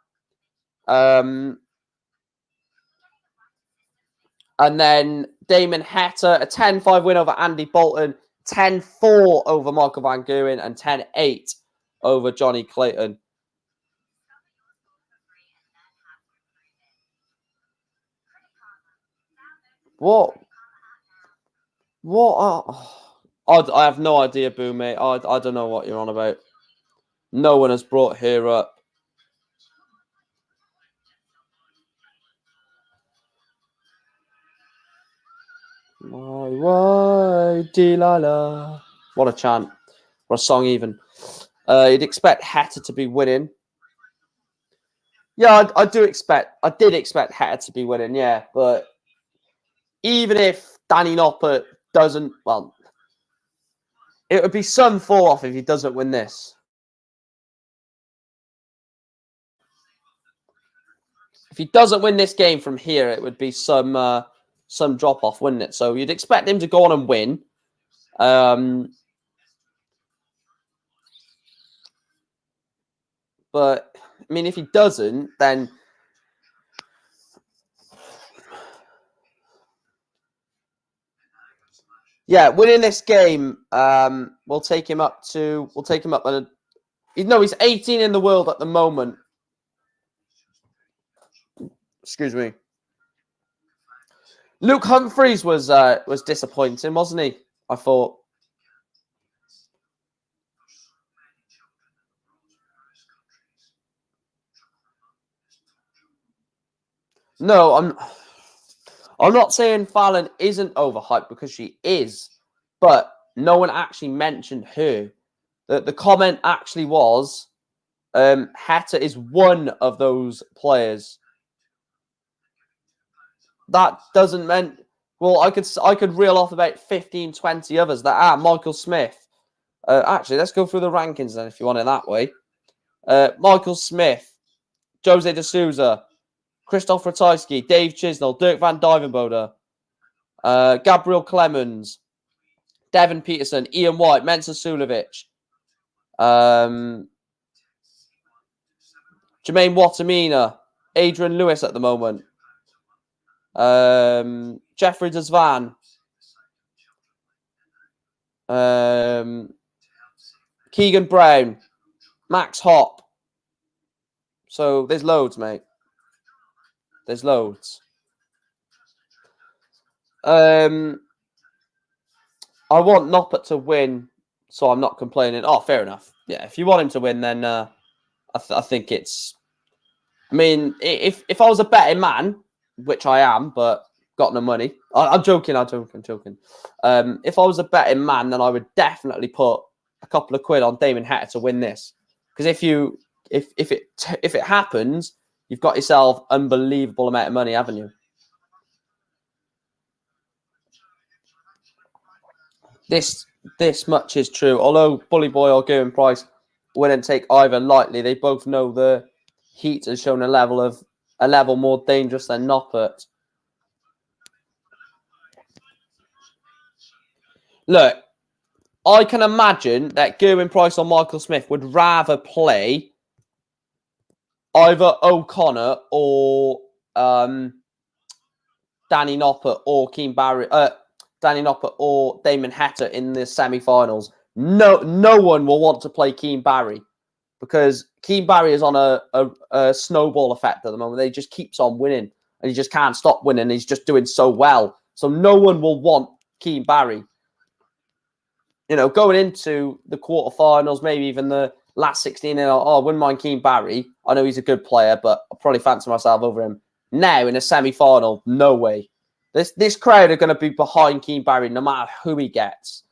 And then Damon Heta, a 10-5 win over Andy Bolton, 10-4 over Michael Van Gerwen, and 10-8 over Johnny Clayton. What? I have no idea, Boo, mate. I don't know what you're on about. No one has brought here up. Why, Delilah. What a chant. What a song, even. You'd expect Heta to be winning. Yeah, I did expect Heta to be winning, yeah. But even if Danny Noppert doesn't, well, it would be some fall off if he doesn't win this. If he doesn't win this game from here, it would be some drop off, wouldn't it? So you'd expect him to go on and win. But I mean, if he doesn't, then yeah, winning this game will take him up. He's 18 in the world at the moment. Excuse me. Luke Humphries was disappointing, wasn't he? I thought. No, I'm not saying Fallon isn't overhyped, because she is, but no one actually mentioned her. The comment actually was, Heta is one of those players. That doesn't mean Well, I could reel off about 15, 20 others that are Michael Smith. Actually, let's go through the rankings then, if you want it that way. Michael Smith, Jose de Souza, Christoph Ratajski, Dave Chisnell, Dirk van Dijvenbode, Gabriel Clemens, Devin Peterson, Ian White, Mensa Sulovic, Jermaine Watamina, Adrian Lewis at the moment, Jeffrey Desvan, Keegan Brown, Max Hopp. So there's loads, mate. There's loads. I want Noppert to win, so I'm not complaining. Oh, fair enough. Yeah, if you want him to win, then I think it's... I mean, if I was a betting man, which I am, but got no money. I'm joking. If I was a betting man, then I would definitely put a couple of quid on Damon Hector to win this. Because if it happens, you've got yourself unbelievable amount of money, haven't you? This much is true. Although Bully Boy or Gerwyn Price wouldn't take either lightly, they both know the Heat has shown a level more dangerous than Noppert. Look, I can imagine that Gerwyn Price or Michael Smith would rather play either O'Connor or Danny Noppert or Keane Barry, Danny Noppert or Damon Hector in the semi-finals. No one will want to play Keane Barry because Keane Barry is on a snowball effect at the moment. He just keeps on winning and he just can't stop winning. He's just doing so well. So no one will want Keane Barry. You know, going into the quarterfinals, maybe even the last 16, I wouldn't mind Keane Barry. I know he's a good player, but I'll probably fancy myself over him. Now, in a semi-final, no way. This crowd are going to be behind Keane Barry no matter who he gets.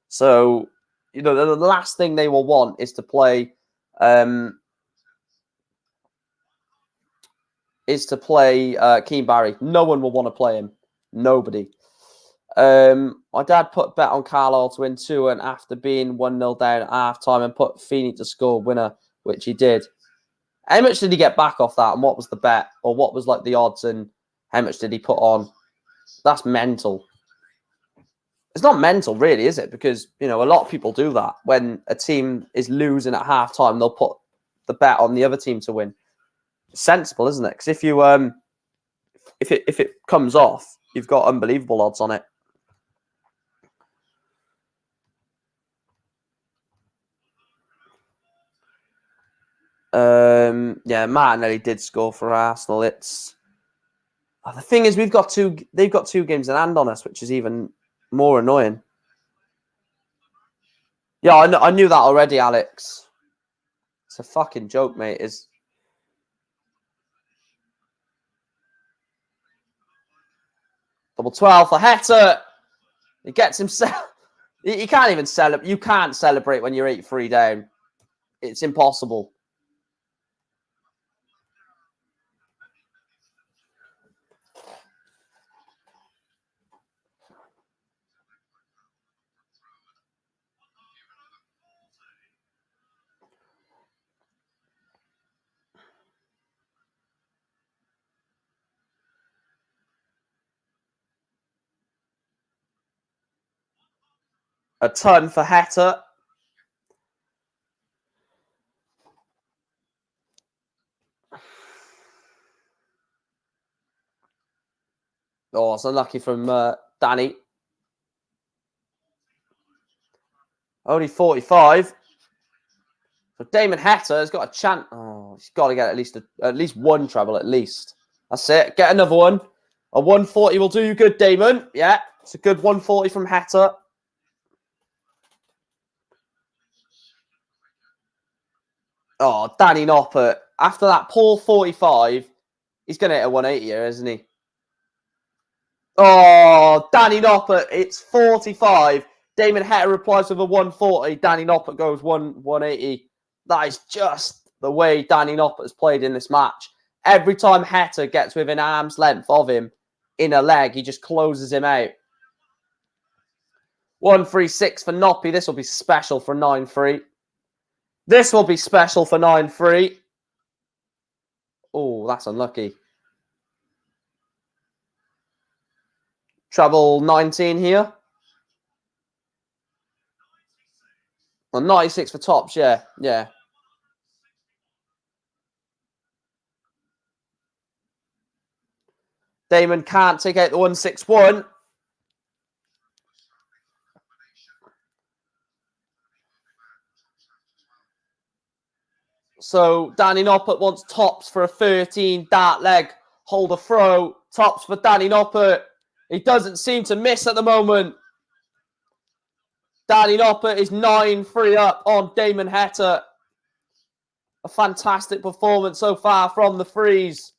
So, you know, the last thing they will want is to play... Keane Barry. No one will want to play him. Nobody. My dad put a bet on Carlisle to win 2 and after being 1-0 down at half-time and put Feeney to score winner, which he did. How much did he get back off that and what was the bet? Or what was like the odds and how much did he put on? That's mental. It's not mental really, is it? Because, you know, a lot of people do that. When a team is losing at half-time, they'll put the bet on the other team to win. It's sensible, isn't it? Because if you if it comes off, you've got unbelievable odds on it. Yeah, Martinelli did score for Arsenal. It's the thing is they've got 2 games in hand on us, which is even more annoying. Yeah, I knew that already, Alex. It's a fucking joke, mate. Is double 12 for Hector. He gets himself. He can't even celebrate. You can't celebrate when you're 8-3 down. It's impossible. A ton for Hector. Oh, it's unlucky from Danny. Only 45. So Damon Hector has got a chance. Oh, he's got to get at least one treble at least. That's it. Get another one. A 140 will do you good, Damon. Yeah, it's a good 140 from Hector. Oh, Danny Noppert. After that poor 45, he's going to hit a 180 here, isn't he? Oh, Danny Noppert. It's 45. Damon Hector replies with a 140. Danny Noppert goes 180. That is just the way Danny Noppert has played in this match. Every time Hector gets within arm's length of him, inner leg. He just closes him out. 1-3-6 for Noppy. This will be special for 9-3. This will be special for 9-3. Oh, that's unlucky. Treble 19 here. Well, 96 for tops, yeah. Yeah. Damon can't take out the 161. So Danny Noppert wants tops for a 13 dart leg. Hold a throw. Tops for Danny Noppert. He doesn't seem to miss at the moment. Danny Noppert is 9-3 up on Damon Heta. A fantastic performance so far from the Freeze.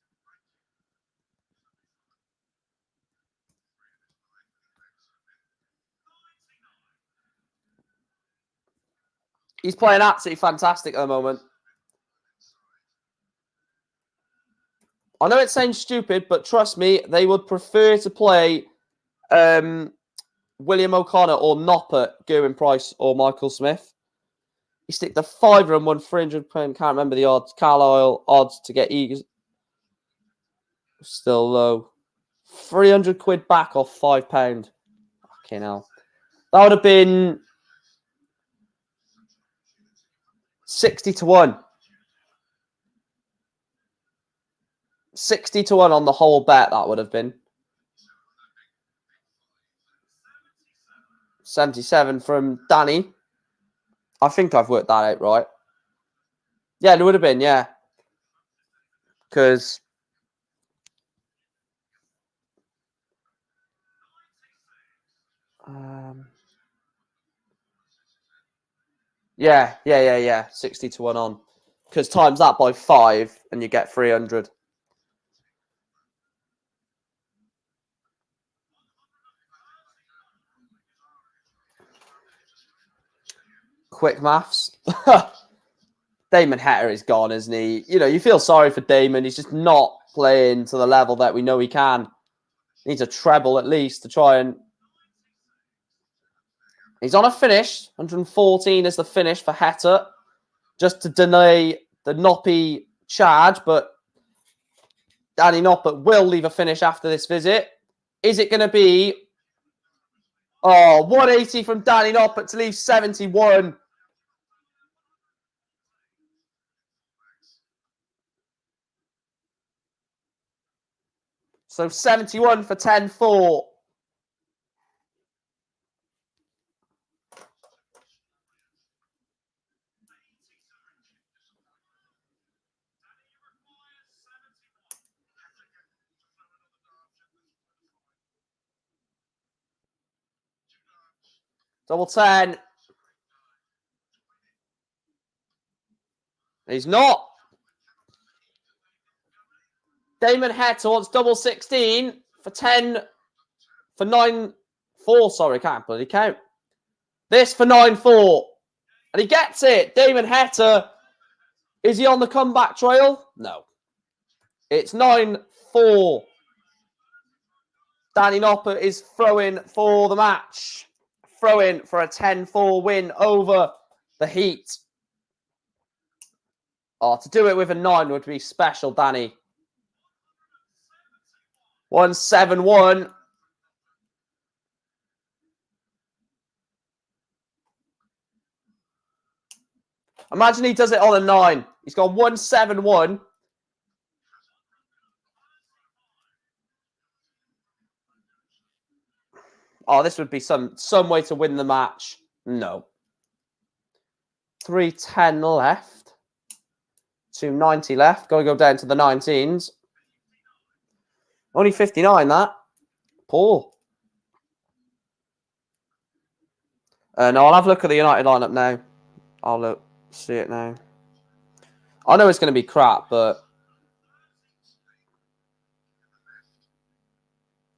He's playing absolutely fantastic at the moment. I know it sounds stupid, but trust me, they would prefer to play William O'Connor or Noppert, Gerwyn Price or Michael Smith. You stick the fiver and won 300 pound. Can't remember the odds. Carlisle odds to get Eagles. Still low. 300 quid back off £5. Fucking hell. That would have been 60 to 1. 60 to 1 on the whole bet, that would have been. 77 from Danny. I think I've worked that out right. Yeah, it would have been, yeah. Because... Yeah. 60 to 1 on. Because times that by 5 and you get 300. Quick maths. Damon Heta is gone, isn't he? You know, you feel sorry for Damon. He's just not playing to the level that we know he can. He needs a treble at least to try and... He's on a finish. 114 is the finish for Heta. Just to deny the Noppy charge, but Danny Noppert will leave a finish after this visit. Is it going to be... Oh, 180 from Danny Noppert to leave 71. So 71 for 10-4. Double 10. He's not. Damon Heta wants double 16 for 10 for 9-4. Sorry, can't bloody count. This for 9-4. And he gets it. Damon Heta. Is he on the comeback trail? No. It's 9-4. Danny Noppert is throwing for the match. Throwing for a 10-4 win over the Heat. Oh, to do it with a 9 would be special, Danny. 171. Imagine he does it on a 9. He's got 171. Oh, this would be some way to win the match. No. 310 left. 290 left. Got to go down to the 19s. Only 59, that. Poor. No, I'll have a look at the United lineup now. I'll see it now. I know it's going to be crap, but...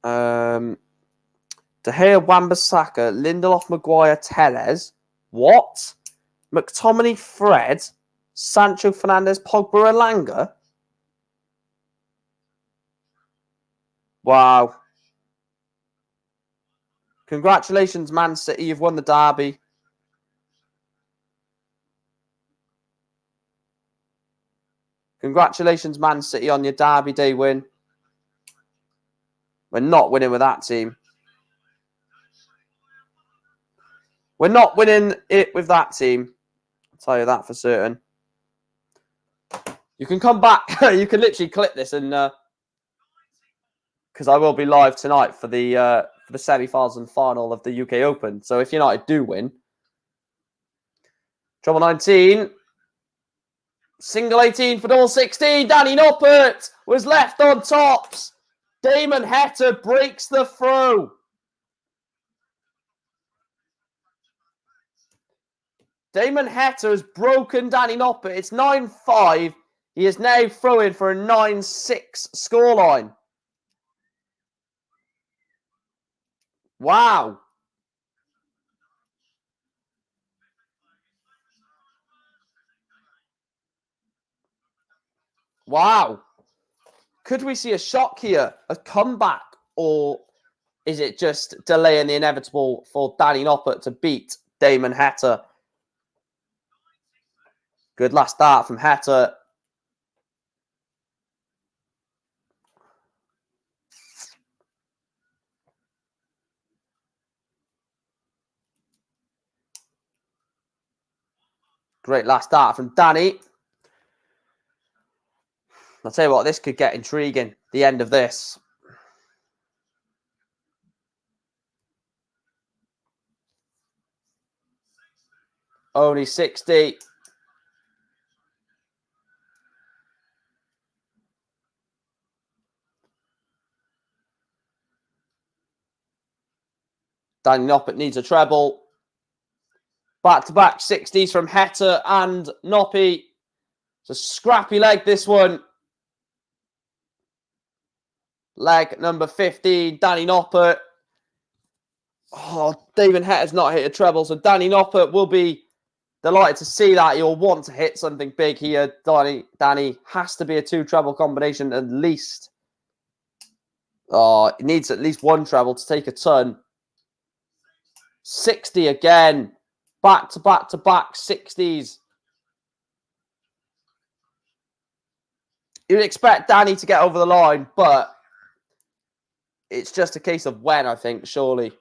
De Gea, Wan-Bissaka, Lindelof, Maguire, Tellez. What? McTominay, Fred, Sancho, Fernandes, Pogba, Elanga. Wow. Congratulations, Man City. You've won the derby. Congratulations, Man City, on your derby day win. We're not winning with that team. We're not winning it with that team. I'll tell you that for certain. You can come back. You can literally clip this and because I will be live tonight for the semi-finals and final of the UK Open. So if United do win, treble 19, single 18 for double 16. Danny Noppert was left on tops. Damon Heta breaks the throw. Damon Heta has broken Danny Noppert. It's 9-5. He is now throwing for a 9-6 scoreline. Wow. Wow. Could we see a shock here? A comeback? Or is it just delaying the inevitable for Danny Noppert to beat Damon Heta? Good last start from Heta. Great last start from Danny. I'll tell you what, this could get intriguing. The end of this. Only 60. Danny Noppert needs a treble. Back-to-back 60s from Heta and Noppy. It's a scrappy leg, this one. Leg number 15, Danny Noppert. Oh, Damon Heta's not hit a treble, so Danny Noppert will be delighted to see that. He'll want to hit something big here. Danny has to be a 2 treble combination at least. Oh, it needs at least 1 treble to take a ton. 60 again. Back-to-back 60s. You'd expect Danny to get over the line, but it's just a case of when, I think, surely.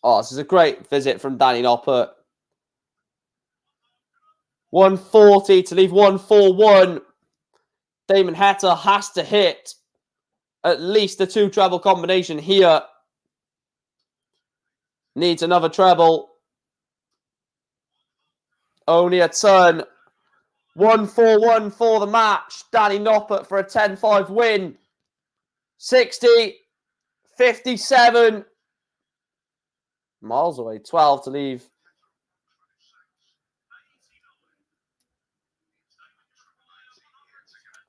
Oh, this is a great visit from Danny Noppert. 140 to leave 141. Damon Heta has to hit at least a 2 treble combination here. Needs another treble. Only a turn. 141 for the match. Danny Noppert for a 10-5 win. 60. 57. Miles away. 12 to leave.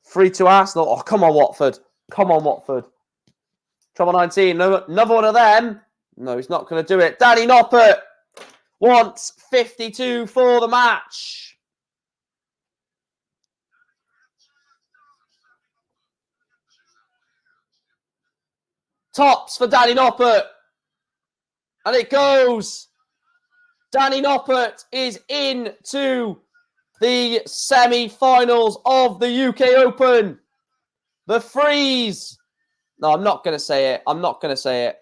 Free to Arsenal. Oh, come on, Watford. Come on, Watford. Treble 19. Another one of them. No, he's not going to do it. Danny Noppert wants 52 for the match. Tops for Danny Noppert. And it goes. Danny Noppert is into the semi-finals of the UK Open. The freeze. No, I'm not going to say it. I'm not going to say it.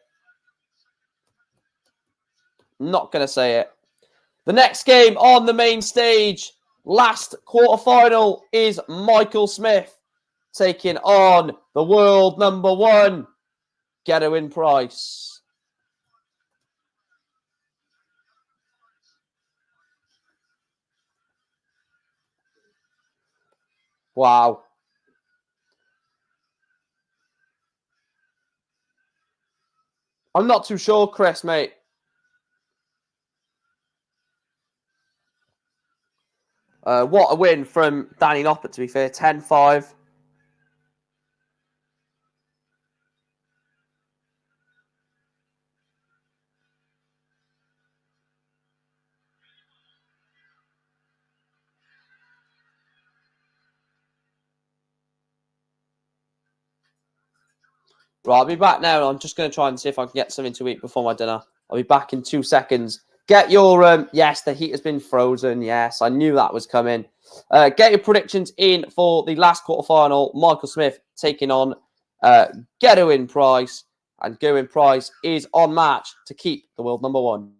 Not going to say it. The next game on the main stage, last quarterfinal, is Michael Smith taking on the world number 1, Gerwyn Price. Wow. I'm not too sure, Chris, mate. What a win from Danny Noppert, to be fair. 10-5. Right, I'll be back now. I'm just going to try and see if I can get something to eat before my dinner. I'll be back in 2 seconds. Get your, yes, the heat has been frozen. Yes, I knew that was coming. Get your predictions in for the last quarterfinal. Michael Smith taking on Gerwin Price. And Gerwin Price is on match to keep the world number 1.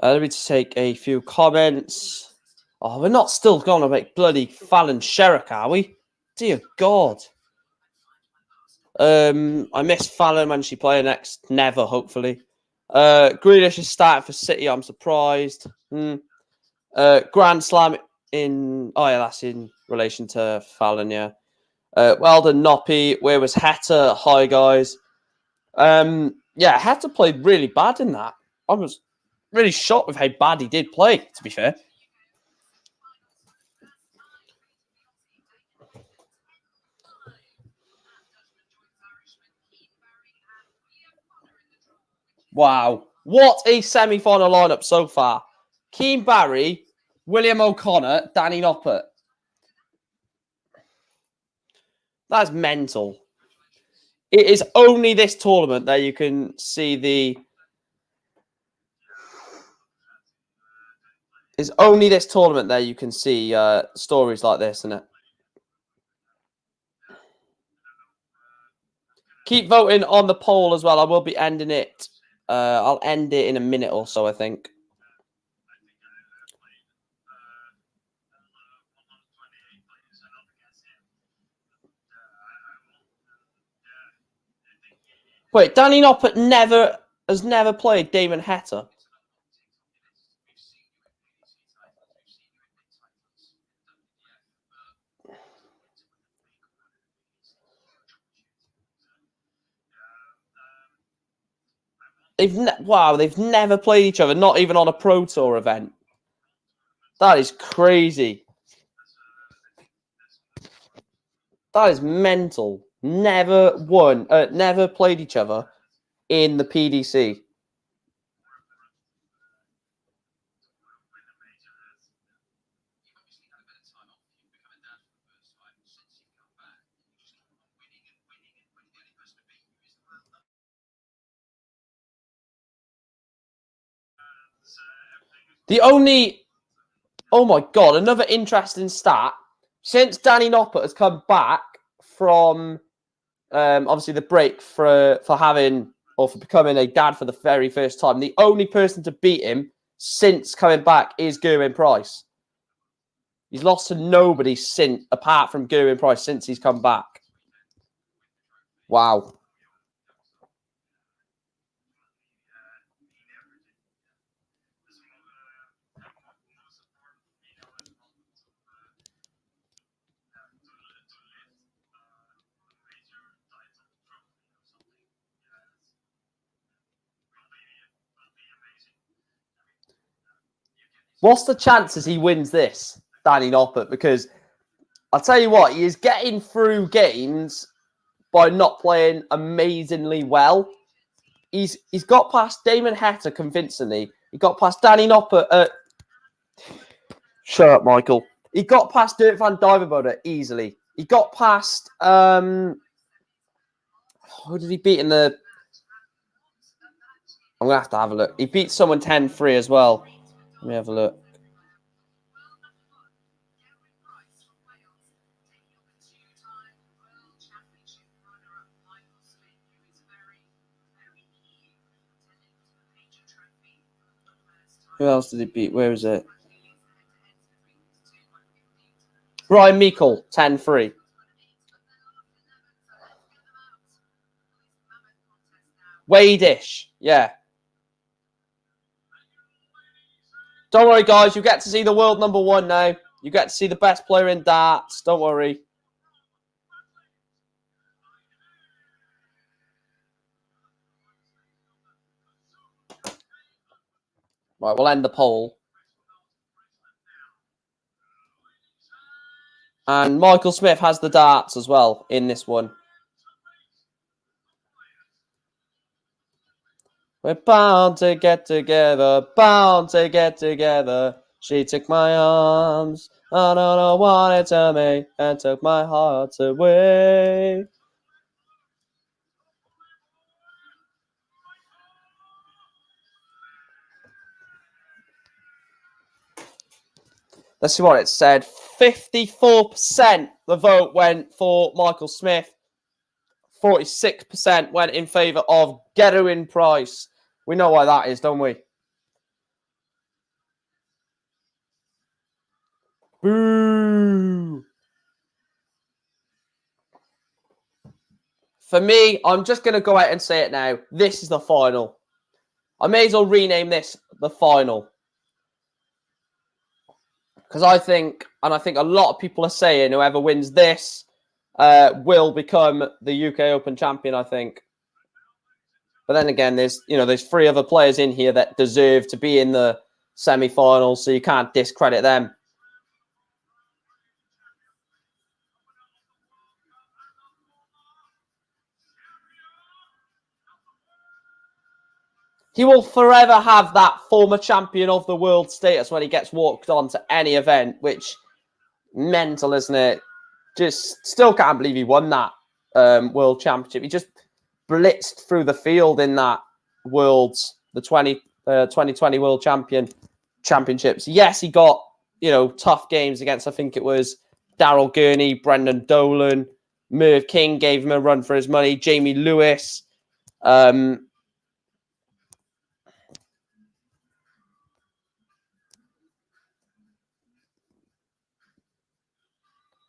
Let me just take a few comments. Oh, we're not still going to make bloody Fallon Sherrick, are we? Dear God. I miss Fallon when she play next. Never, hopefully. Grealish is starting for City. I'm surprised. Grand Slam in... Oh, yeah, that's in relation to Fallon, yeah. Well done, Noppy. Where was Heta? Hi, guys. Yeah, Heta played really bad in that. I was really shocked with how bad he did play, to be fair. Wow. What a semi-final lineup so far. Keane Barry, William O'Connor, Danny Noppert. That's mental. It is only this tournament that you can see the... It's only this tournament that you can see stories like this, isn't it? Keep voting on the poll as well. I will be ending it. I'll end it in a minute or so, I think. Wait, Danny Noppert has never played Damon Heta. They've never played each other, not even on a Pro Tour event. That is crazy. That is mental. Never played each other in the PDC. The only... Oh my God, another interesting stat. Since Danny Noppert has come back from, obviously, the break for having, or for becoming a dad for the very first time, the only person to beat him since coming back is Gerwyn Price. He's lost to nobody since, apart from Gerwyn Price, since he's come back. Wow. What's the chances he wins this, Danny Noppert? Because I'll tell you what, he is getting through games by not playing amazingly well. He's got past Damon Hector convincingly. He got past Danny Noppert. Shut up, Michael. He got past Dirk van Dijvenbode easily. He got past... who did he beat in the... I'm going to have a look. He beat someone 10-3 as well. Let me have a look. Who else did he beat? Where is it? Ryan Meikle, 10-3. Wade-ish, yeah. Don't worry, guys. You get to see the world number one now. You get to see the best player in darts. Don't worry. Right, we'll end the poll. And Michael Smith has the darts as well in this one. We're bound to get together, bound to get together. She took my arms, I don't know what it to me, and took my heart away. Let's see what it said. 54% the vote went for Michael Smith. 46% went in favour of Gerwyn Price. We know why that is, don't we? Boo! For me, I'm just going to go out and say it now. This is the final. I may as well rename this the final. Because I think a lot of people are saying whoever wins this will become the UK Open champion, I think. But then again, there's 3 other players in here that deserve to be in the semi-finals, so you can't discredit them. He will forever have that former champion of the world status when he gets walked on to any event, which mental, isn't it? Just still can't believe he won that world championship. He just blitzed through the field in that the 2020 world championships. Yes, he got, tough games against, I think it was Daryl Gurney, Brendan Dolan, Merv King gave him a run for his money, Jamie Lewis.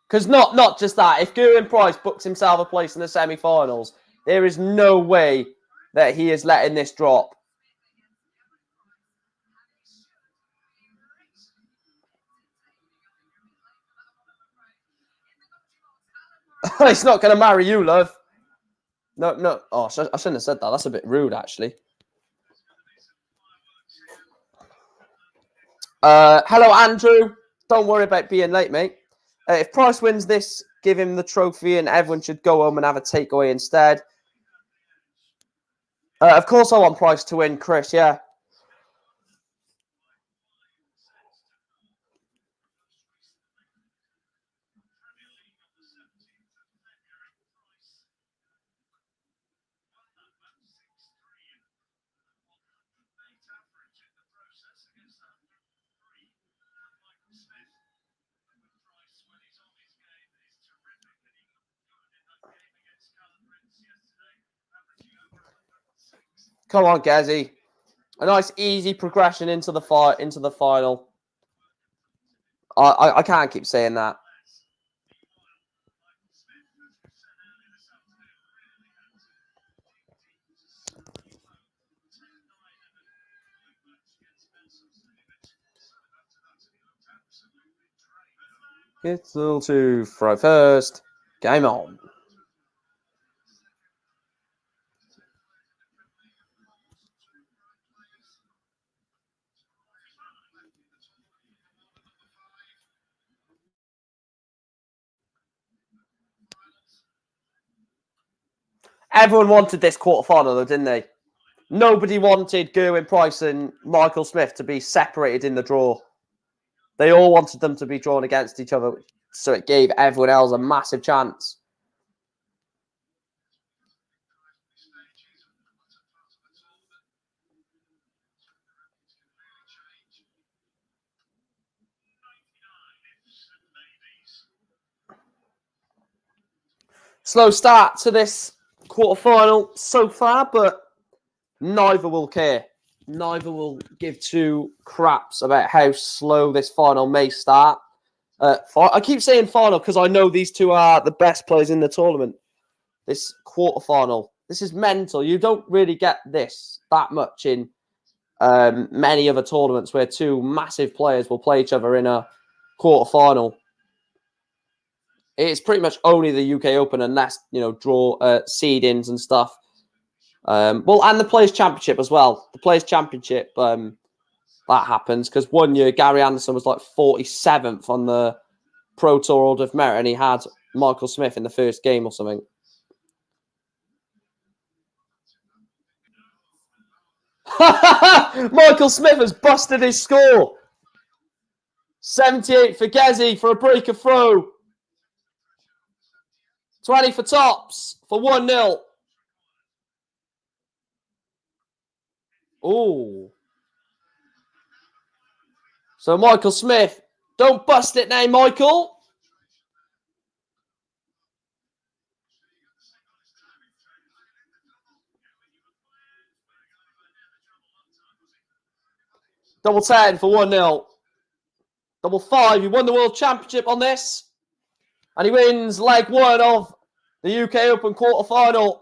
Because not just that, if Gerwyn Price books himself a place in the semi-finals, there is no way that he is letting this drop. He's not going to marry you, love. No. Oh, I shouldn't have said that. That's a bit rude, actually. Hello, Andrew. Don't worry about being late, mate. If Price wins this, give him the trophy and everyone should go home and have a takeaway instead. Of course I want Price to win, Chris, yeah. Come on, Gazzy. A nice, easy progression into the final. I can't keep saying that. It's a little too throw first. Game on. Everyone wanted this quarterfinal, though, didn't they? Nobody wanted Gerwin Price and Michael Smith to be separated in the draw. They all wanted them to be drawn against each other, so it gave everyone else a massive chance. Slow start to this quarterfinal so far, but neither will care. Neither will give two craps about how slow this final may start. I keep saying final because I know these two are the best players in the tournament. This quarterfinal, this is mental. You don't really get this that much in many other tournaments where two massive players will play each other in a quarterfinal. It's pretty much only the UK Open, unless draw seedings and stuff. Well, and the Players' Championship as well. The Players' Championship, that happens because one year Gary Anderson was like 47th on the Pro Tour Order of Merit, and he had Michael Smith in the first game or something. Michael Smith has busted his score. 78 for Gezi for a breaker throw. 20 for tops for 1-0. Ooh. So Michael Smith, don't bust it now, Michael. Double 10 for 1-0. Double 5. He won the World Championship on this. And he wins leg one of the UK Open quarterfinal.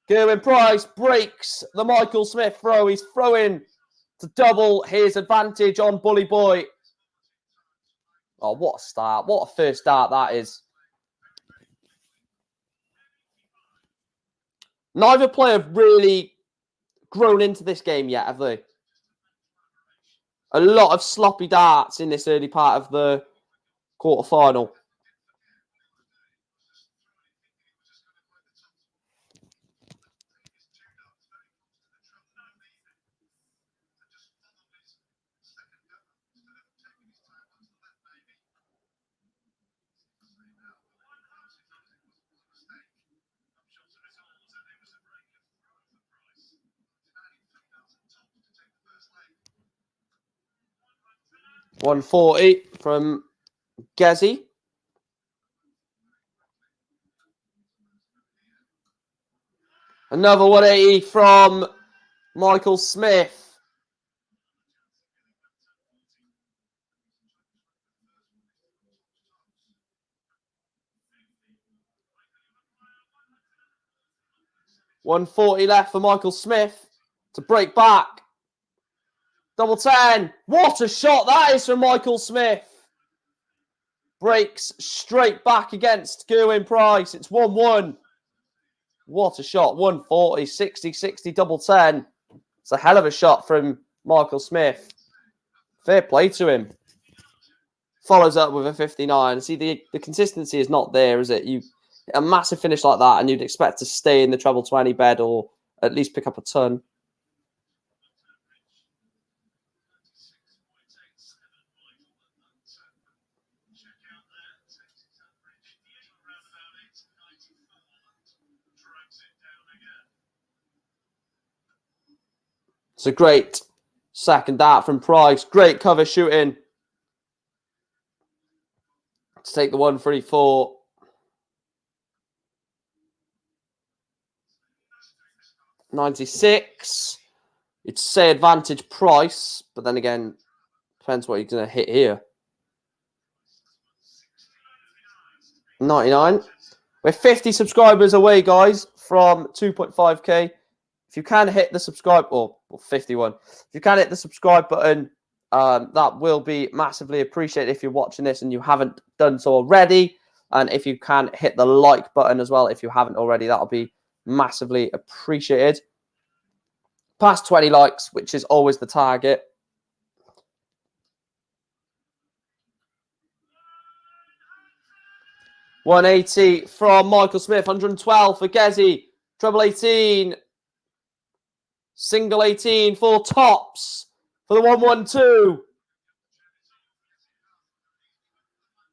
Gerwin Price breaks the Michael Smith throw. He's throwing to double his advantage on Bully Boy. Oh, what a start. What a first start that is. Neither player have really grown into this game yet, have they? A lot of sloppy darts in this early part of the quarterfinal. $140 from Gezi. Another 180 from Michael Smith. $140 left for Michael Smith to break back. Double 10. What a shot that is from Michael Smith. Breaks straight back against Gerwin Price. It's 1-1. What a shot. 140, 60, 60, double 10. It's a hell of a shot from Michael Smith. Fair play to him. Follows up with a 59. See, the consistency is not there, is it? A massive finish like that, and you'd expect to stay in the treble 20 bed or at least pick up a ton. It's a great second dart from Price. Great cover shooting to take the 134. 96. You'd say advantage Price, but then again, depends what you're going to hit here. 99. We're 50 subscribers away, guys, from 2.5k. If you can hit the subscribe, or 51. If you can hit the subscribe button, that will be massively appreciated if you're watching this and you haven't done so already. And if you can hit the like button as well, if you haven't already, that'll be massively appreciated. Past 20 likes, which is always the target. $180 from Michael Smith. 112 for Gezi. Treble 18. Single 18 for Tops. For the 112.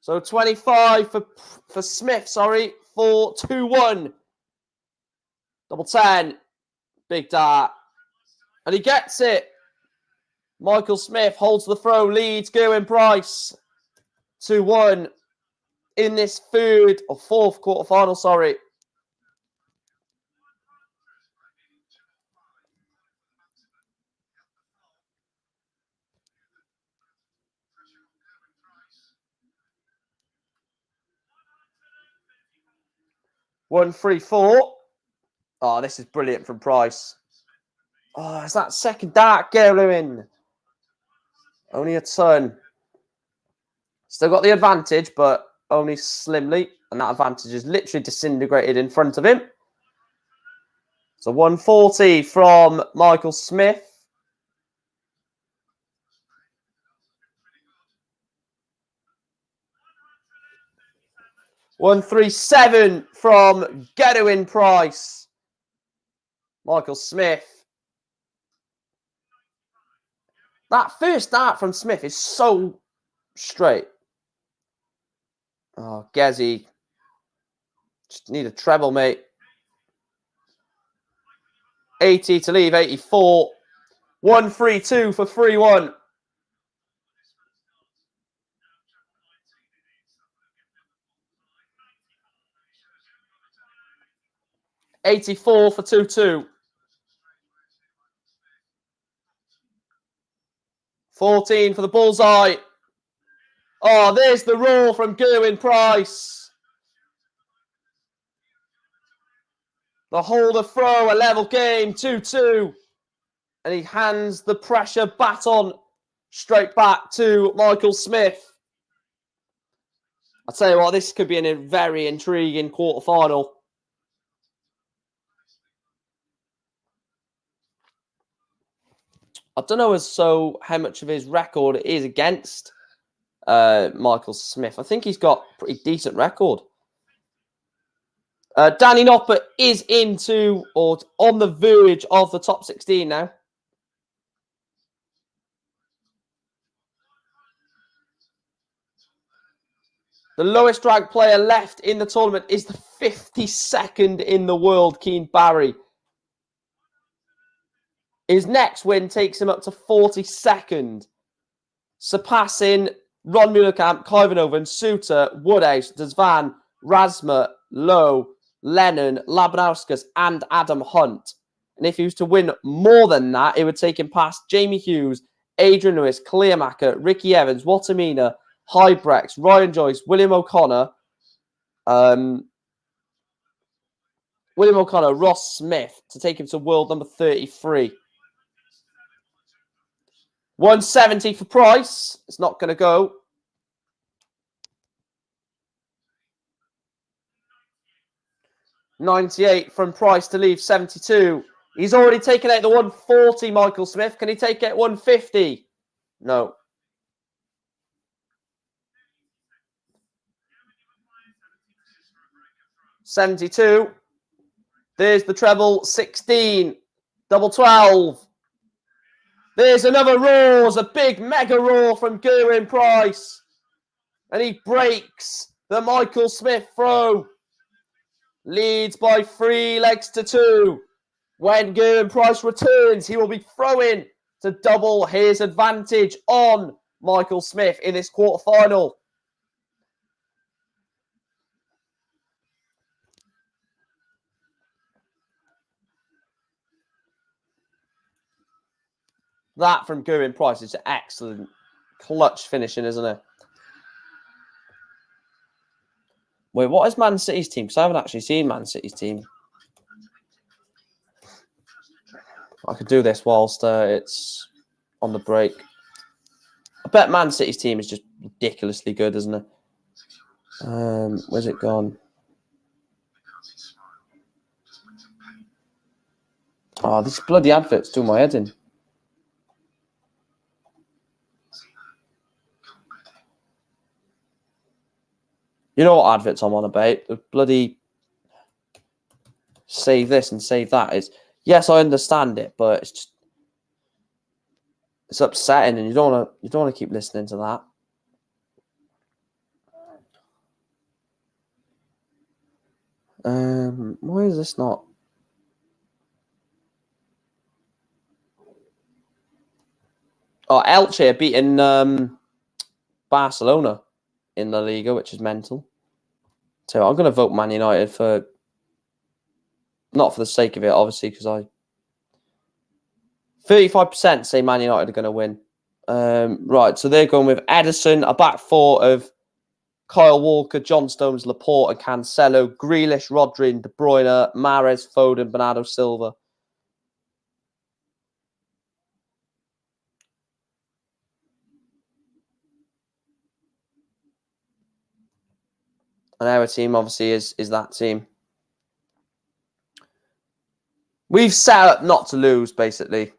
So 25 for Smith, sorry, for 2-1. Double 10. Big dart. And he gets it. Michael Smith holds the throw, leads Gerwyn Price. 2-1 in this fourth quarterfinal, sorry. One, 3, 4. Oh, this is brilliant from Price. Oh, is that second dart, Gerwyn? Only a ton. Still got the advantage, but only slimly. And that advantage is literally disintegrated in front of him. So 140 from Michael Smith. $137 from Gerwyn Price. Michael Smith. That first dart from Smith is so straight. Oh, Gezi. Just need a treble, mate. 80 to leave, 84. 132 for 3-1. $84 for 2-2. 14 for the bullseye. Oh, there's the roar from Gerwyn Price. The holder throw, a level game, 2-2. And he hands the pressure baton straight back to Michael Smith. I'll tell you what, this could be a very intriguing quarterfinal. I don't know how much of his record it is against Michael Smith. I think he's got a pretty decent record. Danny Noppert is into or on the verge of the top 16 now. The lowest ranked player left in the tournament is the 52nd in the world, Keane Barry. His next win takes him up to 42nd, surpassing Ron Mullerkamp, Klivenhoven, Suter, Woodhouse, Desvan, Rasma, Lowe, Lennon, Labanauskas, and Adam Hunt. And if he was to win more than that, it would take him past Jamie Hughes, Adrian Lewis, Clearmacher, Ricky Evans, Watamina, Hybrex, Ryan Joyce, William O'Connor, Ross Smith to take him to world number 33. 170 for Price. It's not going to go. $98 from Price to leave 72. He's already taken out the 140, Michael Smith. Can he take it 150? No. $72. There's the treble, 16. Double 12. There's another roar, a big mega roar from Gerwyn Price. And he breaks the Michael Smith throw. Leads by 3 legs to 2. When Gerwyn Price returns, he will be throwing to double his advantage on Michael Smith in this quarterfinal. That from Gerwyn Price is excellent. Clutch finishing, isn't it? Wait, what is Man City's team? Because I haven't actually seen Man City's team. I could do this whilst it's on the break. I bet Man City's team is just ridiculously good, isn't it? Where's it gone? Oh, these bloody adverts do my head in. You know what adverts I'm on about? The bloody save this and save that is. Yes, I understand it, but it's just it's upsetting, and you don't want to keep listening to that. Why is this not? Oh, Elche beating Barcelona in La Liga, which is mental. So I'm going to vote Man United for, not for the sake of it, obviously, because 35% say Man United are going to win. Right, so they're going with Edison, a back four of Kyle Walker, John Stones, Laporte, and Cancelo, Grealish, Rodri, and De Bruyne, Mahrez, Foden, Bernardo Silva. And our team, obviously, is that team. We've set up not to lose, basically.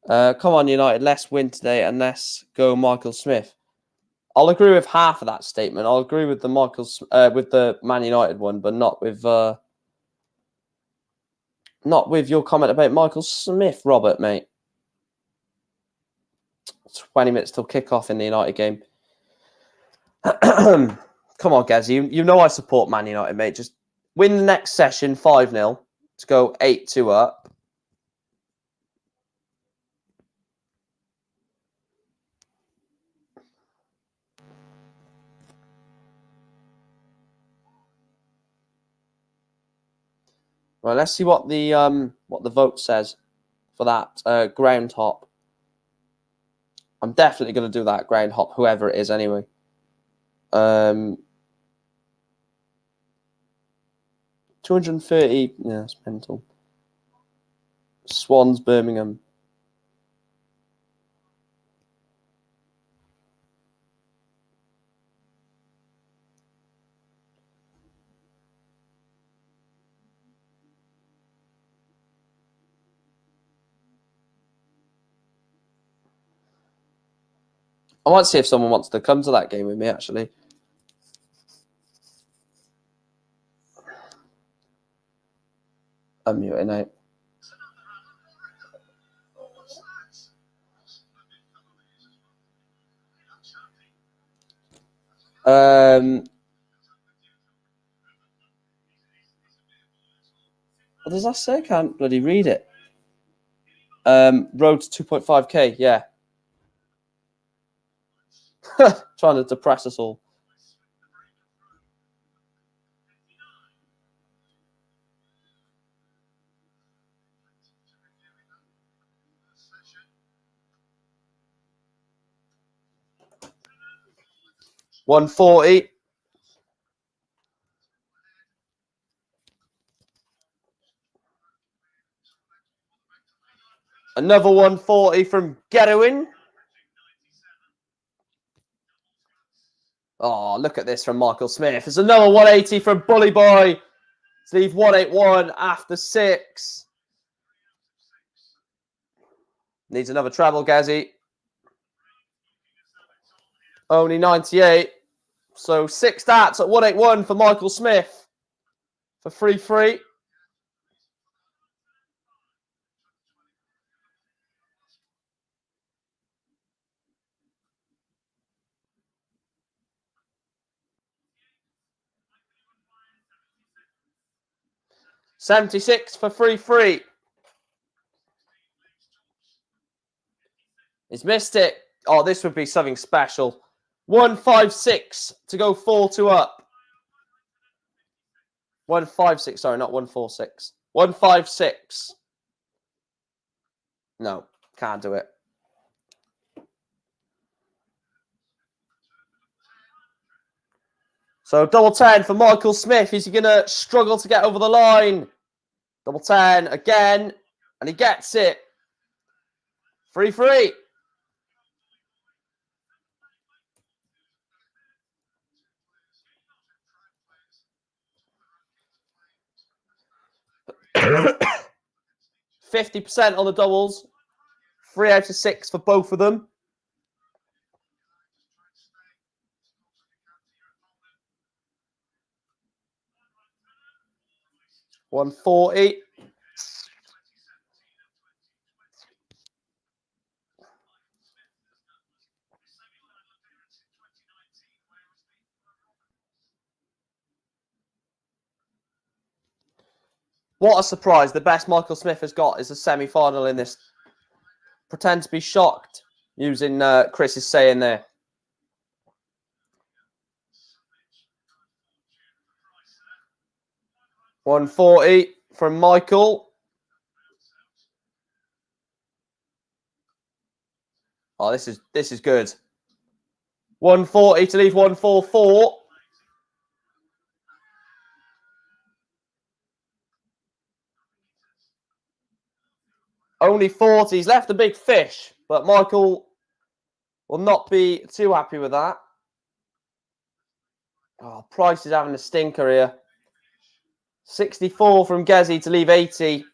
Come on, United, let's win today and let's go Michael Smith. I'll agree with half of that statement. I'll agree with the with the Man United one, but not with your comment about Michael Smith, Robert, mate. 20 minutes till kickoff in the United game. Come on, Gaz. You know I support Man United, mate. Just win the next session 5-0 to go 8-2 up. Right, let's see what the vote says for that ground hop. I'm definitely going to do that ground hop, whoever it is, anyway. 230. Yeah, it's mental. Swans, Birmingham. I might see if someone wants to come to that game with me, actually. I'm muting out. What does that say? I can't bloody read it. Road to 2.5k, yeah. Trying to depress us all. $140. Another 140 from Gerwyn. Oh, look at this from Michael Smith. There's another 180 from Bully Boy. To leave 181 after 6. Needs another treble, Gazzy. Only 98. So 6 stats at 181 for Michael Smith. for 3-3. $76 for 3-3. He's missed it. Oh, this would be something special. 156 to go 4-2 up. 156, sorry, not 146. 156. No, can't do it. So double 10 for Michael Smith. Is he going to struggle to get over the line? Double 10 again, and he gets it. 3-3. %50 on the doubles. 3 out of 6 for both of them. $140. What a surprise. The best Michael Smith has got is a semi-final in this. Pretend to be shocked, using Chris's saying there. $140 from Michael. Oh, this is good. $140 to leave 144. Only 40. He's left a big fish, but Michael will not be too happy with that. Oh, Price is having a stinker here. 64 from Gezi to leave 80.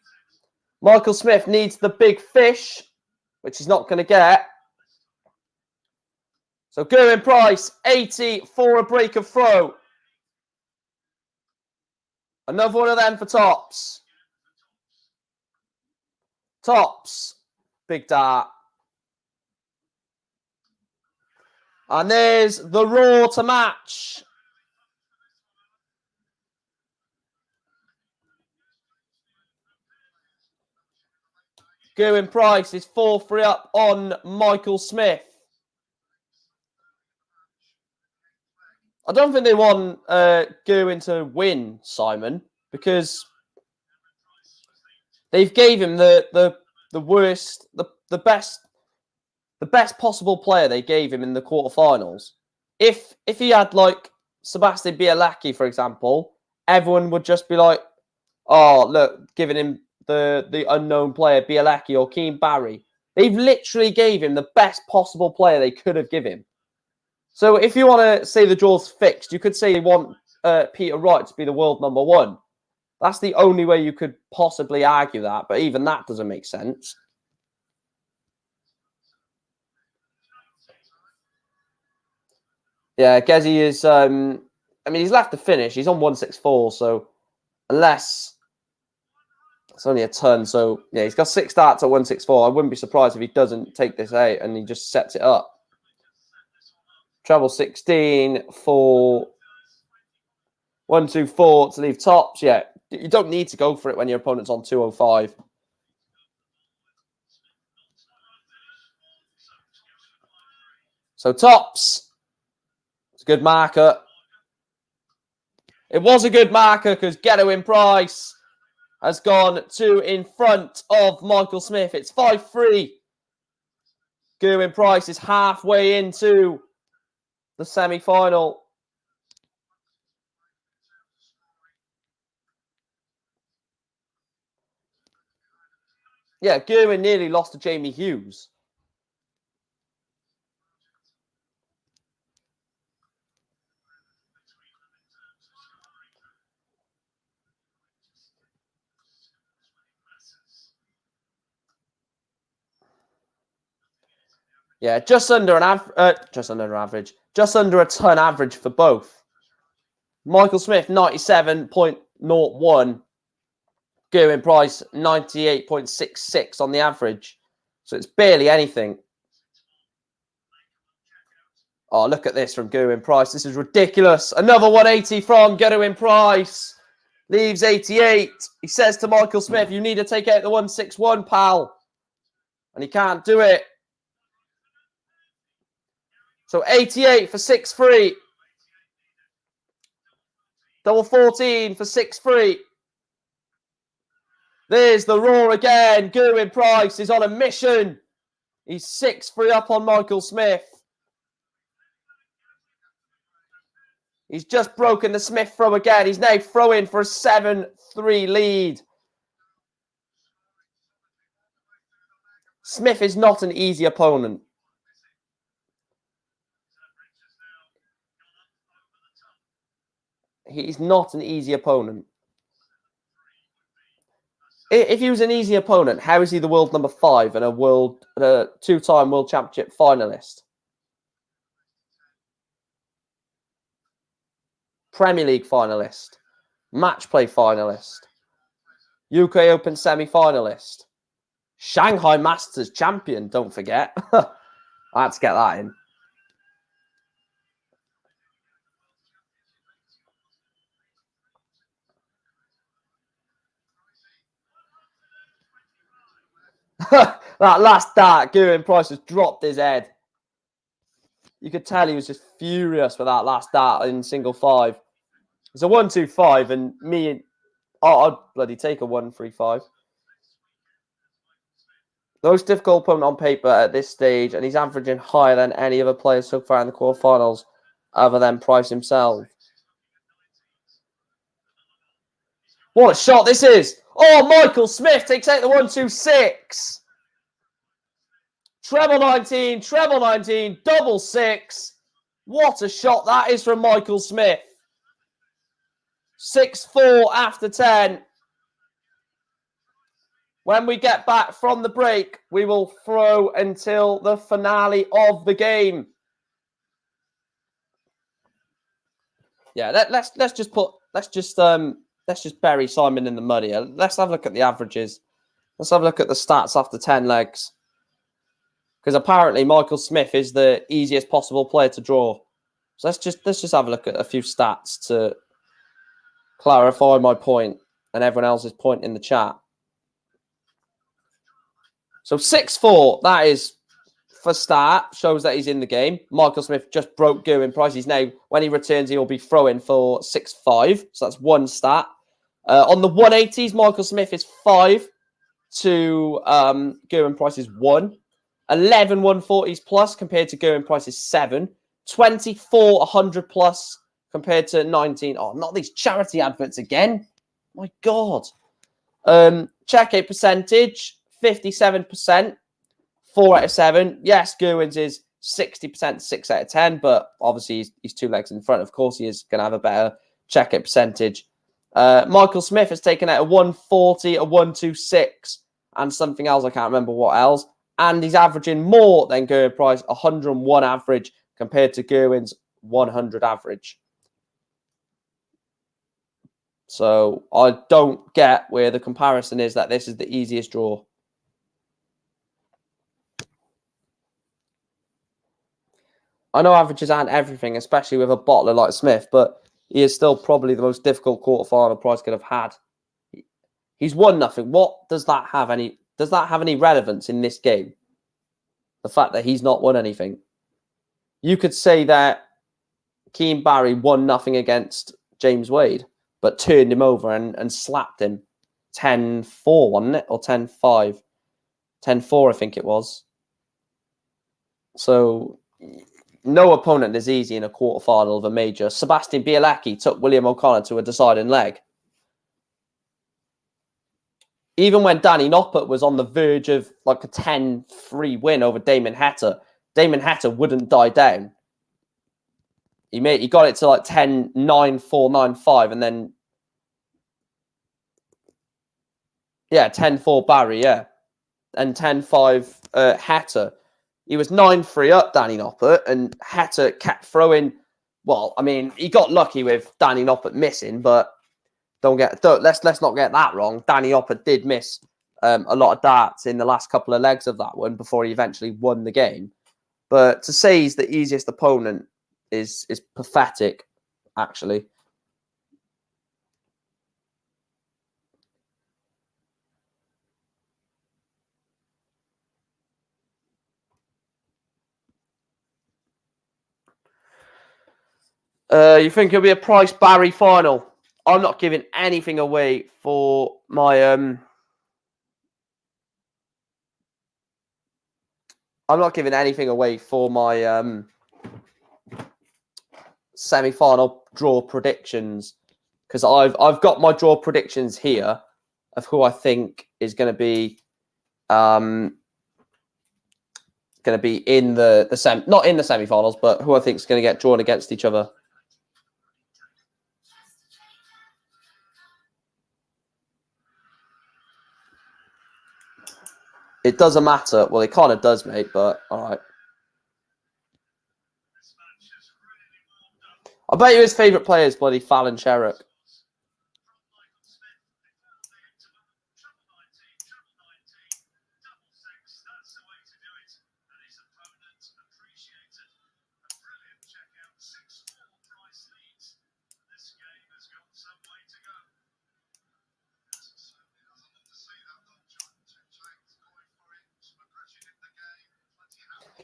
Michael Smith needs the big fish, which he's not going to get. So Gerwin Price, 80 for a break of throw. Another one of them for tops. Tops. Big dart. And there's the raw to match. Gerwin Price is 4-3 up on Michael Smith. I don't think they want Gerwin to win, Simon, because they've gave him the worst, the best possible player they gave him in the quarterfinals. If he had like Sebastian Bialacki, for example, everyone would just be like, oh, look, giving him the unknown player, Bialacki or Keane Barry. They've literally gave him the best possible player they could have given him. So if you want to say the draw's fixed, you could say you want Peter Wright to be the world #1. That's the only way you could possibly argue that, but even that doesn't make sense. Yeah, Gezi is, I mean, he's left the finish. He's on 164, so unless it's only a ton. So, yeah, he's got 6 starts at 164. I wouldn't be surprised if he doesn't take this out and he just sets it up. Treble 16 for 124 to leave tops. Yeah, you don't need to go for it when your opponent's on 205. So tops. It's a good marker. It was a good marker because Gerwin Price has gone 2 in front of Michael Smith. It's 5-3. Gerwin Price is halfway into the semi-final. Yeah, Gerwin nearly lost to Jamie Hughes. Yeah, just under a ton average for both. Michael Smith, 97 98.01. Gerwin Price, 98.66 on the average. So it's barely anything. Oh, look at this from Gerwin Price. This is ridiculous. Another 180 from Gerwin Price. Leaves 88. He says to Michael Smith, you need to take out the 161, pal. And he can't do it. So 88 for 6-3. Double 14 for 6-3. There's the roar again. Gerwin Price is on a mission. He's 6-3 up on Michael Smith. He's just broken the Smith throw again. He's now throwing for a 7-3 lead. Smith is not an easy opponent. He's not an easy opponent. If he was an easy opponent, how is he the world number 5 and a two-time World Championship finalist? Premier League finalist. Match play finalist. UK Open semi-finalist. Shanghai Masters champion, don't forget. I had to get that in. That last dart, Gerwin Price has dropped his head. You could tell he was just furious with that last dart in single 5. It's a 1-2-5, and I'd bloody take a 1-3-5. The most difficult opponent on paper at this stage, and he's averaging higher than any other player so far in the quarterfinals, other than Price himself. What a shot this is! Oh, Michael Smith takes out the 1-2-6. Treble 19, treble 19, double 6. What a shot that is from Michael Smith. 6-4 after 10. When we get back from the break, we will throw until the finale of the game. Yeah, let's just bury Simon in the mud here. Let's have a look at the averages. Let's have a look at the stats after 10 legs. Because apparently Michael Smith is the easiest possible player to draw. So let's just have a look at a few stats to clarify my point and everyone else's point in the chat. So 6-4, that is for start, shows that he's in the game. Michael Smith just broke Gerwin Price. He's now, when he returns, he'll be throwing for 6-5. So that's one stat. On the 180s, Michael Smith is 5 to Gerwin Price's 1. 11 140s plus compared to Gerwin Price's 7. 24 100 plus compared to 19. Oh, not these charity adverts again. My God. Check out percentage, 57%. 4 out of 7. Yes, Gerwin's is 60%, 6 out of 10, but obviously he's 2 legs in front. Of course, he is going to have a better check-out percentage. Michael Smith has taken out a 140, a 126, and something else. I can't remember what else. And he's averaging more than Gerwin Price, 101 average compared to Gerwin's 100 average. So I don't get where the comparison is that this is the easiest draw. I know averages aren't everything, especially with a bottler like Smith, but he is still probably the most difficult quarterfinal Price could have had. He's won nothing. What does that have any? Does that have any relevance in this game? The fact that he's not won anything. You could say that Keane Barry won nothing against James Wade, but turned him over and slapped him 10-4, wasn't it? Or 10-5. 10-4, I think it was. So no opponent is easy in a quarterfinal of a major. Sebastian Bialacki took William O'Connor to a deciding leg. Even when Danny Noppert was on the verge of like a 10-3 win over Damon Heta, Damon Heta wouldn't die down. He got it to like 10-9, 4-9-5, and then 10-4 Barry, and 10-5 Heta. He was 9-3 up, Danny Noppert, and Heta kept throwing. Well, I mean, he got lucky with Danny Noppert missing, but Let's not get that wrong. Danny Hopper did miss a lot of darts in the last couple of legs of that one before he eventually won the game. But to say he's the easiest opponent is pathetic, actually. You think it'll be a Price Barry final? I'm not giving anything away for my I'm not giving anything away for my semi-final draw predictions, because I've got my draw predictions here of who I think is going to be in the not in the semi-finals, but who I think is going to get drawn against each other. It doesn't matter. Well, it kind of does, mate, but all right. I bet you his favourite player is bloody Fallon Sherrock.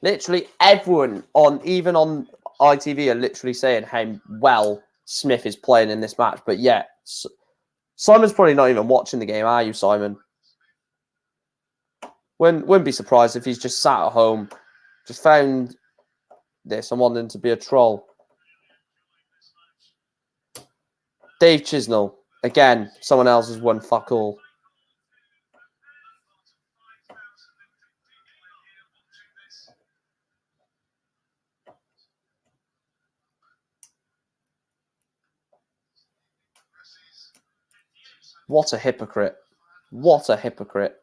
Literally everyone even on ITV are literally saying how well Smith is playing in this match. But yeah, Simon's probably not even watching the game, are you, Simon? Wouldn't be surprised if he's just sat at home, just found this and wanted to be a troll. Dave Chisnell. Again, someone else has won fuck all. What a hypocrite. What a hypocrite.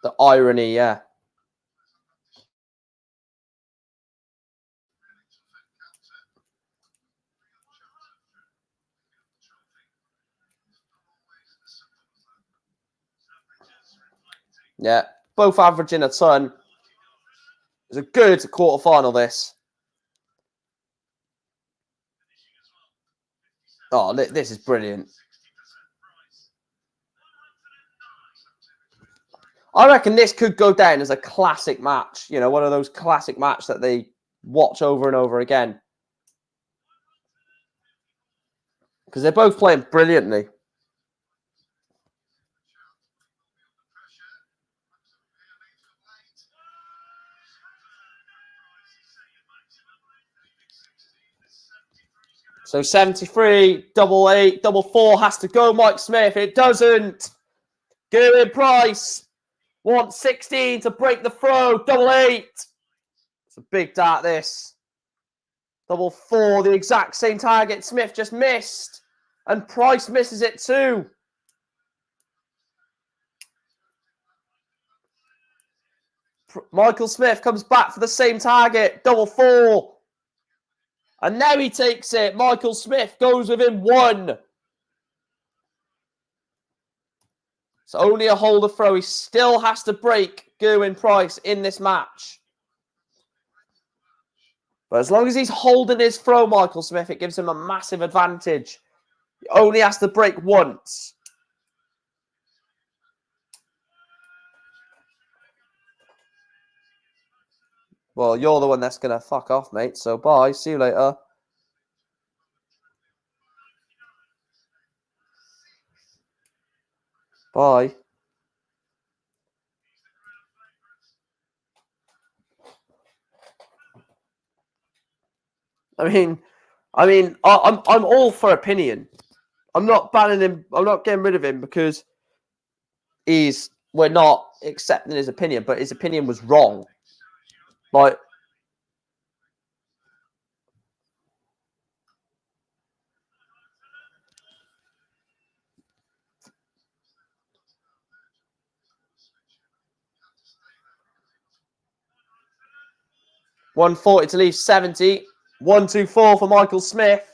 The irony, yeah. Yeah, both averaging a ton. It's a good quarterfinal, this. Oh, this is brilliant. I reckon this could go down as a classic match. You know, one of those classic matches that they watch over and over again. Because they're both playing brilliantly. So 73, double 8, double 4 has to go, Mike Smith. It doesn't. Gerwyn Price wants 16 to break the throw. Double 8. It's a big dart, this. Double 4, the exact same target. Smith just missed. And Price misses it too. Michael Smith comes back for the same target. Double 4. And now he takes it. Michael Smith goes within 1. It's only a holder throw. He still has to break Gerwyn Price in this match. But as long as he's holding his throw, Michael Smith, it gives him a massive advantage. He only has to break once. Well, you're the one that's going to fuck off, mate. So bye. See you later. Bye. I mean, I'm all for opinion. I'm not banning him. I'm not getting rid of him because we're not accepting his opinion, but his opinion was wrong. Like, 140 to leave 70. 124 for Michael Smith.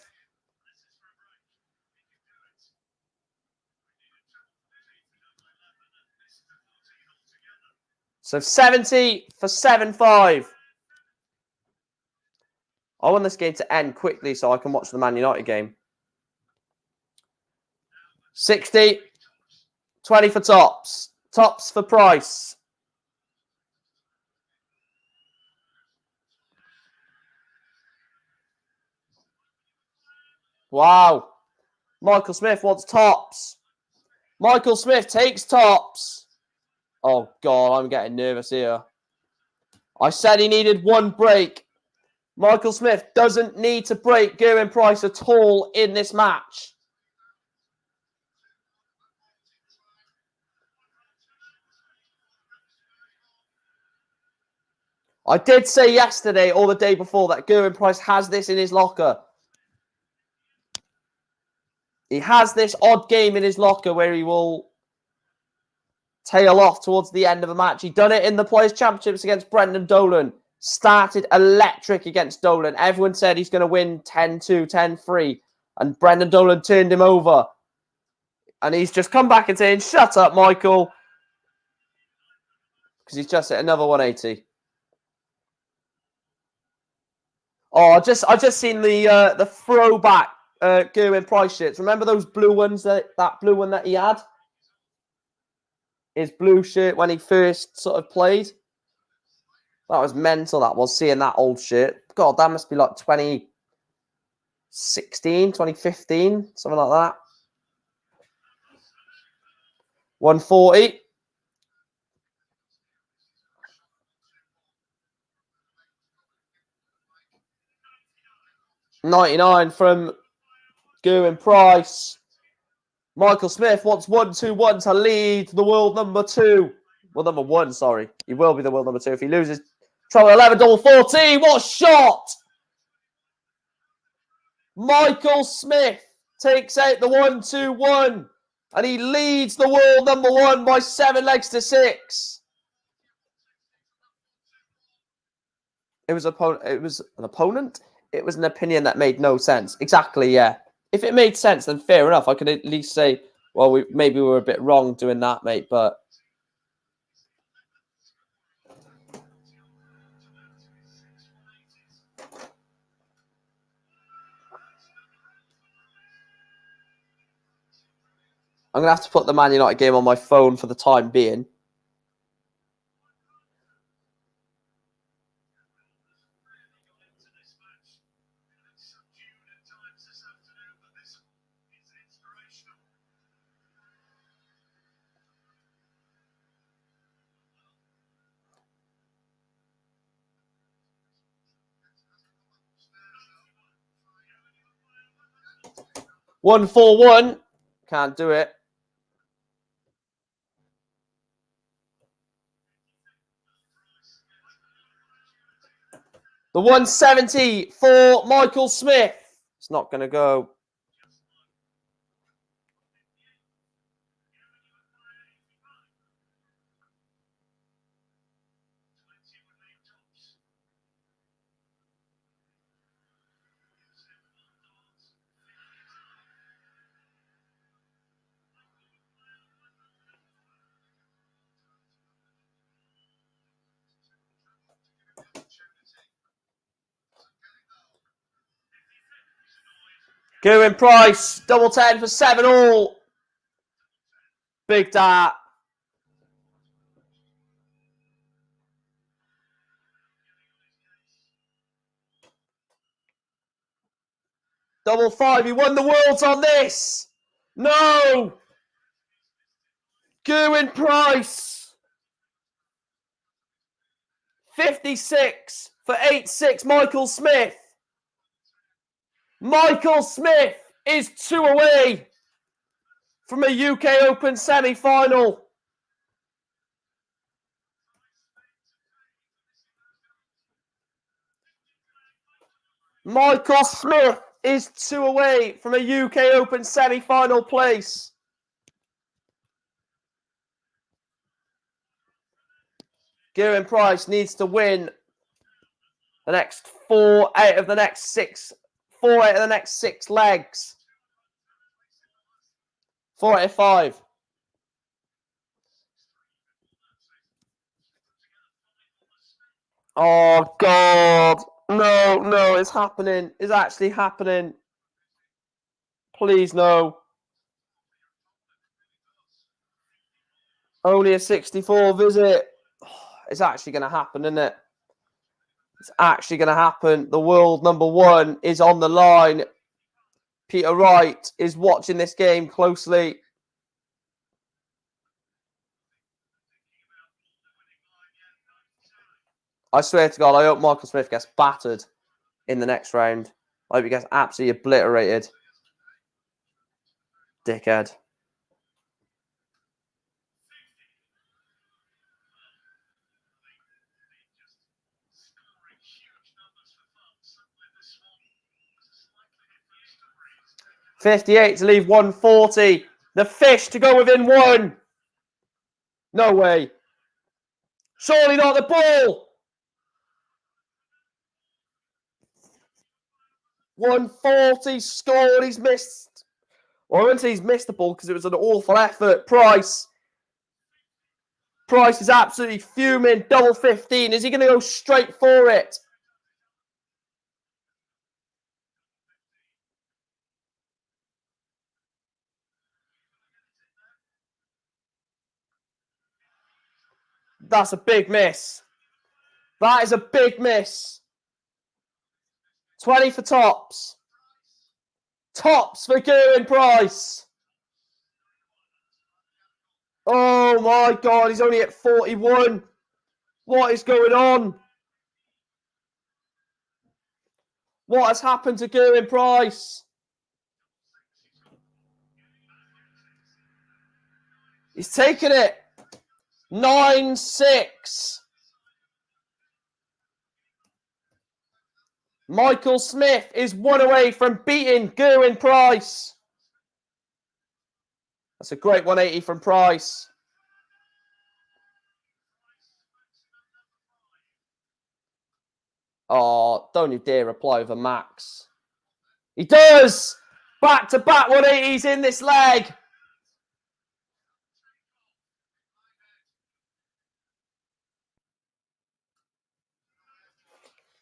So 70 for 7-5. I want this game to end quickly so I can watch the Man United game. 60. 20 for Tops. Tops for Price. Wow. Michael Smith wants Tops. Michael Smith takes Tops. Oh, God, I'm getting nervous here. I said he needed one break. Michael Smith doesn't need to break Gerwyn Price at all in this match. I did say yesterday or the day before that Gerwyn Price has this in his locker. He has this odd game in his locker where he will tail off towards the end of a match. He done it in the Players' Championships against Brendan Dolan. Started electric against Dolan. Everyone said he's going to win 10-2, 10-3. And Brendan Dolan turned him over. And he's just come back and saying, shut up, Michael. Because he's just hit another 180. Oh, I just seen the throwback Gerwyn Price shirts. Remember those blue ones, that blue one that he had? His blue shirt when he first sort of played. That was mental, that was, seeing that old shirt. God, that must be like 2016, 2015, something like that. 140. $99 from Gerwyn Price. Michael Smith wants 1-2-1 to lead the world number 2. Well, number 1, sorry. He will be the world number 2 if he loses. Trouble 11, double 14. What a shot! Michael Smith takes out the 1-2-1. And he leads the world number 1 by 7 legs to 6. It was an opponent? It was an opinion that made no sense. Exactly, yeah. If it made sense, then fair enough. I could at least say, well, maybe we were a bit wrong doing that, mate, but... I'm going to have to put the Man United game on my phone for the time being. One 1-4-1. Can't do it. The 170 for Michael Smith. It's not going to go. Gerwyn Price, double 10 for 7 all. Big dart. Double 5. He won the Worlds on this. No. Gerwyn Price. 56 for 8-6. Michael Smith. Michael Smith is 2 away from a UK Open semi-final. Michael Smith is 2 away from a UK Open semi-final place. Gerwyn Price needs to win The next 4 out of the next 6. 4 out of the next 6 legs. 4 out of 5. Oh, God. No, no, it's happening. It's actually happening. Please, no. Only a 64 visit. It's actually going to happen, isn't it? It's actually going to happen. The world number 1 is on the line. Peter Wright is watching this game closely. I swear to God, I hope Michael Smith gets battered in the next round. I hope he gets absolutely obliterated. Dickhead. $58 to leave 140. The fish to go within 1. No way. Surely not the ball. 140 scored. He's missed. Well, I wouldn't say he's missed the ball because it was an awful effort. Price is absolutely fuming. Double 15. Is he going to go straight for it? That's a big miss. That is a big miss. 20 for tops. Tops for Gerwyn Price. Oh my God, he's only at 41. What is going on? What has happened to Gerwyn Price? He's taken it. 9-6. Michael Smith is 1 away from beating Gerwyn Price. That's a great 180 from Price. Oh, don't you dare reply with a max. He does! Back-to-back 180s in this leg.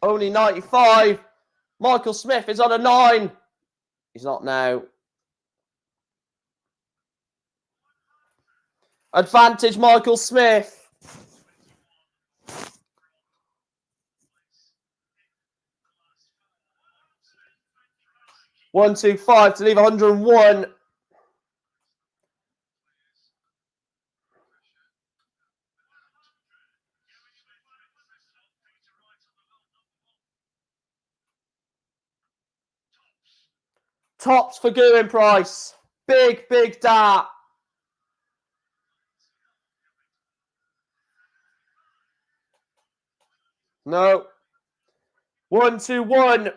Only 95. Michael Smith is on a 9. He's not now. Advantage Michael Smith. One, two, 5 to leave 101. Tops for Gerwyn Price. Big, big dart. No. 1-2-1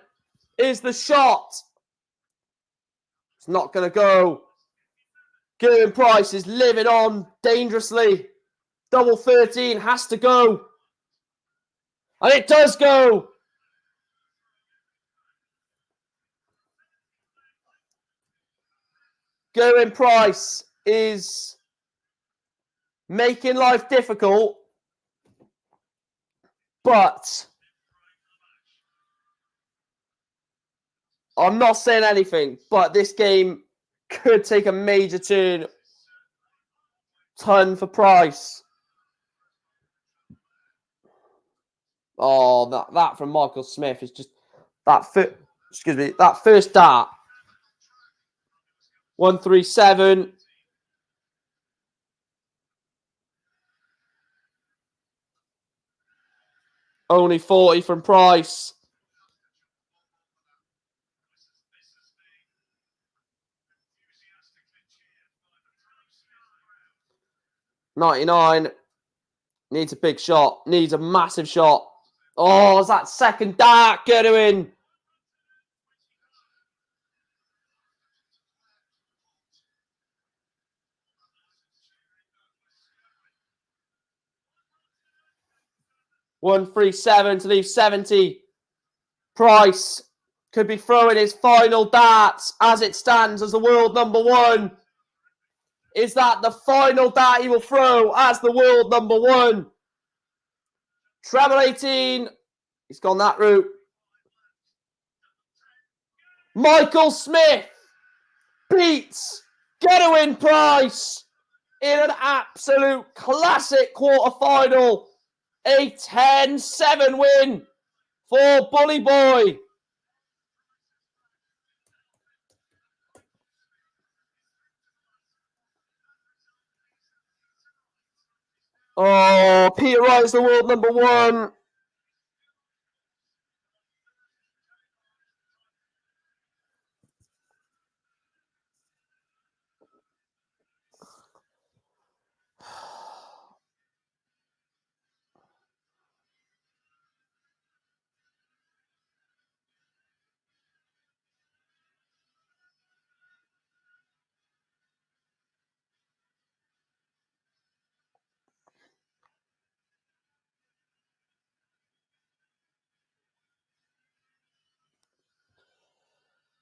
is the shot. It's not going to go. Gerwyn Price is living on dangerously. Double 13 has to go. And it does go. Gerwyn Price is making life difficult. But I'm not saying anything, but this game could take a major turn for Price. Oh, that from Michael Smith is just that first dart. 137. Only 40 from Price. $99. Needs a big shot. Needs a massive shot. Oh, is that second dart? Get her in. $137 to leave 70. Price could be throwing his final darts as it stands as the world number one. Is that the final dart he will throw as the world number one? Treble 18. He's gone that route. Michael Smith beats Gerwyn Price in an absolute classic quarterfinal. A 10-7 win for Bully Boy. Oh, Peter Wright is the world number one.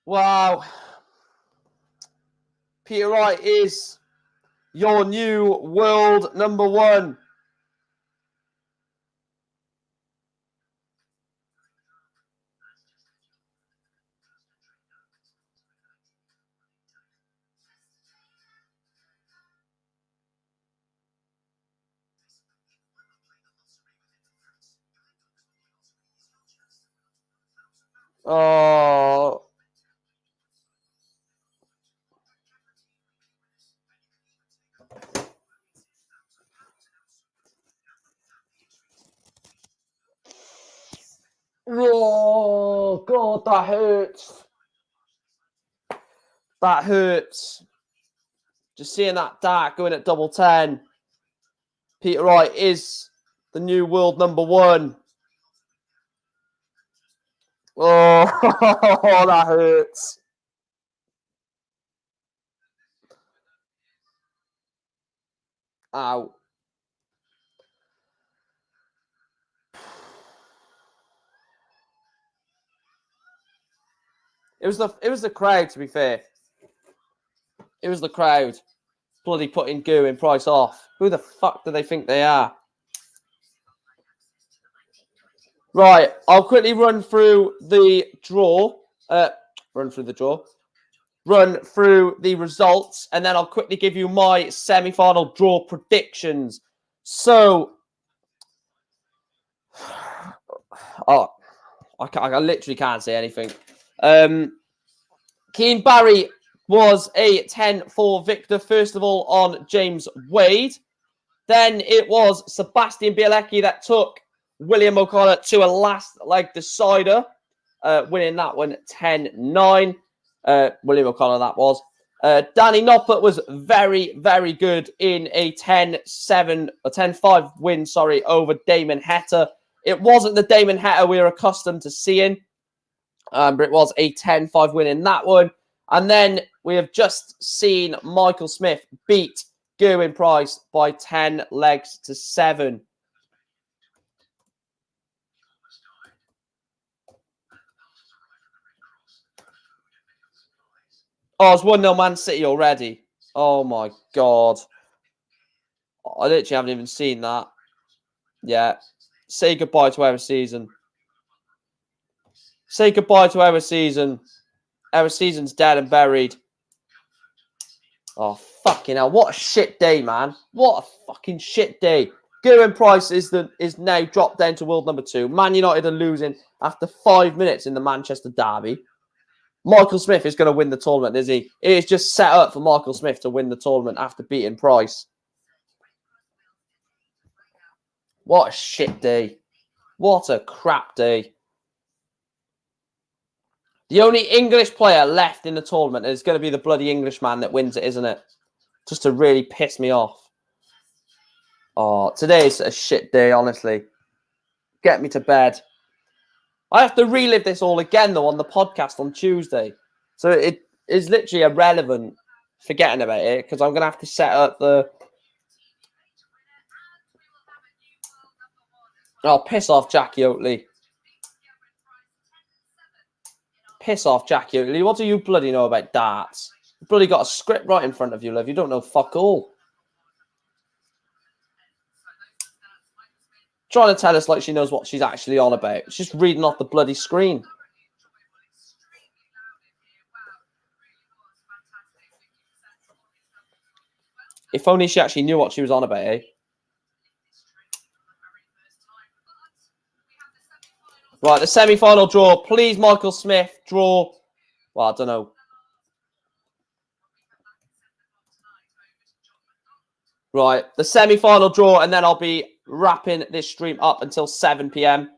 Wow. Peter Wright is your new world number one. Oh. Oh, God, that hurts. That hurts. Just seeing that dart going at double 10. Peter Wright is the new world number one. Oh, that hurts. Ow. It was the crowd, to be fair. It was the crowd bloody putting Gerwyn Price off. Who the fuck do they think they are? Right, I'll quickly run through the draw. Run through the results, and then I'll quickly give you my semi-final draw predictions. So, I literally can't say anything. Keane Barry was a 10-4 victor, first of all, on James Wade. Then it was Sebastian Bialacki that took William O'Connor to a last leg decider, winning that one 10-9. William O'Connor, that was. Danny Noppert was very, very good in a 10-5 win, over Damon Heta. It wasn't the Damon Heta we were accustomed to seeing, but it was a 10-5 win in that one. And then we have just seen Michael Smith beat Gerwyn Price by 10 legs to 7. Oh, it's 1-0 Man City already. Oh, my God. I literally haven't even seen that. Yeah. Say goodbye to our season. Say goodbye to our season. Our season's dead and buried. Oh, fucking hell. What a shit day, man. What a fucking shit day. Gerwyn Price is now dropped down to world number 2. Man United are losing after 5 minutes in the Manchester derby. Michael Smith is going to win the tournament, is he? It is just set up for Michael Smith to win the tournament after beating Price. What a shit day. What a crap day. The only English player left in the tournament is going to be the bloody Englishman that wins it, isn't it? Just to really piss me off. Oh, today's a shit day, honestly. Get me to bed. I have to relive this all again, though, on the podcast on Tuesday. So it is literally irrelevant forgetting about it, because I'm going to have to set up the... Oh, piss off, Jackie Oatley. Piss off, Jackie Oakley. What do you bloody know about darts? You bloody got a script right in front of you, love. You don't know fuck all. Trying to tell us like she knows what she's actually on about. She's just reading off the bloody screen. If only she actually knew what she was on about, eh? Right, the semi-final draw. Please, Michael Smith, draw. Well, I don't know. Right, the semi-final draw, and then I'll be wrapping this stream up until 7 p.m.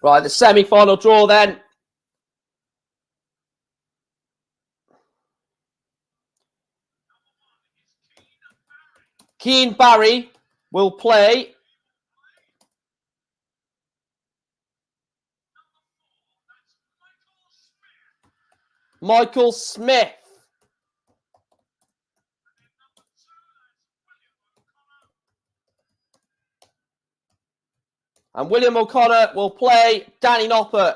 Right, the semi-final draw then. Keane Barry will play Michael Smith. And William O'Connor will play Danny Noppert.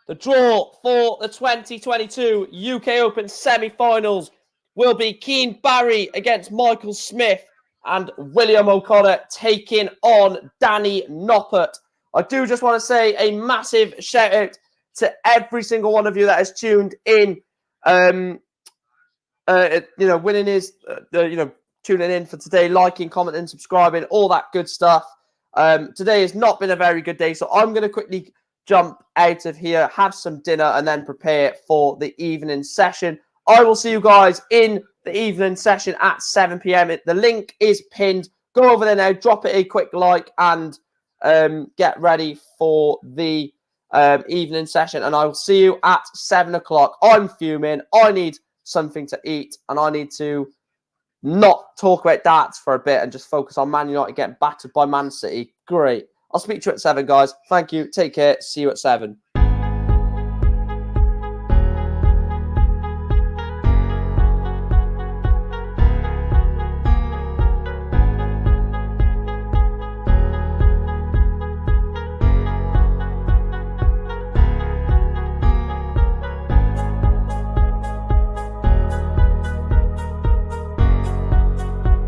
The draw for the 2022 UK Open semi-finals will be Keane Barry against Michael Smith and William O'Connor taking on Danny Noppert. I do just want to say a massive shout out to every single one of you that has tuned in. Winning is, tuning in for today, liking, commenting, subscribing, all that good stuff. Today has not been a very good day, so I'm going to quickly jump out of here, have some dinner, and then prepare for the evening session. I will see you guys in the evening session at 7 p.m. The link is pinned. Go over there now, drop it a quick like, and get ready for the evening session. And I will see you at 7 o'clock. I'm fuming. I need something to eat, and I need to not talk about darts for a bit and just focus on Man United getting battered by Man City. Great. I'll speak to you at 7, guys. Thank you. Take care. See you at 7.